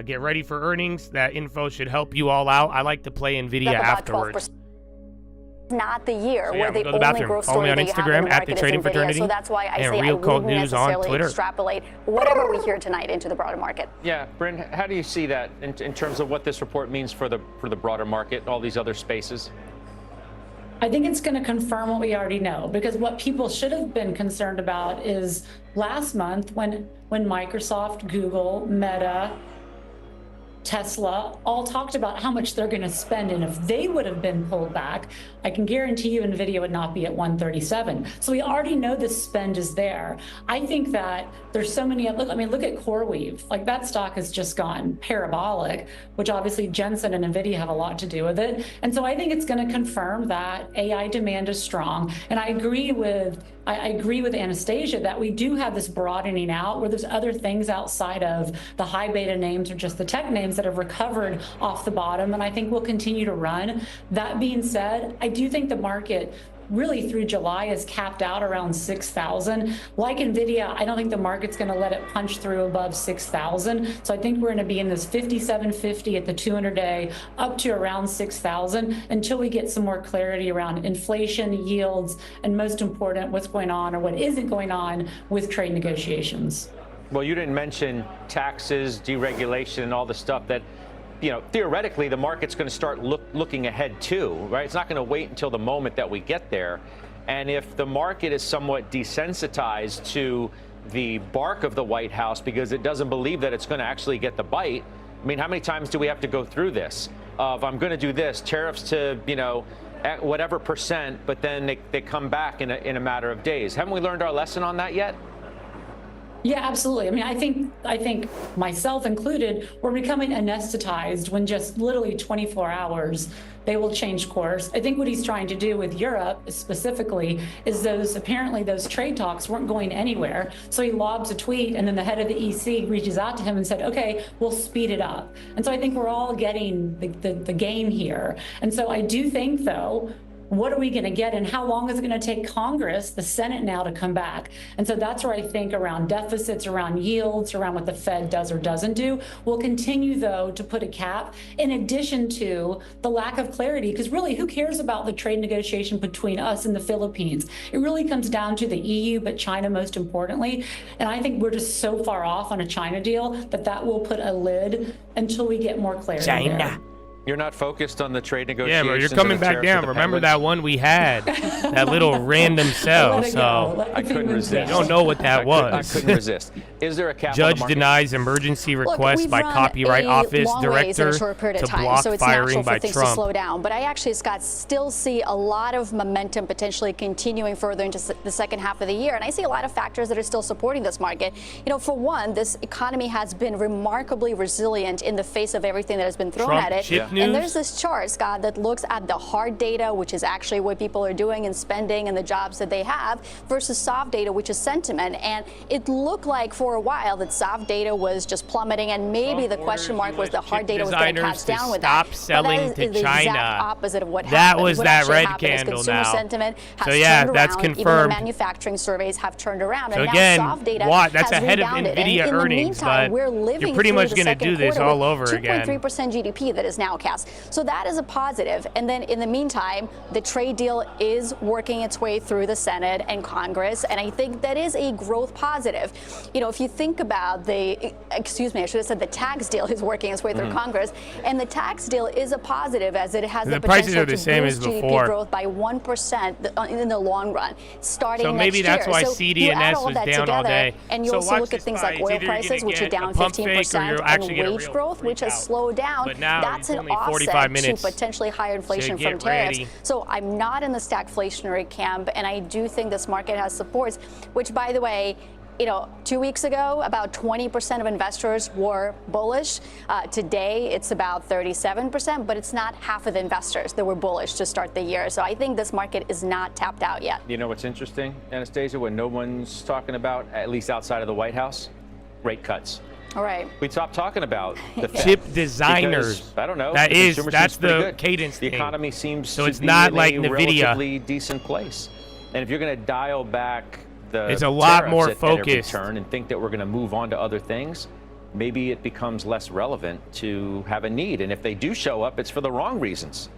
Get ready for earnings. That info should help you all out. I like to play Nvidia afterwards. Not the year So, where the go to only growth Follow me story on that you have in Instagram the at market the Trading is Nvidia. Fraternity. So that's why I and say Real I Cult wouldn't News on necessarily Twitter. extrapolate whatever we hear tonight into the broader market. Yeah, Bryn, how do you see that in terms of what this report means for the broader market, all these other spaces? I think it's going to confirm what we already know, because what people should have been concerned about is last month when Microsoft, Google, Meta, Tesla all talked about how much they're going to spend, and if they would have been pulled back, I can guarantee you Nvidia would not be at 137. So we already know the spend is there. I think that there's so many. Look at CoreWeave. Like, that stock has just gone parabolic, which obviously Jensen and Nvidia have a lot to do with it. And so I think it's going to confirm that AI demand is strong. And I agree with Anastasia that we do have this broadening out where there's other things outside of the high beta names or just the tech names that have recovered off the bottom, and I think will continue to run. That being said, I do think the market really through July is capped out around 6,000. Like Nvidia, I don't think the market's going to let it punch through above 6,000. So I think we're going to be in this 5750 at the 200-day up to around 6,000 until we get some more clarity around inflation, yields, and most important, what's going on or what isn't going on with trade negotiations. Well, you didn't mention taxes, deregulation, and all the stuff that, theoretically the market's going to start looking ahead to, right? It's not going to wait until the moment that we get there. And if the market is somewhat desensitized to the bark of the White House because it doesn't believe that it's going to actually get the bite, I mean, how many times do we have to go through this of I'm going to do this, tariffs to, at whatever percent, but then they come back in a matter of days. Haven't we learned our lesson on that yet? Yeah, absolutely. I mean, I think myself included, we're becoming anesthetized when just literally 24 hours they will change course. I think what he's trying to do with Europe specifically is apparently those trade talks weren't going anywhere. So he lobs a tweet and then the head of the EC reaches out to him and said, okay, we'll speed it up. And so I think we're all getting the game here. And so I do think, though, what are we going to get and how long is it going to take Congress, the Senate now, to come back? And so that's where I think around deficits, around yields, around what the Fed does or doesn't do, we'll continue, though, to put a cap in addition to the lack of clarity. Because really, who cares about the trade negotiation between us and the Philippines? It really comes down to the EU, but China most importantly. And I think we're just so far off on a China deal that will put a lid until we get more clarity there. You're not focused on the trade negotiations. Yeah, but you're coming back down. Remember that one we had, that little random cell. So I couldn't resist. You don't know what that was. I couldn't resist. Is there a cap? Judge denies emergency request by Copyright Office Director to block so it's firing natural by for things Trump. to slow down. But I actually, Scott, still see a lot of momentum potentially continuing further into the second half of the year. And I see a lot of factors that are still supporting this market. For one, this economy has been remarkably resilient in the face of everything that has been thrown at it. fake news. And there's this chart, Scott, that looks at the hard data, which is actually what people are doing and spending and the jobs that they have, versus soft data, which is sentiment. And it looked like for a while that soft data was just plummeting, and maybe the question mark was the hard data was going to catch down with that. Stop selling to the China. Exact opposite of what that happened. was what that red happened candle is consumer now. sentiment has So yeah, turned that's around. confirmed. Even the manufacturing surveys have turned around. So and again, now soft data that's has ahead of rebounded. Nvidia and in earnings, the meantime, but we're living you're pretty through much the going to do this all over again. 2.3% GDP that is now cast. So that is a positive. And then in the meantime, the trade deal is working its way through the Senate and Congress, and I think that is a growth positive. You know, if you think about I should have said the tax deal is working its way through Congress, and the tax deal is a positive as it has the prices potential are the to same boost as GDP before. growth by 1% in the long run, starting so next maybe year. that's why so CD and S was down all day. And you so also look at things like oil prices, which are down 15%, and wage growth, which has slowed down. But now that's it's an only 45 offset minutes to potentially higher inflation to from get tariffs. ready. So I'm not in the stagflationary camp, and I do think this market has supports, which, by the way, 2 weeks ago, about 20% of investors were bullish. Today, it's about 37%, but it's not half of the investors that were bullish to start the year. So I think this market is not tapped out yet. You know what's interesting, Anastasia, when no one's talking about, at least outside of the White House? Rate cuts. All right. We stopped talking about the chip designers. Because, I don't know. That's the cadence The thing. economy seems so to it's be not in like a Nvidia. relatively decent place. And if you're going to dial back it's a lot tariffs more at every focused. turn and think that we're going to move on to other things, maybe it becomes less relevant to have a need. And if they do show up, it's for the wrong reasons.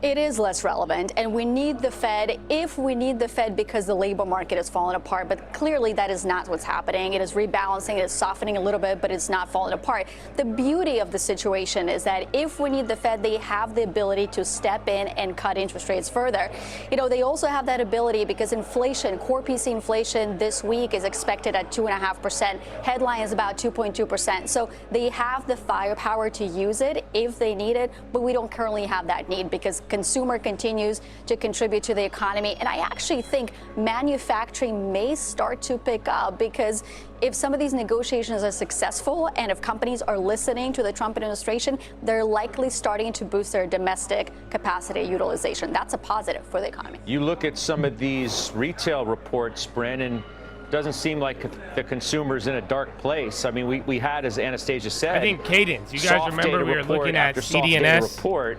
It is less relevant, and we need the Fed if we need the Fed because the labor market has fallen apart. But clearly that is not what's happening. It is rebalancing, it is softening a little bit, but it's not falling apart. The beauty of the situation is that if we need the Fed, they have the ability to step in and cut interest rates further. They also have that ability because inflation, core PC inflation this week is expected at 2.5%. Headline is about 2.2%. So they have the firepower to use it if they need it, but we don't currently have that need because consumer continues to contribute to the economy. And I actually think manufacturing may start to pick up because if some of these negotiations are successful and if companies are listening to the Trump administration, they're likely starting to boost their domestic capacity utilization. That's a positive for the economy. You look at some of these retail reports, Brandon, doesn't seem like the consumer's in a dark place. I mean, we had, as Anastasia said, I think cadence. You guys remember we were looking at CD&S report.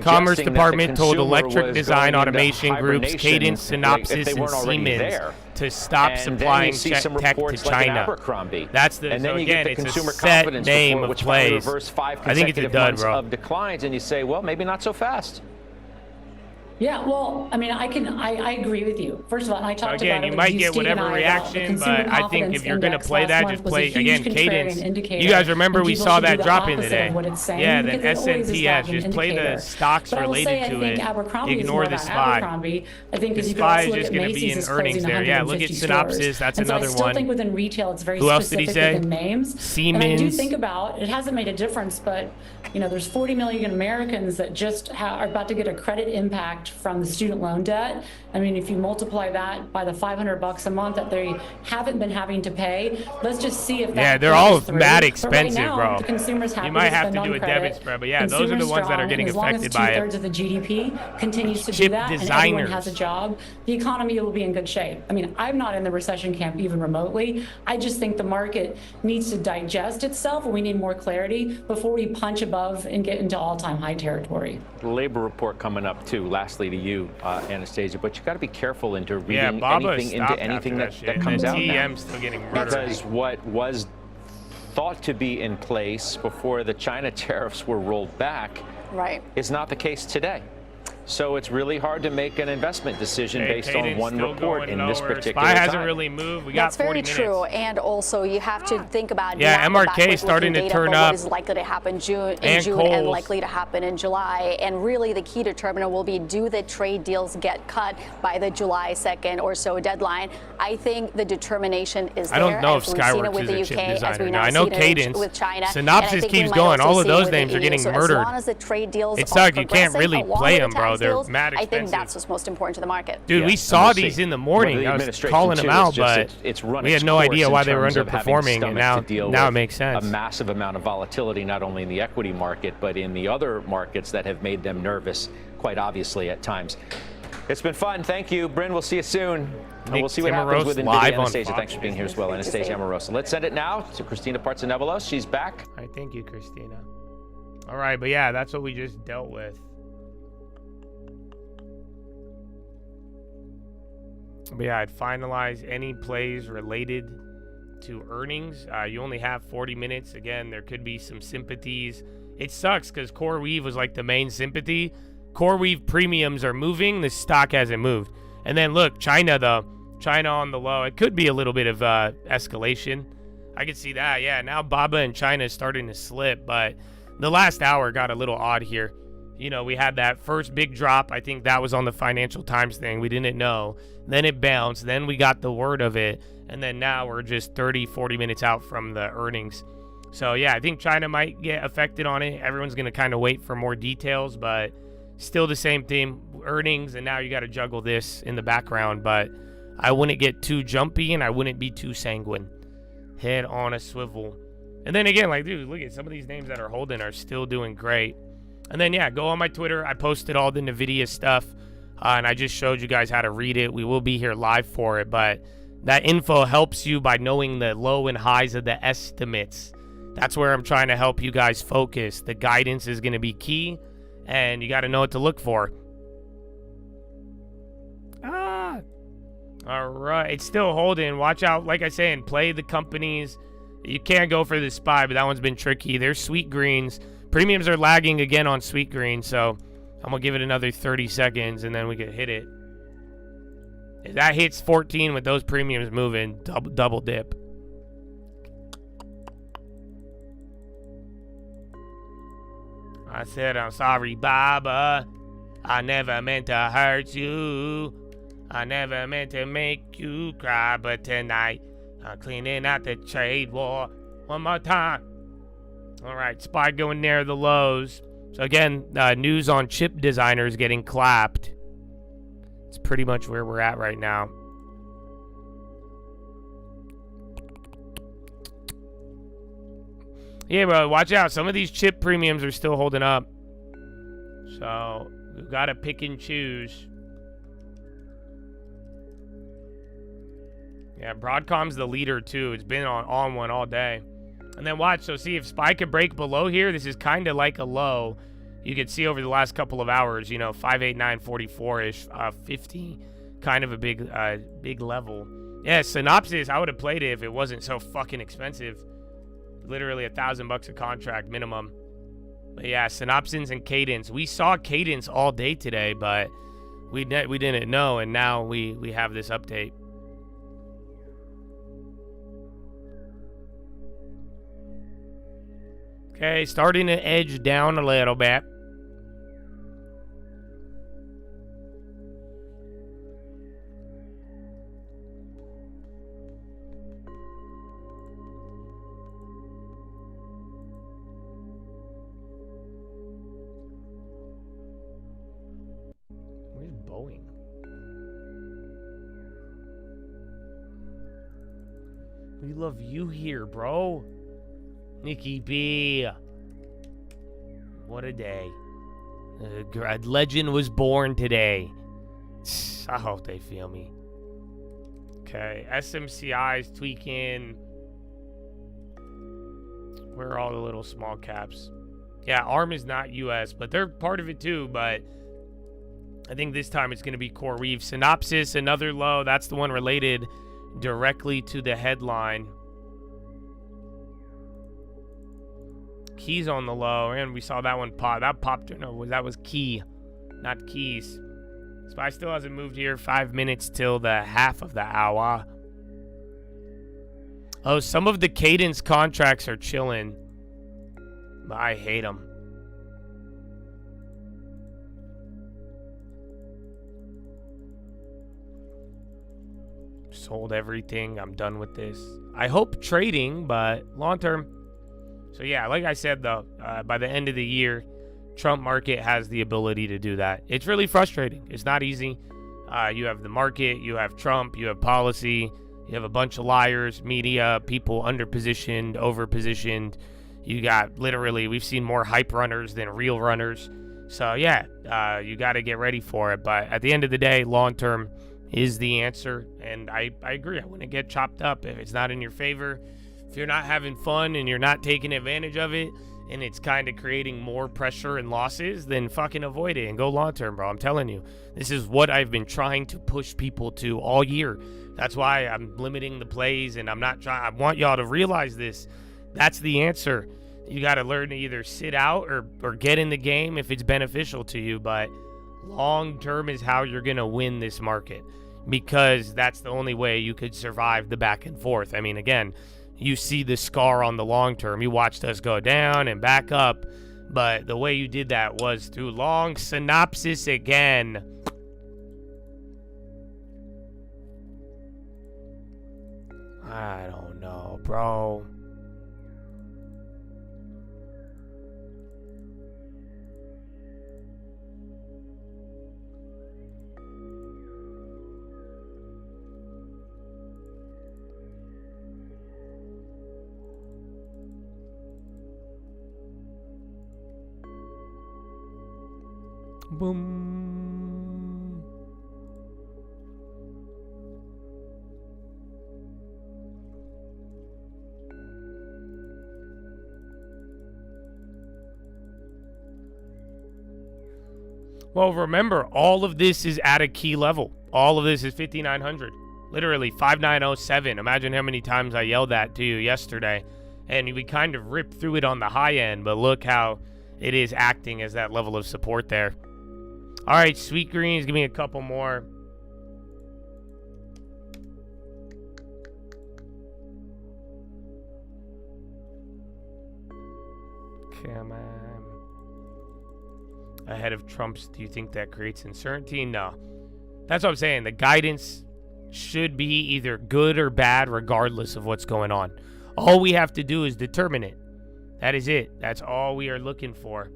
Commerce Department told electric design automation groups Cadence, Synopsys, and Siemens to stop supplying tech to China. That's the and then you again, get the it's consumer a set confidence name report, of which plays. reversed 5 I think it's a consecutive dud, months bro. of declines, and you say, well, maybe not so fast. Yeah, well, I mean, I agree with you. First of all, I talked again, about you it might with get Steve and whatever I reaction, about but I think if you're going to play that, just play again cadence. You guys remember we saw that drop in today. Yeah, then SNTS. Just play the stocks related to it. Ignore the SPY. I think the SPY is just going to be in earnings there. Yeah, look at Synopsys. That's another one. I still think within retail, it's very Who else did he specific say? within names. Siemens. And I do think about it hasn't made a difference, but there's 40 million Americans that just are about to get a credit impact from the student loan debt. I mean, if you multiply that by the $500 a month that they haven't been having to pay, let's just see if that. Yeah, they're all mad right expensive, now, bro. The consumer's happy you might to have spend to do on a credit. debit spread, but yeah, those are the ones that are getting affected by it. As long as 2/3 of the GDP continues to do Chip that, designers. and everyone has a job, the economy will be in good shape. I mean, I'm not in the recession camp even remotely. I just think the market needs to digest itself, and we need more clarity before we punch above and get into all-time high territory. The labor report coming up too. Lastly, to you, Anastasia, but you got to be careful into reading Baba anything into anything that comes out now. TEM's still getting murdered. Because what was thought to be in place before the China tariffs were rolled back is not the case today. So it's really hard to make an investment decision based on one report in this particular SPY time. hasn't really moved. We got That's 40 very minutes. true, and also you have to think about MRK starting to turn up. What is likely to happen in June Coles. and likely to happen in July, and really the key determinant will be do the trade deals get cut by the July 2nd or so deadline. I think the determination is there. I don't know if as we've seen it Skyworks with is the a UK, chip as designer. we Now, now I know see it Cadence. with China. Synopsys keeps going. All of those names are getting murdered. As long as the trade deals It sucks. You can't progressing really play them, bro. deals. mad I expensive. think that's what's most important to the market. Dude, we saw these in the morning. I was calling them out, but we had no idea why they were underperforming, and now it makes sense. A massive amount of volatility, not only in the equity market, but in the other markets that have made them nervous, quite obviously at times. It's been fun. Thank you, Bryn. We'll see you soon. And we'll see what happens with NVIDIA. Anastasia, thanks for being here as well. Anastasia Amoroso. Let's send it now to Christina Partsenevelos. She's back. All right, thank you, Christina. All right, but yeah, that's what we just dealt with. But yeah, I'd finalize any plays related to earnings. You only have 40 minutes. Again, there could be some sympathies. It sucks because CoreWeave was like the main sympathy. CoreWeave premiums are moving. The stock hasn't moved. And then look, China though. China on the low. It could be a little bit of escalation. I could see that. Yeah, now BABA and China is starting to slip. But the last hour got a little odd here. You know, we had that first big drop. I think that was on the Financial Times thing. We didn't know. Then it bounced. Then we got the word of it. And then now we're just 30, 40 minutes out from the earnings. So, yeah, I think China might get affected on it. Everyone's going to kind of wait for more details, but still the same theme. Earnings, and now you got to juggle this in the background. But I wouldn't get too jumpy, and I wouldn't be too sanguine. Head on a swivel. And then again, like, dude, look at some of these names that are holding are still doing great. And then, yeah, go on my Twitter. I posted all the NVIDIA stuff, and I just showed you guys how to read it. We will be here live for it, but that info helps you by knowing the low and highs of the estimates. That's where I'm trying to help you guys focus. The guidance is going to be key, and you got to know what to look for. All right. It's still holding. Watch out. Like I say, and play the companies. You can't go for the SPY, but that one's been tricky. There's sweet greens. Premiums are lagging again on sweet green, so I'm going to give it another 30 seconds, and then we can hit it. If that hits 14 with those premiums moving, double dip. I said, I'm sorry, Baba. I never meant to hurt you. I never meant to make you cry, but tonight I'm cleaning out the trade war one more time. All right, SPY going near the lows. So again, news on chip designers getting clapped. It's pretty much where we're at right now. Yeah, bro, watch out. Some of these chip premiums are still holding up. So we've got to pick and choose. Yeah, Broadcom's the leader too. It's been on one all day. And then watch, so see if SPY could break below here. This is kind of like a low. You could see over the last couple of hours, you know, 589.44-ish, 50, kind of a big level. Yeah, Synopsys, I would have played it if it wasn't so fucking expensive. Literally $1,000 a contract minimum. But yeah, Synopsys and Cadence. We saw Cadence all day today, but we didn't know, and now we have this update. Okay, starting to edge down a little bit. Where's Boeing? We love you here, bro. Nikki B. What a day. A legend was born today. I hope they feel me. Okay, SMCI is tweaking. Where are all the little small caps? Yeah, ARM is not US, but they're part of it too, but I think this time it's going to be CoreWeave. Synopsys, another low. That's the one related directly to the headline. Keys on the low, and we saw that one pop. That popped. No, that was Key, not Keys. SPY still hasn't moved here. 5 minutes till the half of the hour. Oh, some of the Cadence contracts are chilling, but I hate them. Sold everything. I'm done with this. I hope trading, but long term. So yeah, like I said though, by the end of the year, Trump market has the ability to do that. It's really frustrating. It's not easy. You have the market, you have Trump, you have policy, you have a bunch of liars, media, people underpositioned, overpositioned. You got literally, we've seen more hype runners than real runners. So yeah, you got to get ready for it. But at the end of the day, long term is the answer. And I agree. I wouldn't get chopped up if it's not in your favor. If you're not having fun and you're not taking advantage of it, and it's kind of creating more pressure and losses, then fucking avoid it and go long term, bro. I'm telling you, this is what I've been trying to push people to all year. That's why I'm limiting the plays, and I'm not trying. I want y'all to realize this. That's the answer. You got to learn to either sit out or get in the game if it's beneficial to you. But long term is how you're going to win this market, because that's the only way you could survive the back and forth. I mean, again, you see the scar on the long term. You watched us go down and back up, but the way you did that was through long synopsis again. I don't know, bro. Boom. Well, remember, all of this is at a key level. All of this is 5,900. Literally 5,907. Imagine how many times I yelled that to you yesterday. And we kind of ripped through it on the high end, but look how it is acting as that level of support there. All right, Sweet Greens, give me a couple more. Come on. Ahead of Trump's, do you think that creates uncertainty? No. That's what I'm saying. The guidance should be either good or bad regardless of what's going on. All we have to do is determine it. That is it. That's all we are looking for.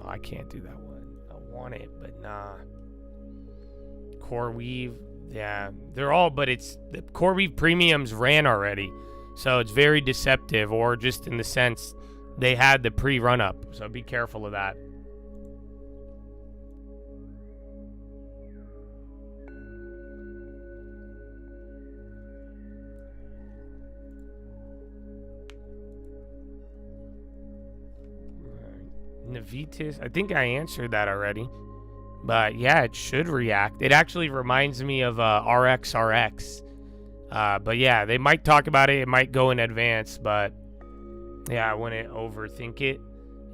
I can't do that one. I want it, but nah. Core Weave, yeah. They're all, but it's the Core Weave premiums ran already. So it's very deceptive, or just in the sense they had the pre-run up. So be careful of that. Navitas, I think I answered that already, but yeah, it should react. It actually reminds me of RXRX, but yeah, they might talk about it. It might go in advance, but yeah, I wouldn't overthink it.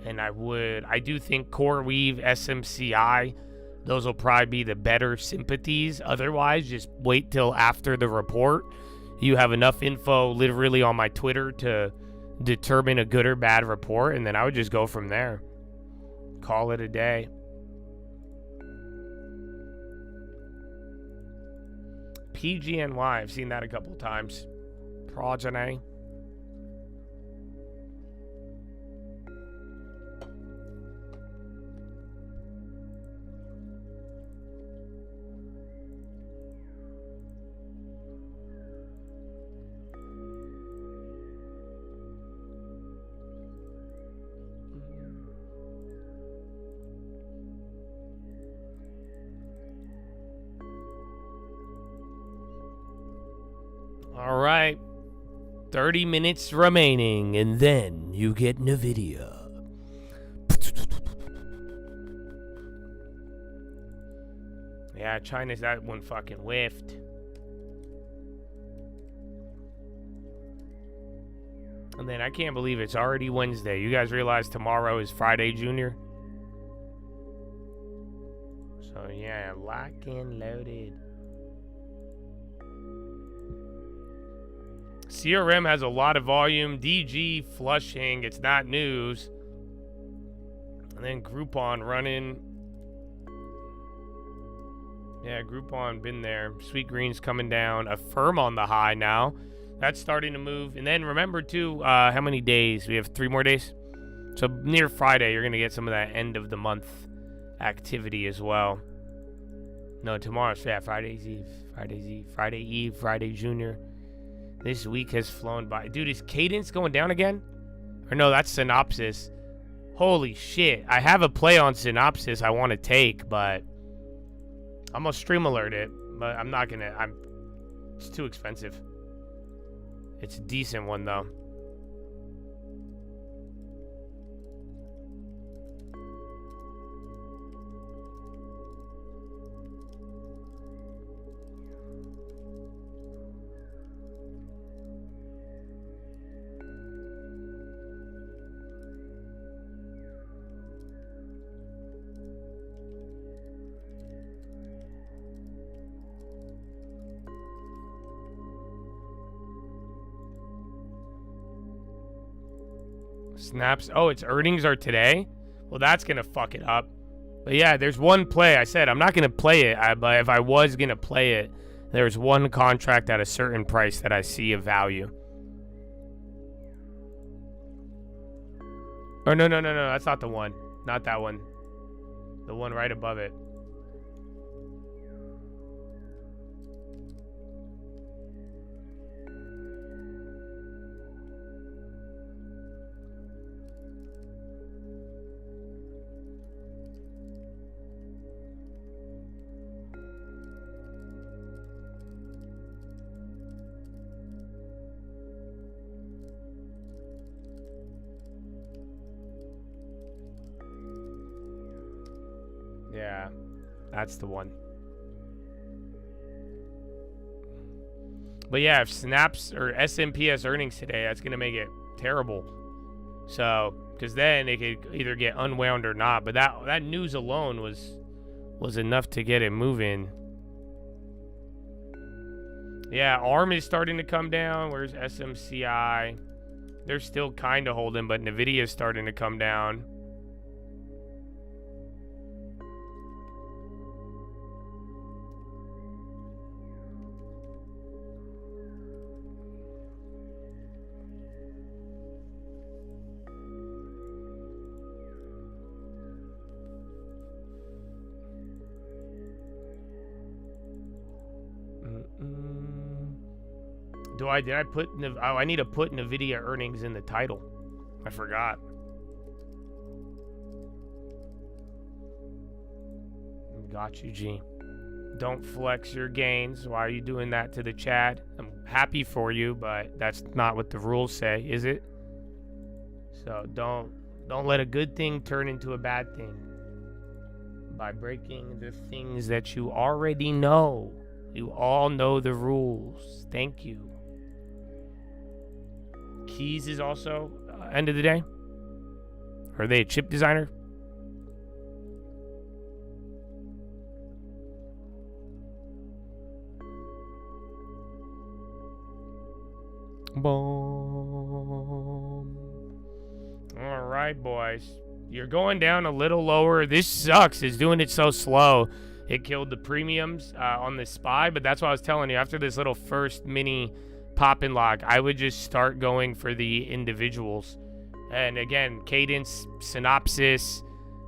And I do think Core Weave, SMCI, those will probably be the better sympathies. Otherwise, just wait till after the report. You have enough info literally on my Twitter to determine a good or bad report, and then I would just go from there. Call it a day. PGNY, I've seen that a couple times. Progeny. All right, 30 minutes remaining, and then you get Nvidia. Yeah, China's that one fucking whiffed. And then I can't believe it's already Wednesday. You guys realize tomorrow is Friday, Junior? So yeah, lock and loaded. CRM has a lot of volume. DG flushing. It's not news. And then Groupon running. Yeah, Groupon been there. Sweet Green's coming down. Affirm on the high now. That's starting to move. And then remember, too, how many days? We have 3 more days. So near Friday, you're going to get some of that end of the month activity as well. No, tomorrow's, yeah, Friday's Eve. Friday Eve, Friday Junior. This week has flown by. Dude, is Cadence going down again? Or no, that's Synopsis. Holy shit. I have a play on Synopsis I want to take, but I'm going to stream alert it. But I'm not going to. It's too expensive. It's a decent one, though. Snaps. Oh, its earnings are today? Well, that's going to fuck it up. But yeah, there's one play. I said I'm not going to play it, but if I was going to play it, there's one contract at a certain price that I see of value. Or no, that's not the one. Not that one. The one right above it. Yeah, that's the one. But yeah, if Snaps or S&P has earnings today, that's going to make it terrible. So, because then it could either get unwound or not. But that news alone was enough to get it moving. Yeah, ARM is starting to come down. Where's SMCI? They're still kind of holding, but Nvidia is starting to come down. Did I put, I need to put Nvidia earnings in the title. I forgot. Got you, G. Don't flex your gains. Why are you doing that to the chat? I'm happy for you, but that's not what the rules say, is it? So don't let a good thing turn into a bad thing by breaking the things that you already know. You all know the rules. Thank you. Keys is also end of the day. Are they a chip designer? Boom. All right, boys. You're going down a little lower. This sucks. It's doing it so slow. It killed the premiums on the SPY, but that's what I was telling you. After this little first mini pop and lock, I would just start going for the individuals. And again, Cadence, Synopsis,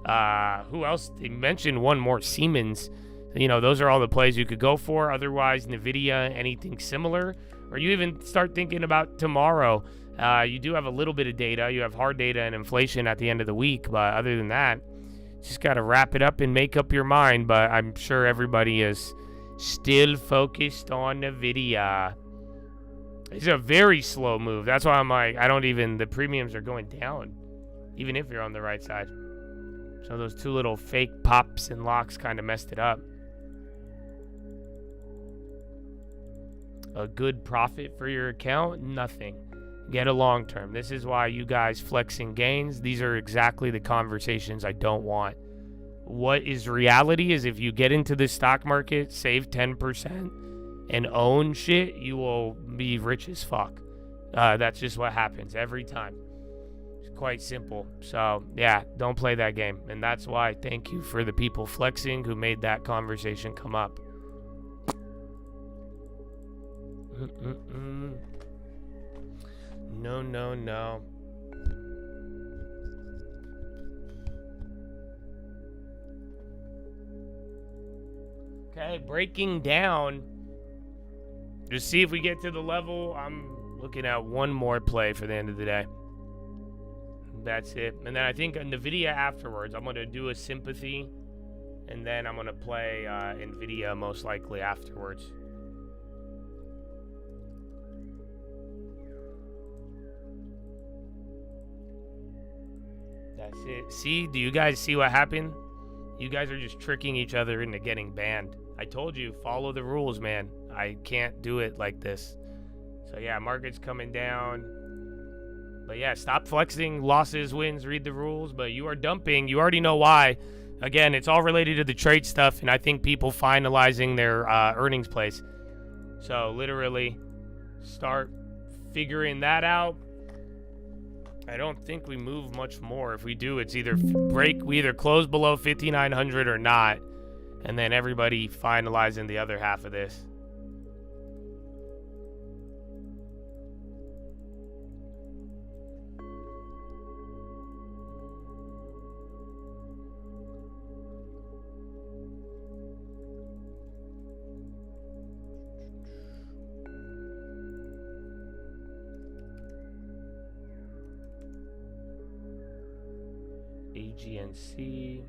who else? They mentioned one more, Siemens. You know, those are all the plays you could go for. Otherwise, Nvidia, anything similar. Or you even start thinking about tomorrow. You do have a little bit of data. You have hard data and inflation at the end of the week. But other than that, just got to wrap it up and make up your mind. But I'm sure everybody is still focused on Nvidia. It's a very slow move. That's why I'm like, the premiums are going down, even if you're on the right side. So those two little fake pops and locks kind of messed it up. A good profit for your account? Nothing. Get a long term. This is why you guys flexing gains. These are exactly the conversations I don't want. What is reality is if you get into the stock market, save 10%, and own shit, you will be rich as fuck. That's just what happens every time. quite simple. So, yeah, don't play that game. And that's why thank you for the people flexing who made that conversation come up. No. Okay, breaking down. Just see if we get to the level. I'm looking at one more play for the end of the day. That's it. And then I think Nvidia afterwards. I'm going to do a sympathy. And then I'm going to play Nvidia most likely afterwards. That's it. See? Do you guys see what happened? You guys are just tricking each other into getting banned. I told you, follow the rules, man. I can't do it like this. So yeah, market's coming down. But yeah, stop flexing. Losses, wins, read the rules. But you are dumping. You already know why. Again, it's all related to the trade stuff, and I think people finalizing their earnings plays. So literally, start figuring that out. I don't think we move much more. If we do, it's either we either close below 5,900 or not, and then everybody finalizing the other half of this. AGNC.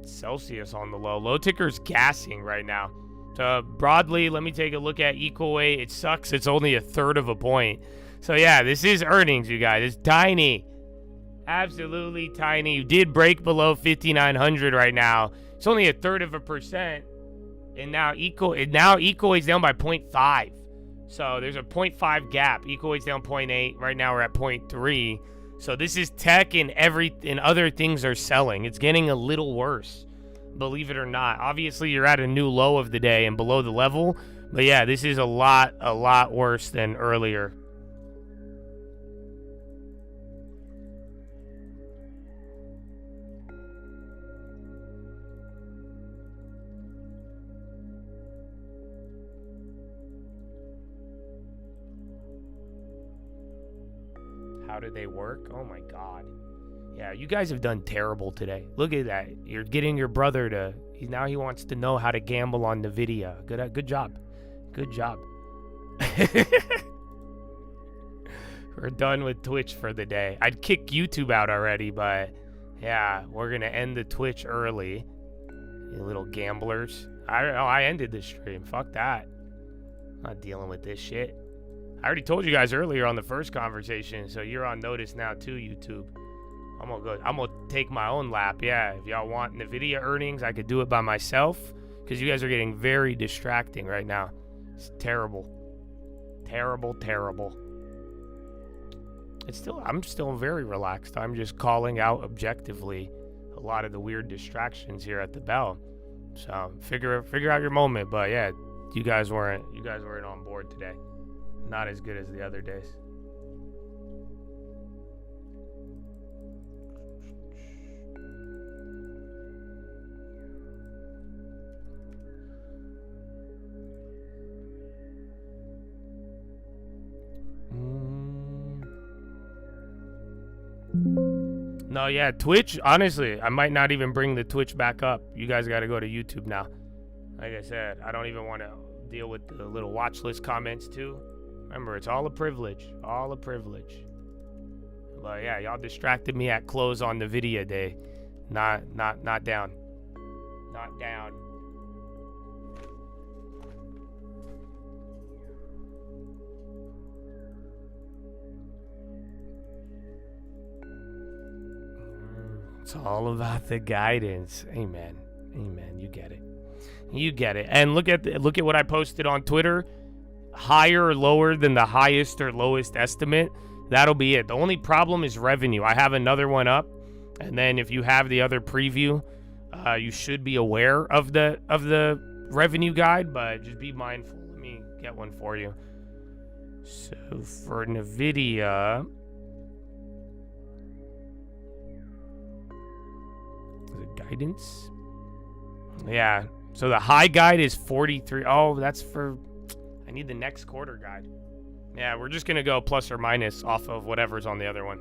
Celsius on the low. Low ticker's gassing right now. So broadly, let me take a look at equal weight. It sucks. It's only 1/3 of a point. So yeah, this is earnings, you guys. It's tiny. Absolutely tiny. You did break below 5,900 right now. It's only 1/3%. And now equal weight's down by 0.5. So there's a 0.5 gap. Equal weight's down 0.8. Right now we're at 0.3. So this is tech and other things are selling. It's getting a little worse, believe it or not. Obviously, you're at a new low of the day and below the level. But yeah, this is a lot worse than earlier. How do they work? Oh my god. Yeah, you guys have done terrible today. Look at that. You're getting your brother to now he wants to know how to gamble on Nvidia. Good job. Good job. We're done with Twitch for the day. I'd kick YouTube out already, but yeah, we're gonna end the Twitch early. You little gamblers. I ended the stream. Fuck that. I'm not dealing with this shit. I already told you guys earlier on the first conversation, so you're on notice now too, YouTube. I'm gonna take my own lap. Yeah, if y'all want Nvidia earnings, I could do it by myself, because you guys are getting very distracting right now. It's terrible. Terrible. I'm still very relaxed. I'm just calling out objectively a lot of the weird distractions here at the bell. So figure out your moment. But yeah, you guys weren't on board today. Not as good as the other days. No, yeah, Twitch, honestly, I might not even bring the Twitch back up. You guys got to go to YouTube now. Like I said, I don't even want to deal with the little watch list comments too. Remember, it's all a privilege. All a privilege. But yeah, y'all distracted me at close on Nvidia day. Not down. Not down. It's all about the guidance. Amen. You get it. And look at what I posted on Twitter. Higher or lower than the highest or lowest estimate, that'll be it. The only problem is revenue. I have another one up, and then if you have the other preview, you should be aware of the revenue guide, but just be mindful. Let me get one for you. So for Nvidia, Guidance. Yeah. So the high guide is 43. Oh, that's for... I need the next quarter guide. Yeah, we're just going to go plus or minus off of whatever's on the other one.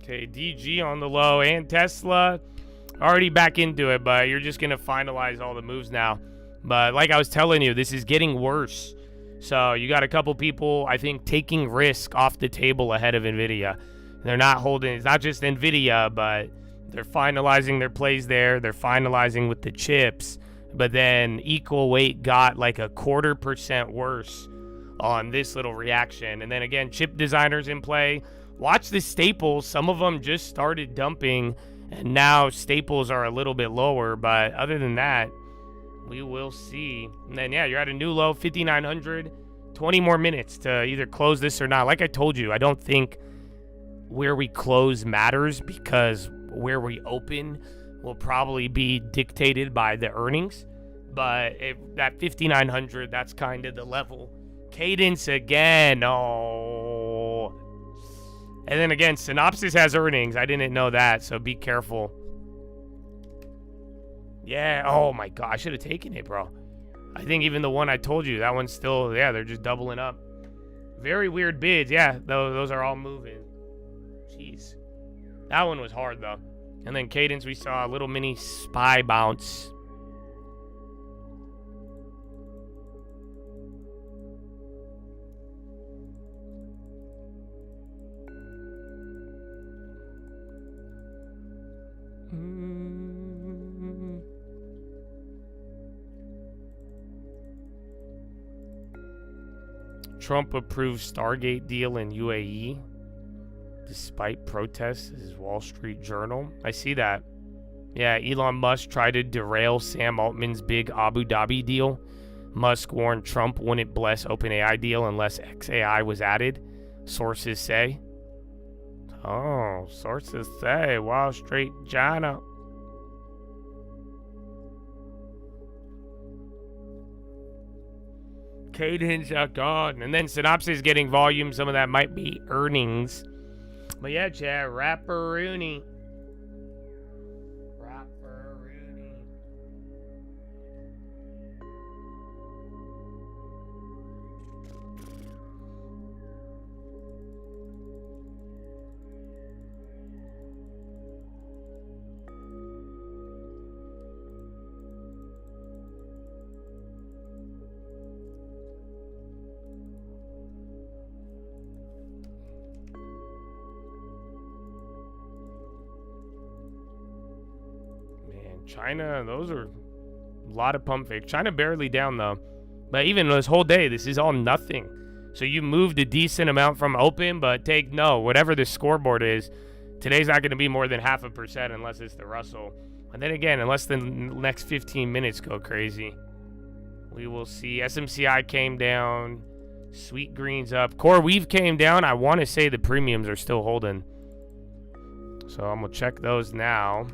Okay, DG on the low and Tesla already back into it, but you're just going to finalize all the moves now. But like I was telling you, this is getting worse. So you got a couple people, I think, taking risk off the table ahead of Nvidia. They're not holding, it's not just Nvidia, but they're finalizing their plays there. They're finalizing with the chips. But then equal weight got like a 0.25% worse on this little reaction. And then again, chip designers in play. Watch the staples. Some of them just started dumping, and now staples are a little bit lower. But other than that, we will see. And then, yeah, you're at a new low, 5,900. 20 more minutes to either close this or not. Like I told you, I don't think where we close matters, because where we open will probably be dictated by the earnings. But that 5,900, that's kind of the level. Cadence again. Oh. And then again, Synopsys has earnings. I didn't know that, so be careful. Yeah, oh my god, I should have taken it, bro. I think even the one I told you, that one's still, yeah, they're just doubling up. Very weird bids, yeah, those are all moving. Jeez. That one was hard, though. And then Cadence, we saw a little mini SPY bounce. Trump approves Stargate deal in UAE despite protests, is Wall Street Journal. I see that. Yeah, Elon Musk tried to derail Sam Altman's big Abu Dhabi deal. Musk warned Trump wouldn't bless OpenAI deal unless XAI was added, sources say. Oh, sources say Wall Street Journal. Cadence are gone. And then Synopsys getting volume. Some of that might be earnings. But yeah, Chad, Rapper-Rooney. China, those are a lot of pump fake. China barely down though. But even this whole day, this is all nothing. So you moved a decent amount from open, but take no, whatever the scoreboard is, today's not going to be more than 0.5% unless it's the Russell. And then again, unless the next 15 minutes go crazy, we will see. SMCI came down. Sweet Green's up. Core Weave came down. I want to say the premiums are still holding. So I'm going to check those now.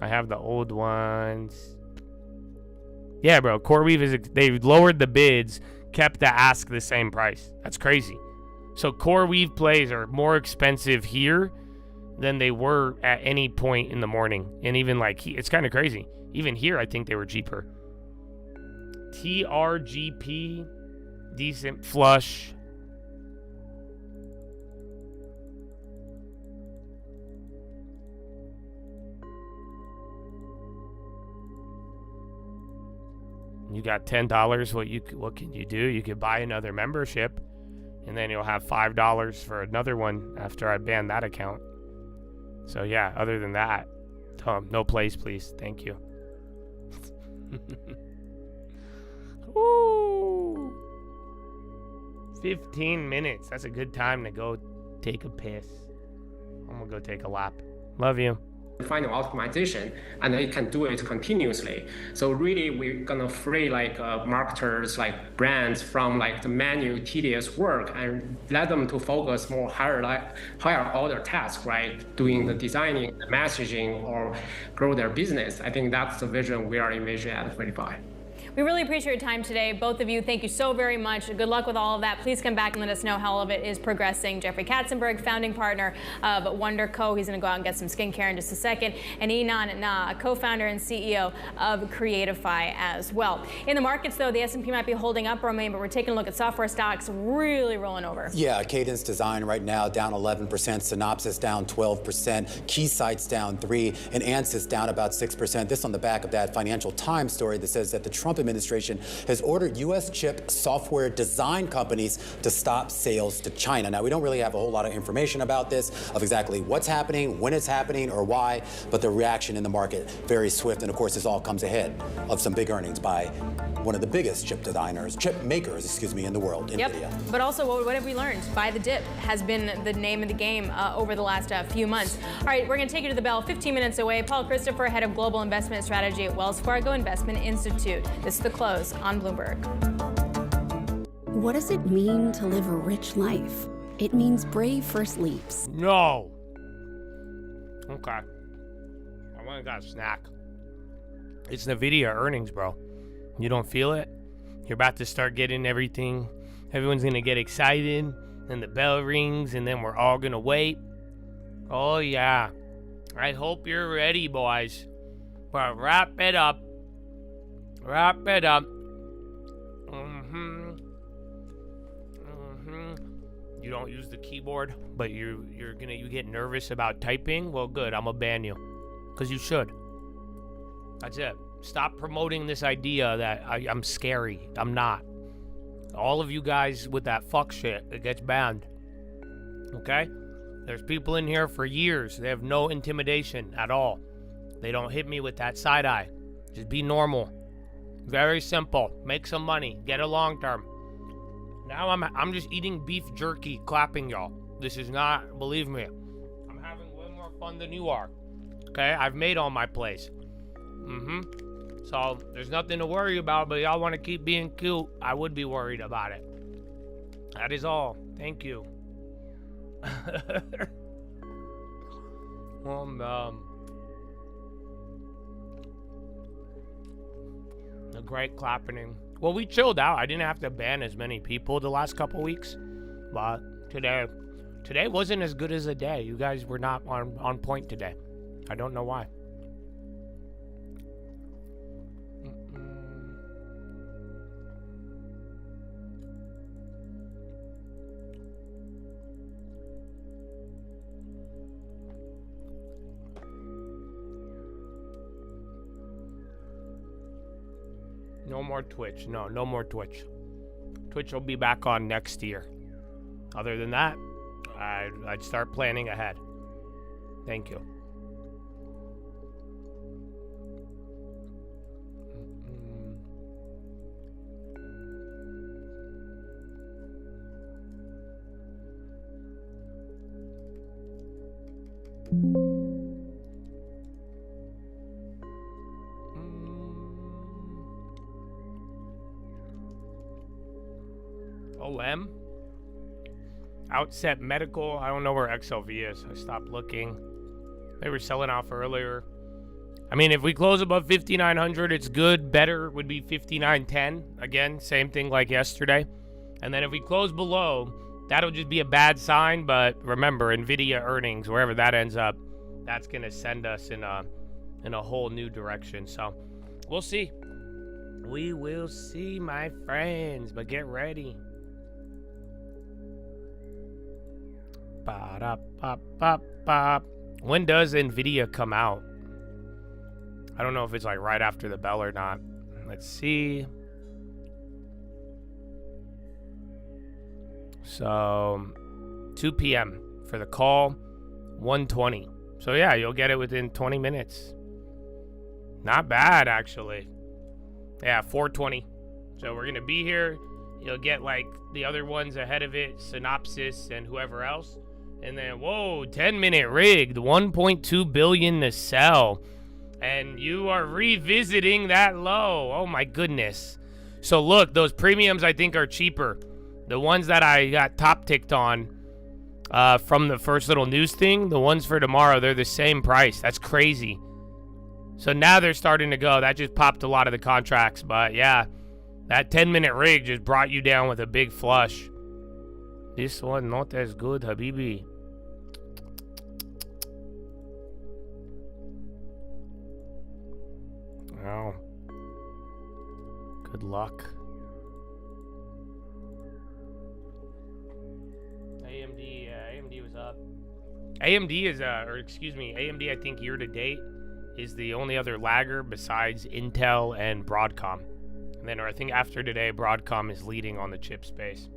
I have the old ones. Yeah, bro. CoreWeave is, they lowered the bids, kept the ask the same price. That's crazy. So CoreWeave plays are more expensive here than they were at any point in the morning. And even like, it's kind of crazy. Even here, I think they were cheaper. TRGP, decent flush. You got $10. What can you do? You could buy another membership, and then you'll have $5 for another one after I ban that account. So yeah, other than that, no plays, please. Thank you. Woo! 15 minutes. That's a good time to go take a piss. I'm gonna go take a lap. Love you. final optimization, and it can do it continuously. So really, we're gonna free like marketers, like brands, from like the manual, tedious work, and let them to focus more higher order tasks, right? Doing the designing, the messaging, or grow their business. I think that's the vision we are envisioning at 35. We really appreciate your time today, both of you. Thank you so very much. Good luck with all of that. Please come back and let us know how all of it is progressing. Jeffrey Katzenberg, founding partner of Wonder Co. He's going to go out and get some skincare in just a second. And Yinan Na, a co-founder and CEO of Creatify as well. In the markets, though, the S&P might be holding up, Romain, but we're taking a look at software stocks really rolling over. Yeah, Cadence Design right now down 11%, Synopsys down 12%, Keysight's down 3%, and Ansys down about 6%. This on the back of that Financial Times story that says that the Trump administration has ordered U.S. chip software design companies to stop sales to China. Now, we don't really have a whole lot of information about this, of exactly what's happening, when it's happening, or why, but the reaction in the market very swift. And of course, this all comes ahead of some big earnings by one of the biggest chip makers, in the world, Nvidia. But also, what have we learned? Buy the dip has been the name of the game over the last few months. All right, we're going to take you to the bell 15 minutes away. Paul Christopher, head of global investment strategy at Wells Fargo Investment Institute. This is The Close on Bloomberg. What does it mean to live a rich life? It means brave first leaps. No. Okay. I want to got a snack. It's Nvidia earnings, bro. You don't feel it? You're about to start getting everything. Everyone's going to get excited, and the bell rings, and then we're all going to wait. Oh, yeah. I hope you're ready, boys. But wrap it up. Wrap it up. You don't use the keyboard, but you get nervous about typing? Well, good. I'm gonna ban you. Because you should. That's it. Stop promoting this idea that I'm scary. I'm not. All of you guys with that fuck shit, it gets banned. Okay? There's people in here for years. They have no intimidation at all. They don't hit me with that side eye. Just be normal. Very simple. Make some money. Get a long term. Now I'm just eating beef jerky, clapping y'all. This is not, believe me, I'm having way more fun than you are. Okay? I've made all my plays. So there's nothing to worry about, but y'all want to keep being cute, I would be worried about it. That is all. Thank you. The great clapping. Well, we chilled out. I didn't have to ban as many people the last couple weeks, but today wasn't as good as a day. You guys were not on point today. I don't know why. No more Twitch. No more Twitch. Twitch will be back on next year. Other than that, I'd start planning ahead. Thank you. OM? Outset Medical. I don't know where XLV is. I stopped looking. They were selling off earlier. I mean, if we close above 5,900, it's good. Better would be 5,910. Again, same thing like yesterday. And then if we close below, that'll just be a bad sign. But remember, Nvidia earnings, wherever that ends up, that's going to send us in a whole new direction. So we'll see. We will see, my friends. But get ready. When does Nvidia come out? I don't know if it's like right after the bell or not. Let's see. So 2 p.m. for the call, 1:20. So yeah, you'll get it within 20 minutes. Not bad, actually. Yeah, 4:20. So we're gonna be here. You'll get like the other ones ahead of it, Synopsys and whoever else. And then, whoa, 10-minute rigged, 1.2 billion to sell. And you are revisiting that low. Oh my goodness. So look, those premiums I think are cheaper. The ones that I got top ticked on from the first little news thing, the ones for tomorrow, they're the same price. That's crazy. So now they're starting to go. That just popped a lot of the contracts. But yeah, that 10-minute rig just brought you down with a big flush. This one not as good, Habibi. Wow. Good luck. AMD was up. AMD is AMD I think year to date is the only other lagger besides Intel and Broadcom. And then I think after today, Broadcom is leading on the chip space.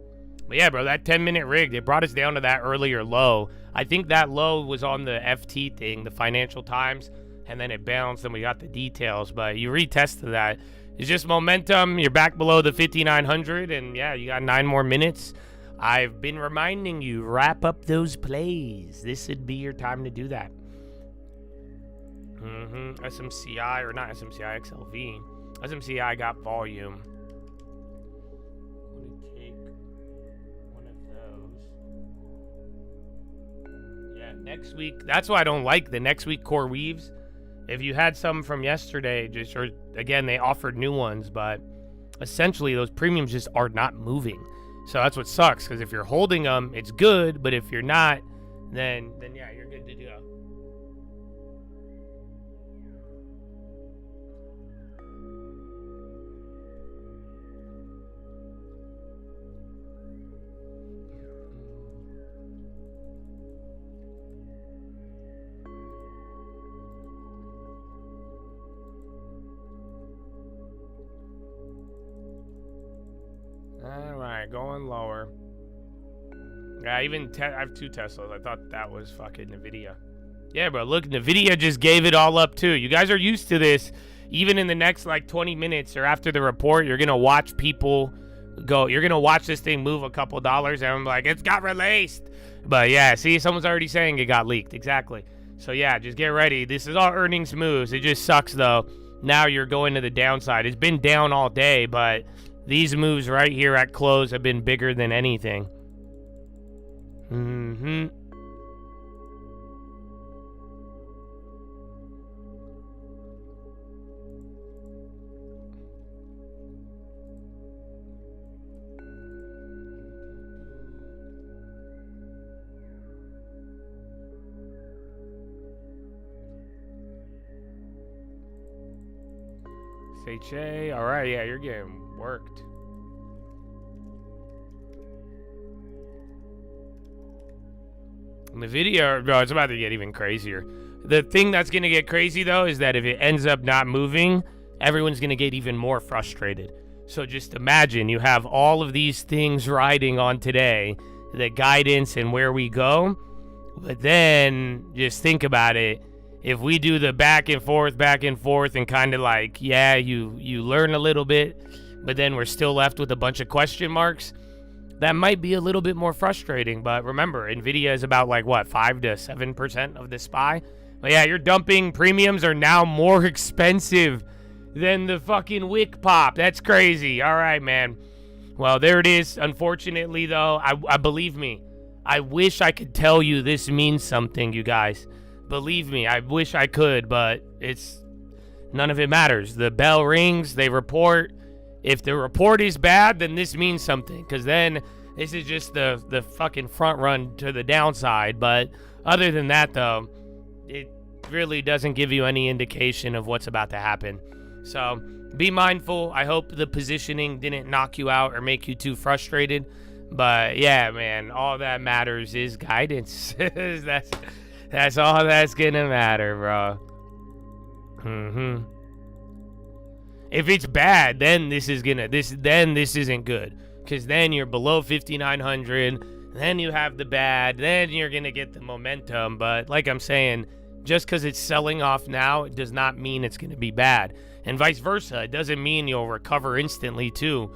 But yeah, bro, that 10-minute rig, they brought us down to that earlier low. I think that low was on the FT thing, the Financial Times, and then it bounced and we got the details. But you retested that. It's just momentum. You're back below the 5,900, and yeah, you got 9 more minutes. I've been reminding you, wrap up those plays. This would be your time to do that. SMCI, or not SMCI, XLV. SMCI got volume. I'm gonna take one of those. Yeah, next week. That's why I don't like the next week core weaves. If you had some from yesterday, or again, they offered new ones, but essentially those premiums just are not moving. So that's what sucks, because if you're holding them, it's good, but if you're not, then yeah, you're good to go. Alright, going lower. Yeah, even I have 2 Teslas. I thought that was fucking Nvidia. Yeah, bro, look, Nvidia just gave it all up too. You guys are used to this. Even in the next like 20 minutes or after the report, you're gonna watch people go. You're gonna watch this thing move a couple dollars, and I'm like, it's got released. But yeah, see, someone's already saying it got leaked. Exactly. So yeah, just get ready. This is all earnings moves. It just sucks though. Now you're going to the downside. It's been down all day, but these moves right here at close have been bigger than anything. SHA, all right, yeah, you're getting worked. Nvidia, bro, it's about to get even crazier. The thing that's going to get crazy, though, is that if it ends up not moving, everyone's going to get even more frustrated. So just imagine you have all of these things riding on today, the guidance and where we go, but then just think about it. If we do the back and forth, and kind of like, yeah, you learn a little bit, but then we're still left with a bunch of question marks, that might be a little bit more frustrating. But remember, Nvidia is about like, what, 5 to 7% of the SPY? But yeah, your dumping premiums are now more expensive than the fucking wick pop. That's crazy. All right, man. Well, there it is. Unfortunately, though, I believe me, I wish I could tell you this means something, you guys. Believe me, I wish I could, but it's none of it matters. The bell rings, they report. If the report is bad, then this means something, because then this is just the fucking front run to the downside. But other than that, though, it really doesn't give you any indication of what's about to happen. So be mindful. I hope the positioning didn't knock you out or make you too frustrated. But yeah, man, all that matters is guidance. That's all that's gonna matter, bro. If it's bad, then this isn't good, because then you're below 5,900. Then you have the bad. Then you're gonna get the momentum. But like I'm saying, just because it's selling off now, it does not mean it's gonna be bad, and vice versa. It doesn't mean you'll recover instantly too.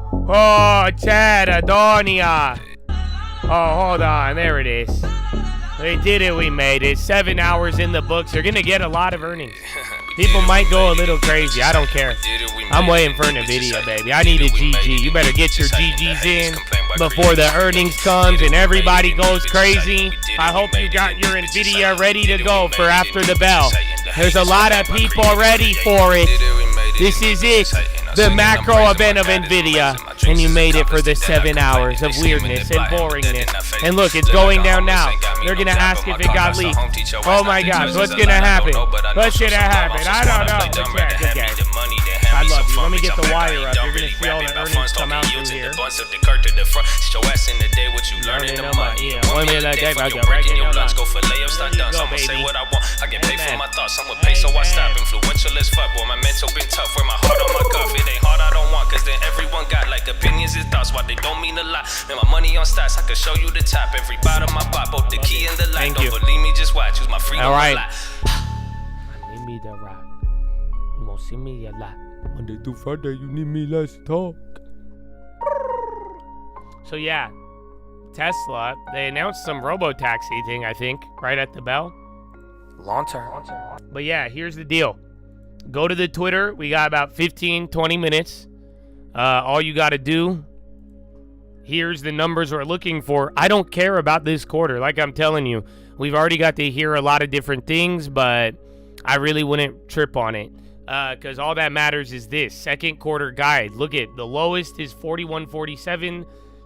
Oh, Chad, Adonia. Oh, hold on. There it is. We did it. We made it. 7 hours in the books. You're going to get a lot of earnings. People might go a little crazy. I don't care. I'm waiting for Nvidia, baby. I need a GG. You better get your GGs in before the earnings comes and everybody goes crazy. I hope you got your Nvidia ready to go for after the bell. There's a lot of people ready for it. This is it. The macro event of Nvidia. And you made it for the 7 hours of weirdness and boringness. And look, it's going down now. They're going to ask if it got leaked. Oh my gosh, what's going to happen? What's going to happen? I don't know. Okay. I love you. Let me get the wire up. You're going to see all the earnings come out through here. Learning on my ear. 1 minute a day, I'll go right in your lunch. Go for layups, not dunks. I'm going to say what I want. I get paid for my thoughts. I'm with pay, so I stop. Influential as fuck, boy. My mental been tough. Wear my heart on my cuff. It ain't hard, I don't want. Cause then everyone got like opinions and thoughts. Why they don't mean a lot. Man, my money on stocks. I can show you the top. Every bottom I bought. Both the key and the light. Don't believe me, just watch. Use my freedom a lot. Need me the rock. You won't see me a lot. Monday through Friday, you need me, let's talk. So yeah, Tesla, they announced some robo-taxi thing, I think, right at the bell. Long term. But yeah, here's the deal. Go to the Twitter. We got about 15, 20 minutes. All you got to do, here's the numbers we're looking for. I don't care about this quarter. Like I'm telling you, we've already got to hear a lot of different things, but I really wouldn't trip on it. Because all that matters is this second quarter guide. Look at the lowest is 41.47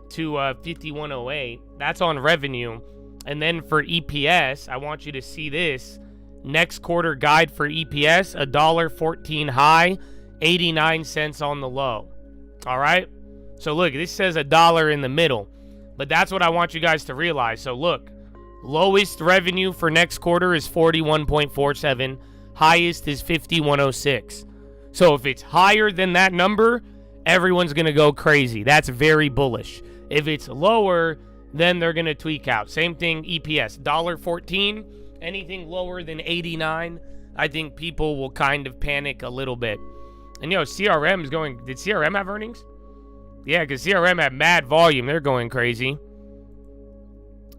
to 51.08. That's on revenue. And then for EPS, I want you to see this next quarter guide for EPS, $1.14 high, 89 cents on the low. All right. So look, this says $1 in the middle, but that's what I want you guys to realize. So look, lowest revenue for next quarter is 41.47. Highest is 51.06. So if it's higher than that number, everyone's going to go crazy. That's very bullish. If it's lower, then they're going to tweak out. Same thing, EPS, $1.14. Anything lower than 89, I think people will kind of panic a little bit. And, CRM is going... Did CRM have earnings? Yeah, because CRM had mad volume. They're going crazy.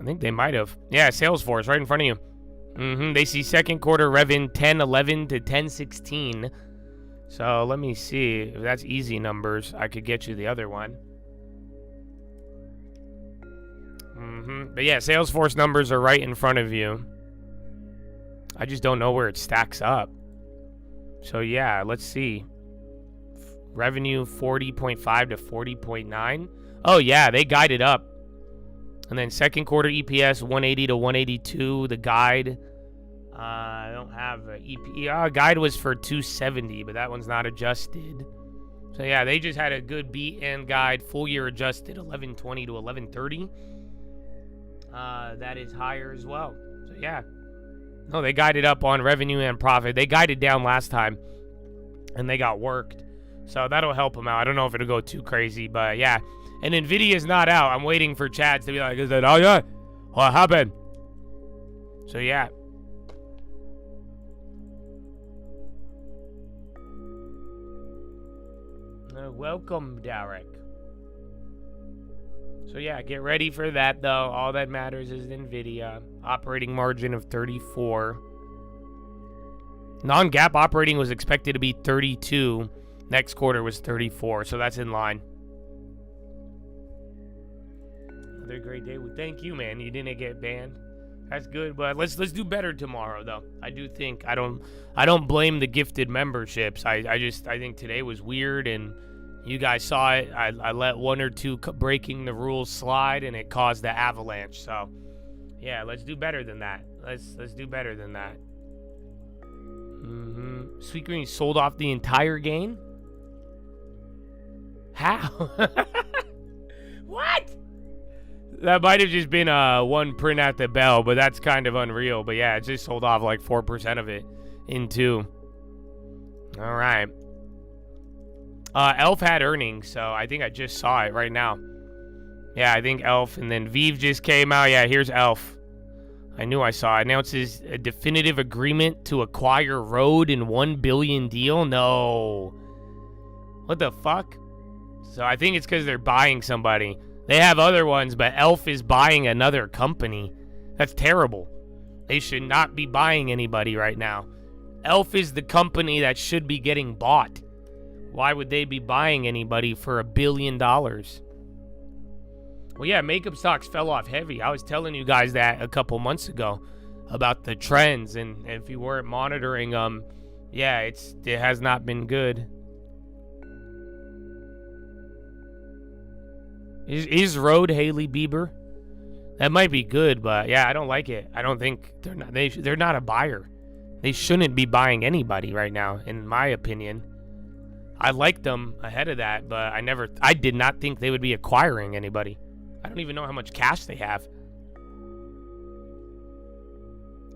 I think they might have. Yeah, Salesforce right in front of you. They see second quarter revenue 10.11 to 10.16. So let me see if that's easy numbers. I could get you the other one. But yeah, Salesforce numbers are right in front of you. I just don't know where it stacks up. So yeah, let's see. Revenue 40.5 to 40.9. Oh yeah, they guided up. And then second quarter EPS 180 to 182. The guide, I don't have a EP. Guide was for 270, but that one's not adjusted. So yeah, they just had a good beat and guide. Full year adjusted 1120 to 1130. That is higher as well. So yeah, no, they guided up on revenue and profit. They guided down last time, and they got worked. So that'll help them out. I don't know if it'll go too crazy, but yeah. And Nvidia is not out. I'm waiting for Chad to be like, is that, oh yeah, what happened? So yeah. Welcome, Derek. So yeah, get ready for that though. All that matters is Nvidia. Operating margin of 34. Non-GAAP operating was expected to be 32. Next quarter was 34, so that's in line. Another great day. Well, thank you, man. You didn't get banned. That's good, but let's do better tomorrow, though. I do think I don't blame the gifted memberships. I think today was weird, and you guys saw it. I let one or two breaking the rules slide, and it caused the avalanche. So, yeah, let's do better than that. Let's do better than that. Sweet Green sold off the entire gain. How? What? That might have just been one print at the bell, but that's kind of unreal. But yeah, it just sold off like 4% of it in 2. All right. Elf had earnings, so I think I just saw it right now. Yeah, I think Elf, and then Vive just came out. Yeah, here's Elf. I knew I saw it. Announces a definitive agreement to acquire Rode in $1 billion deal. No. What the fuck? So I think it's because they're buying somebody. They have other ones, but Elf is buying another company. That's terrible. They should not be buying anybody right now. Elf is the company that should be getting bought. Why would they be buying anybody for $1 billion? Well, yeah, makeup stocks fell off heavy. I was telling you guys that a couple months ago about the trends, and if you weren't monitoring them, yeah, it has not been good. Is Rode Hailey Bieber? That might be good, but yeah, I don't like it. I don't think they're not a buyer. They shouldn't be buying anybody right now, in my opinion. I liked them ahead of that, but I did not think they would be acquiring anybody. I don't even know how much cash they have.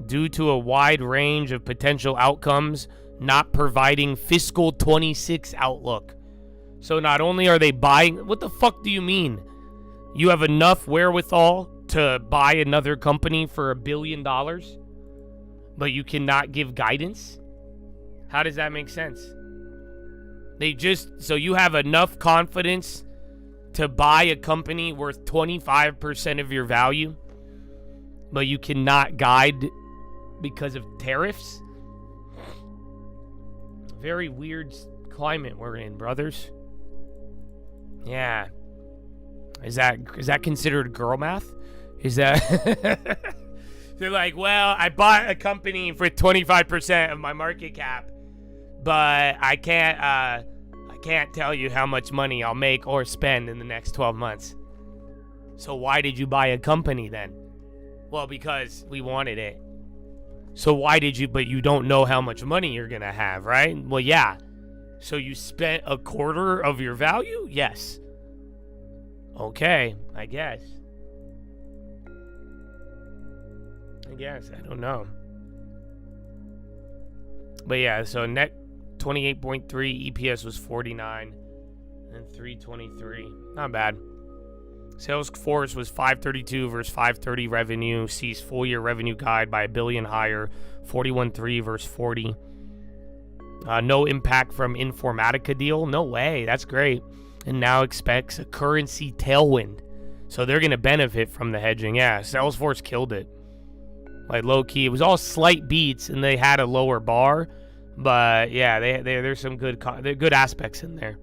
Due to a wide range of potential outcomes, not providing fiscal 26 outlook. So not only are they buying, what the fuck do you mean? You have enough wherewithal to buy another company for $1 billion, but you cannot give guidance? How does that make sense? So you have enough confidence to buy a company worth 25% of your value, but you cannot guide because of tariffs? Very weird climate we're in, brothers. Yeah. Is that considered girl math? Is that... They're like, well, I bought a company for 25% of my market cap, but I can't tell you how much money I'll make or spend in the next 12 months. So why did you buy a company then? Well, because we wanted it. So why did you, but you don't know how much money you're going to have, right? Well, yeah. So you spent a quarter of your value? Yes. Okay, I guess. I don't know. But yeah, so net 28.3, EPS was 49, and 323. Not bad. Salesforce was 532 versus 530 revenue. Sees full year revenue guide by $1 billion higher, 41.3 versus 40. No impact from Informatica deal. No way. That's great. And now expects a currency tailwind. So they're going to benefit from the hedging. Yeah, Salesforce killed it. Like low key, it was all slight beats, and they had a lower bar, but yeah, there's some good aspects in there.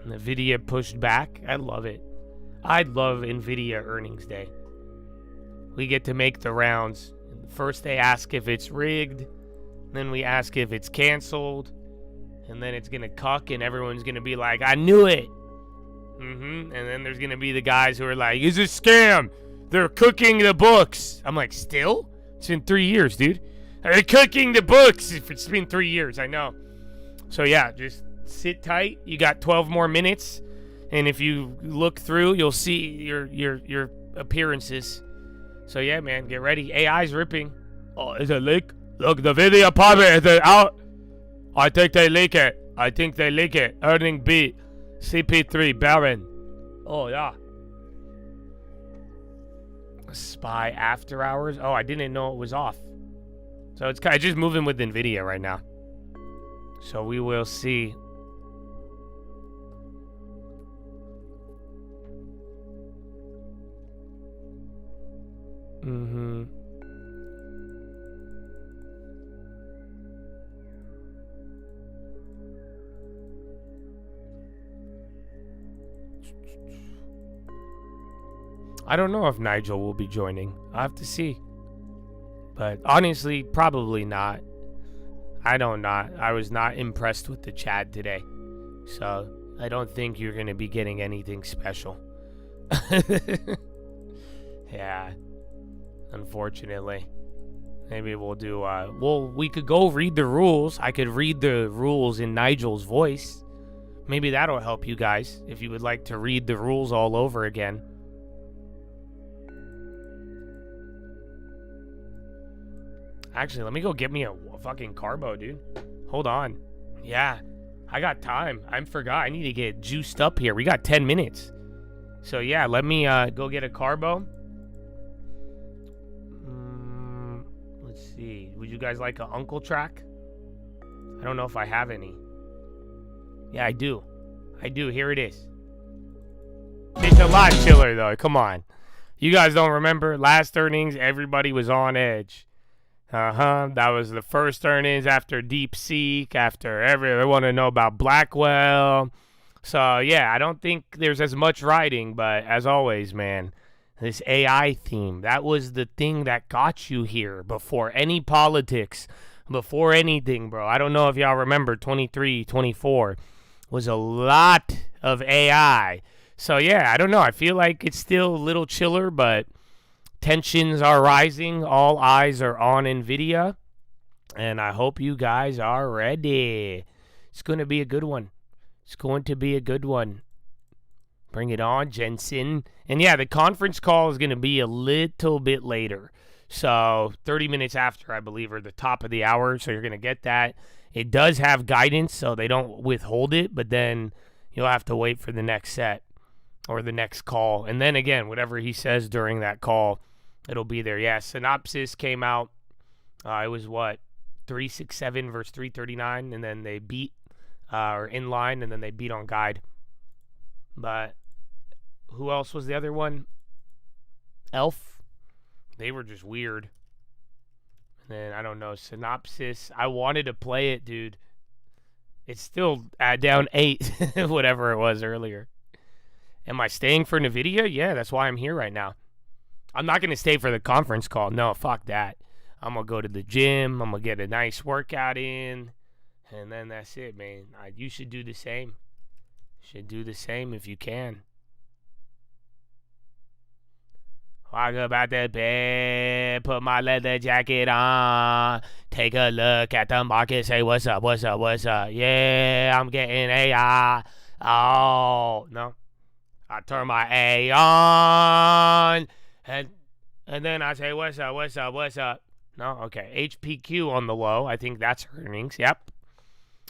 Nvidia pushed back. I love it. I love Nvidia earnings day. We get to make the rounds. First, they ask if it's rigged. Then we ask if it's canceled, and then it's going to cuck, and everyone's going to be like, I knew it. And then there's going to be the guys who are like, it's a scam. They're cooking the books. I'm like, still? It's been 3 years, dude. They're cooking the books. It's been 3 years, I know. So, yeah, just sit tight. You got 12 more minutes, and if you look through, you'll see your appearances. So, yeah, man, get ready. AI's ripping. Oh, is it leak? Look, the video probably is out. I think they leak it. Earning beat. CP3, Baron. Oh, yeah. Spy after hours. Oh, I didn't know it was off. So it's kind of just moving with Nvidia right now. So we will see. I don't know if Nigel will be joining. I'll have to see. But honestly, probably not. I was not impressed with the chat today. So I don't think you're going to be getting anything special. Yeah. Unfortunately. Maybe we'll do, we could go read the rules. I could read the rules in Nigel's voice. Maybe that'll help you guys if you would like to read the rules all over again. Actually, let me go get me a fucking carbo, dude. Hold on. Yeah, I got time. I forgot. I need to get juiced up here. We got 10 minutes. So, yeah, let me go get a carbo. Would you guys like an uncle track? I don't know if I have any. Yeah, I do. Here it is. It's a lot chiller, though. Come on. You guys don't remember? Last earnings, everybody was on edge. That was the first earnings after DeepSeek, they want to know about Blackwell. So, yeah, I don't think there's as much writing, but as always, man, this AI theme, that was the thing that got you here before any politics, before anything, bro. I don't know if y'all remember 23, 24 was a lot of AI. So, yeah, I don't know. I feel like it's still a little chiller, but tensions are rising. All eyes are on Nvidia, and I hope you guys are ready. It's going to be a good one. Bring it on, Jensen. And yeah, the conference call is going to be a little bit later. So 30 minutes after, I believe, or the top of the hour. So you're going to get that. It does have guidance, so they don't withhold it. But then you'll have to wait for the next set or the next call. And then again, whatever he says during that call, it'll be there. Yeah, Synopsys came out. It was what? 367 versus 339. And then they beat, or in line, and then they beat on guide. But who else was the other one? Elf. They were just weird. And then, I don't know, Synopsys. I wanted to play it, dude. It's still down 8, whatever it was earlier. Am I staying for Nvidia? Yeah, that's why I'm here right now. I'm not going to stay for the conference call. No, fuck that. I'm going to go to the gym. I'm going to get a nice workout in. And then that's it, man. You should do the same. Should do the same if you can. Walk up out the bed, put my leather jacket on, take a look at the market, say what's up, what's up, what's up. Yeah, I'm getting AI. Oh, no. I turn my A on, and then I say what's up, what's up, what's up. No, okay. HPQ on the low. I think that's earnings. Yep.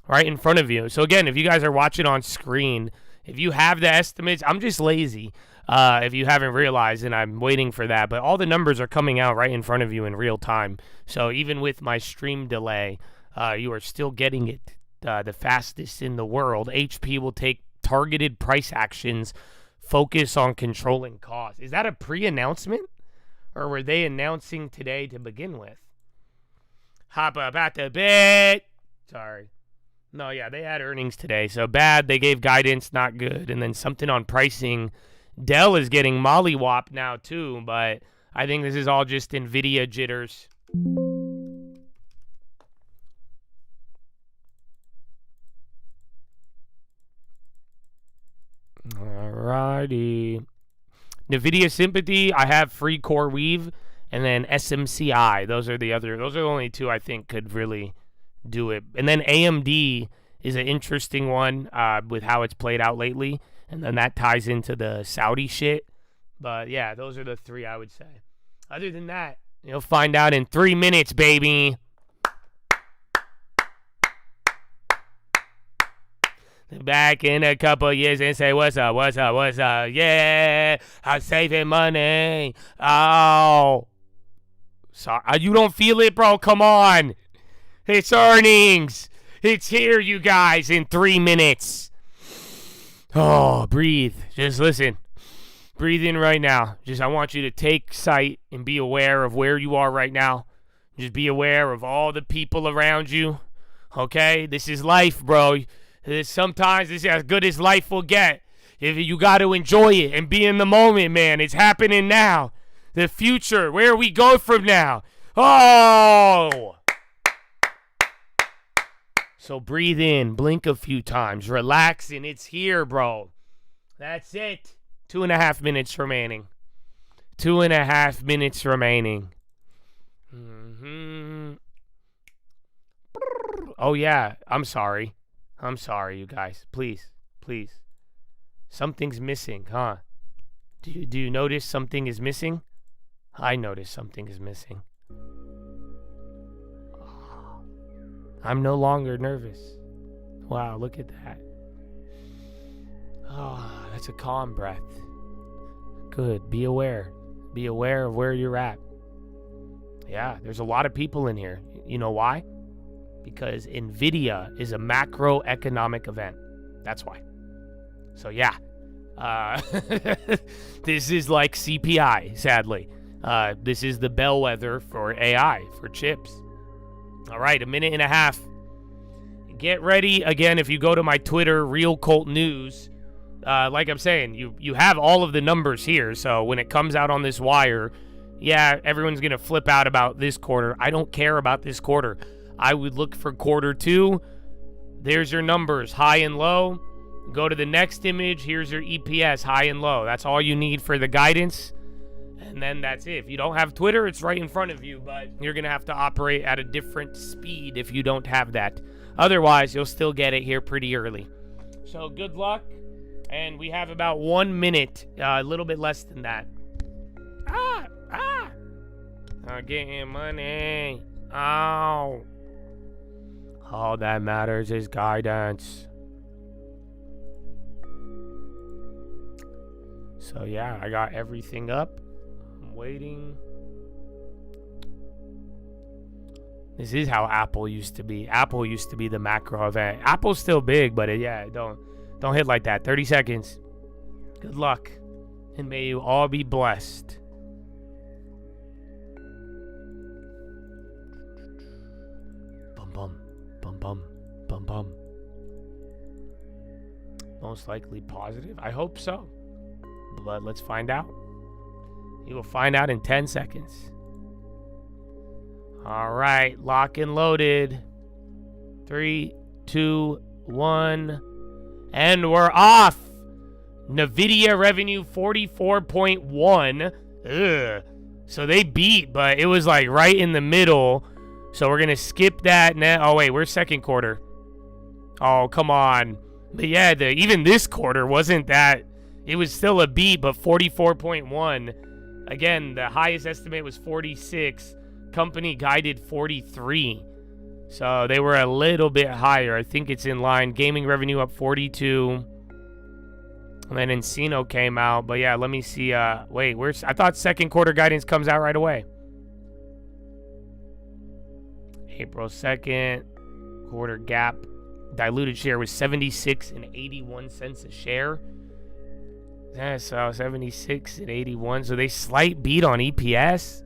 Right in front of you. So again, if you guys are watching on screen, if you have the estimates, I'm just lazy. If you haven't realized, and I'm waiting for that, but all the numbers are coming out right in front of you in real time. So even with my stream delay, you are still getting it the fastest in the world. HP will take targeted price actions, focus on controlling costs. Is that a pre-announcement, or were they announcing today to begin with? Hop up at the bit. Sorry. No, yeah, they had earnings today. So bad. They gave guidance, not good. And then something on pricing. Dell is getting mollywopped now too, but I think this is all just Nvidia jitters. Alrighty. Nvidia sympathy, I have free core weave, and then SMCI. Those are the only two I think could really do it. And then AMD is an interesting one with how it's played out lately. And then that ties into the Saudi shit. But yeah, those are the three I would say. Other than that, you'll find out in 3 minutes, baby. Back in a couple years and say, what's up, what's up, what's up? Yeah, I'm saving money. Oh. Sorry, you don't feel it, bro? Come on. It's earnings. It's here, you guys, in 3 minutes. Oh, breathe. Just listen. Breathe in right now. I want you to take sight and be aware of where you are right now. Just be aware of all the people around you. Okay? This is life, bro. Sometimes this is as good as life will get. If you got to enjoy it and be in the moment, man. It's happening now. The future, where we go from now. Oh! So breathe in, blink a few times, relax, and it's here, bro. That's it. 2.5 minutes remaining. 2.5 minutes remaining. Oh, yeah. I'm sorry, you guys. Please. Something's missing, huh? Do you notice something is missing? I notice something is missing. I'm no longer nervous. Wow, look at that. Oh, that's a calm breath. Good. Be aware. Be aware of where you're at. Yeah, there's a lot of people in here. You know why? Because Nvidia is a macroeconomic event. That's why. So yeah, this is like CPI, sadly. This is the bellwether for AI, for chips. All right, 1.5 minutes. Get ready. Again, if you go to my Twitter, Real Cult News, like I'm saying, you have all of the numbers here. So when it comes out on this wire, yeah, everyone's going to flip out about this quarter. I don't care about this quarter. I would look for quarter 2. There's your numbers, high and low. Go to the next image. Here's your EPS, high and low. That's all you need for the guidance. And then that's it. If you don't have Twitter, it's right in front of you, but you're going to have to operate at a different speed if you don't have that. Otherwise, you'll still get it here pretty early. So good luck. And we have about 1 minute, a little bit less than that. I'm getting money. Ow. All that matters is guidance. So yeah, I got everything up. I'm waiting. This is how Apple used to be. Apple used to be the macro event. Apple's still big, but don't hit like that. 30 seconds. Good luck. And may you all be blessed. Bum, bum, bum, bum, bum. Most likely positive. I hope so. But let's find out. You will find out in 10 seconds. All right, lock and loaded. 3, 2, 1, and we're off. Nvidia revenue 44.1. Ugh. So they beat, but it was like right in the middle. So we're gonna skip that. Oh wait, we're second quarter. Oh come on. But yeah, even this quarter wasn't that. It was still a beat, but 44.1. Again, the highest estimate was 46. Company guided 43. So they were a little bit higher. I think it's in line. Gaming revenue up 42. And then Encino came out. But yeah, let me see. Wait, I thought second quarter guidance comes out right away. April 2nd. Quarter gap. Diluted share was 76.81 cents a share. Yeah, so 76 and 81. So they slight beat on EPS.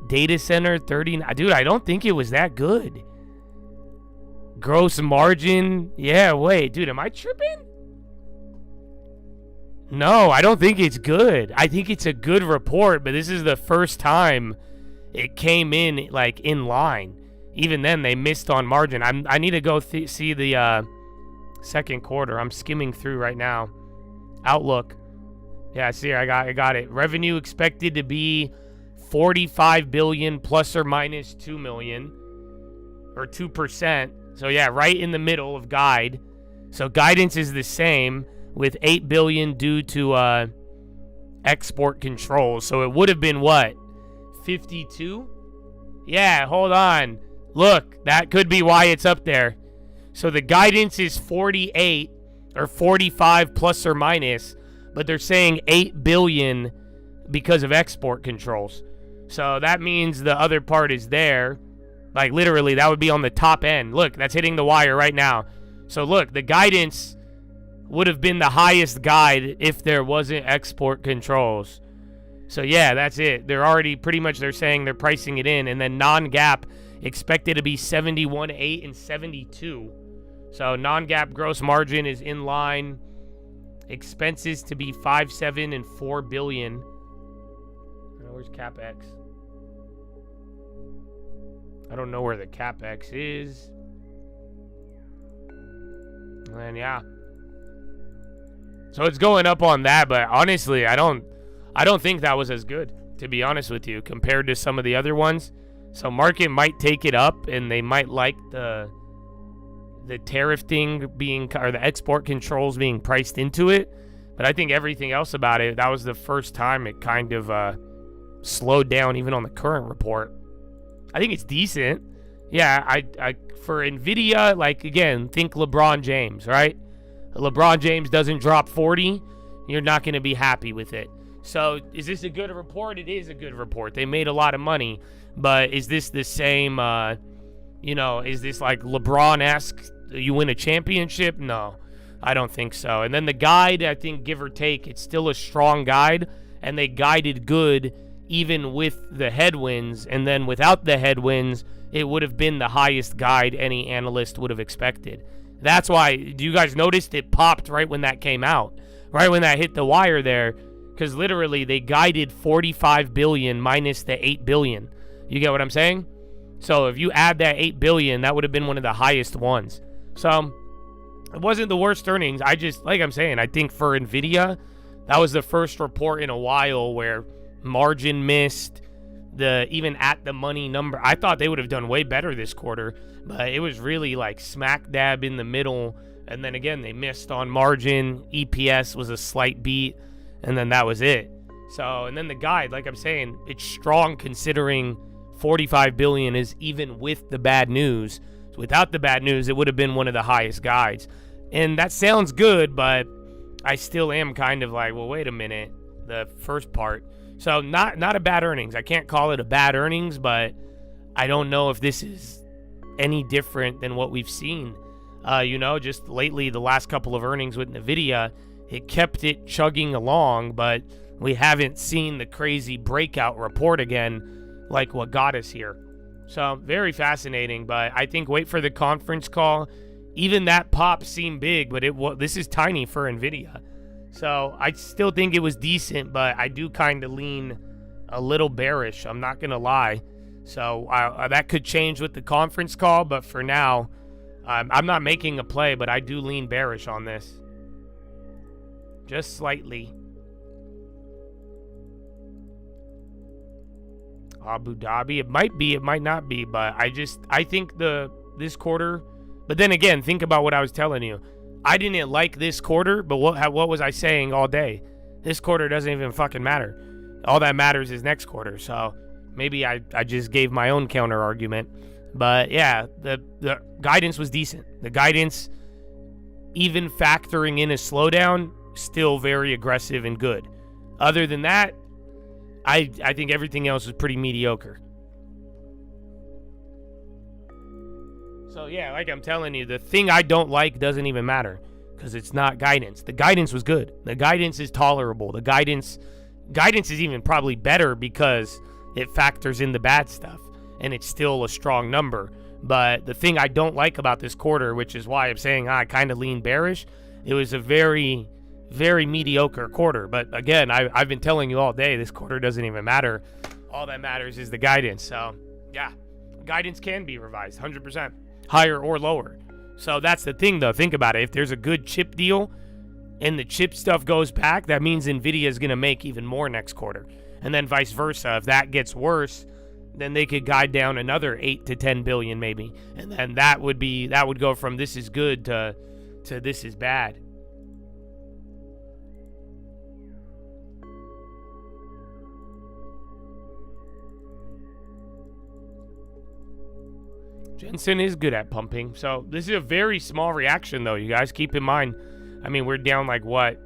Data center 30. Dude, I don't think it was that good. Gross margin. Yeah, wait, dude, am I tripping? No, I don't think it's good. I think it's a good report, but this is the first time it came in like in line. Even then, they missed on margin. I need to go see the second quarter. I'm skimming through right now. Outlook. Yeah, see, I got it. Revenue expected to be 45 billion plus or minus 2 million or 2%. So yeah, right in the middle of guide. So guidance is the same with 8 billion due to export controls. So it would have been what? 52? Yeah, hold on. Look, that could be why it's up there. So the guidance is 48 or 45 plus or minus, but they're saying 8 billion because of export controls. So that means the other part is there. Like literally, that would be on the top end. Look, that's hitting the wire right now. So look, the guidance would have been the highest guide if there wasn't export controls. So yeah, that's it. They're already pretty much, they're saying they're pricing it in. And then non-GAAP expected to be 71.8 and 72. So non-GAAP gross margin is in line. Expenses to be 5.7 and 4 billion. Where's CapEx? I don't know where the CapEx is. And yeah. So it's going up on that, but honestly, I don't think that was as good, to be honest with you, compared to some of the other ones. So market might take it up, and they might like the tariff thing being, or the export controls being priced into it. But I think everything else about it, that was the first time it kind of slowed down, even on the current report. I think it's decent. Yeah, I for Nvidia, like again, think LeBron James, right? LeBron James doesn't drop 40, you're not going to be happy with it. So is this a good report? It is a good report. They made a lot of money. But is this the same, is this like LeBron-esque, you win a championship? No, I don't think so. And then the guide, I think, give or take, it's still a strong guide. And they guided good even with the headwinds. And then without the headwinds, it would have been the highest guide any analyst would have expected. That's why, do you guys notice it popped right when that came out? Right when that hit the wire there? Because literally they guided 45 billion minus the 8 billion. You get what I'm saying? So if you add that 8 billion, that would have been one of the highest ones. So it wasn't the worst earnings. I just, like I'm saying, I think for Nvidia, that was the first report in a while where margin missed, the even at the money number. I thought they would have done way better this quarter, but it was really like smack dab in the middle. And then again, they missed on margin. EPS was a slight beat, and then that was it. So, and then the guide, like I'm saying, it's strong considering 45 billion is even with the bad news. So without the bad news, it would have been one of the highest guides. And that sounds good, but I still am kind of like, well, wait a minute, the first part. So not a bad earnings. I can't call it a bad earnings, but I don't know if this is any different than what we've seen. Just lately, the last couple of earnings with Nvidia, it kept it chugging along, but we haven't seen the crazy breakout report again like what got us here. So very fascinating, but I think wait for the conference call. Even that pop seemed big, but this is tiny for Nvidia. So I still think it was decent, but I do kind of lean a little bearish. I'm not going to lie. So that could change with the conference call, but for now, I'm not making a play, but I do lean bearish on this. Just slightly. Abu Dhabi, it might be, it might not be, but I think this quarter, but then again, think about what I was telling you. I didn't like this quarter, but what was I saying all day? This quarter doesn't even fucking matter. All that matters is next quarter. So maybe I just gave my own counter argument. But yeah, the guidance was decent. The guidance, even factoring in a slowdown, still very aggressive and good. Other than that, I think everything else was pretty mediocre. So yeah, like I'm telling you, the thing I don't like doesn't even matter because it's not guidance. The guidance was good. The guidance is tolerable. The guidance is even probably better because it factors in the bad stuff and it's still a strong number. But the thing I don't like about this quarter, which is why I'm saying I kind of lean bearish, it was a very, very mediocre quarter. But again, I've been telling you all day, this quarter doesn't even matter. All that matters is the guidance. So yeah, guidance can be revised 100%. Higher or lower. So that's the thing though. Think about it. If there's a good chip deal and the chip stuff goes back, that means Nvidia is going to make even more next quarter. And then vice versa. If that gets worse, then they could guide down another 8 to 10 billion maybe. And then that would go from this is good to this is bad. Jensen is good at pumping. So this is a very small reaction, though, you guys. Keep in mind, I mean, we're down like, what,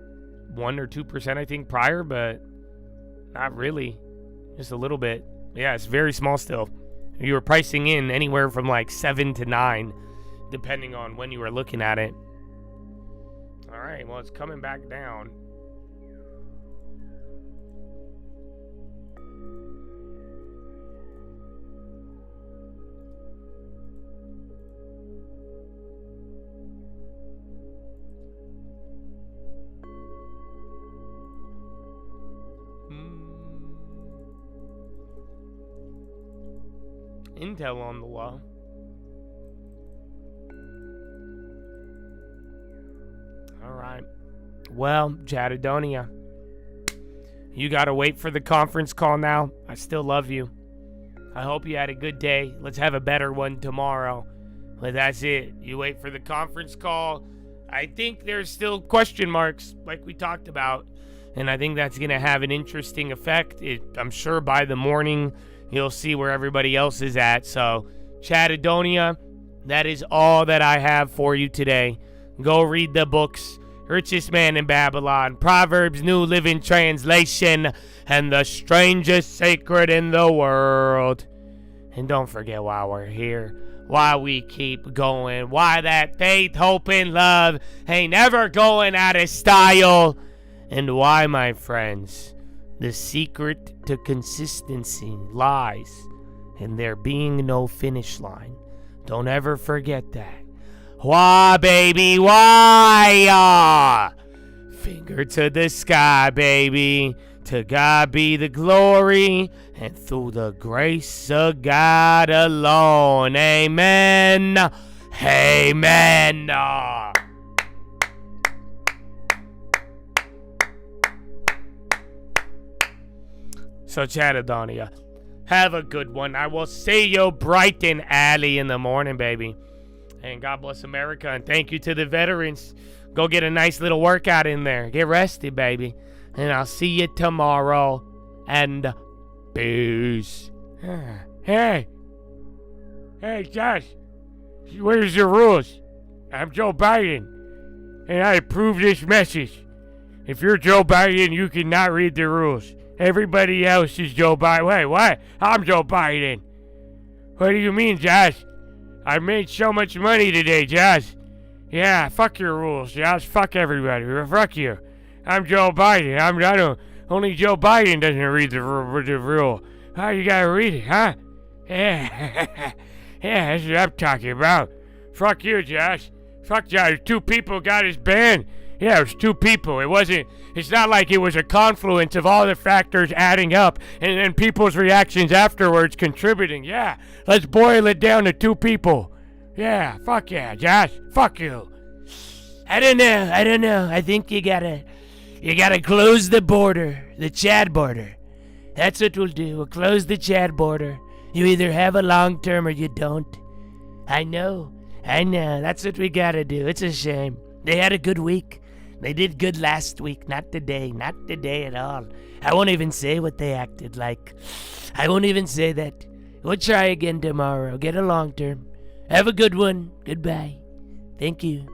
1 or 2%, I think, prior, but not really. Just a little bit. Yeah, it's very small still. You were pricing in anywhere from like 7 to 9, depending on when you were looking at it. All right, well, it's coming back down. Intel on the wall. All right. Well, Jadadonia, you got to wait for the conference call now. I still love you. I hope you had a good day. Let's have a better one tomorrow. But that's it. You wait for the conference call. I think there's still question marks like we talked about. And I think that's going to have an interesting effect. I'm sure by the morning you'll see where everybody else is at. So, Chadadonia, that is all that I have for you today. Go read the books. richest man in Babylon, Proverbs New Living Translation, and the strangest sacred in the world. And don't forget why we're here, why we keep going, why that faith, hope, and love ain't ever going out of style, and why, my friends, the secret to consistency lies in there being no finish line. Don't ever forget that. Why, baby, why? Finger to the sky, baby. To God be the glory, and through the grace of God alone. Amen. Amen. So, Chattadonia, have a good one. I will see you bright and early in the morning, baby. And God bless America, and thank you to the veterans. Go get a nice little workout in there. Get rested, baby. And I'll see you tomorrow. And peace. Hey, Josh. Where's the rules? I'm Joe Biden, and I approve this message. If you're Joe Biden, you cannot read the rules. Everybody else is Joe Biden. Wait, what? I'm Joe Biden. What do you mean, Josh? I made so much money today, Josh. Yeah, fuck your rules, Josh. Fuck everybody. Fuck you. I'm Joe Biden. Only Joe Biden doesn't read the rule. How you gotta read it, huh? Yeah. Yeah, that's what I'm talking about. Fuck you, Josh. Fuck Josh. 2 people got his ban. Yeah, it was 2 people. It's not like it was a confluence of all the factors adding up and then people's reactions afterwards contributing. Yeah, let's boil it down to 2 people. Yeah, fuck yeah, Josh. Fuck you. I don't know. I think you gotta close the border, the Chad border. That's what we'll do. We'll close the Chad border. You either have a long term or you don't. I know. That's what we gotta do. It's a shame. They had a good week. They did good last week. Not today at all. I won't even say what they acted like. I won't even say that. We'll try again tomorrow. Get a long term. Have a good one. Goodbye. Thank you.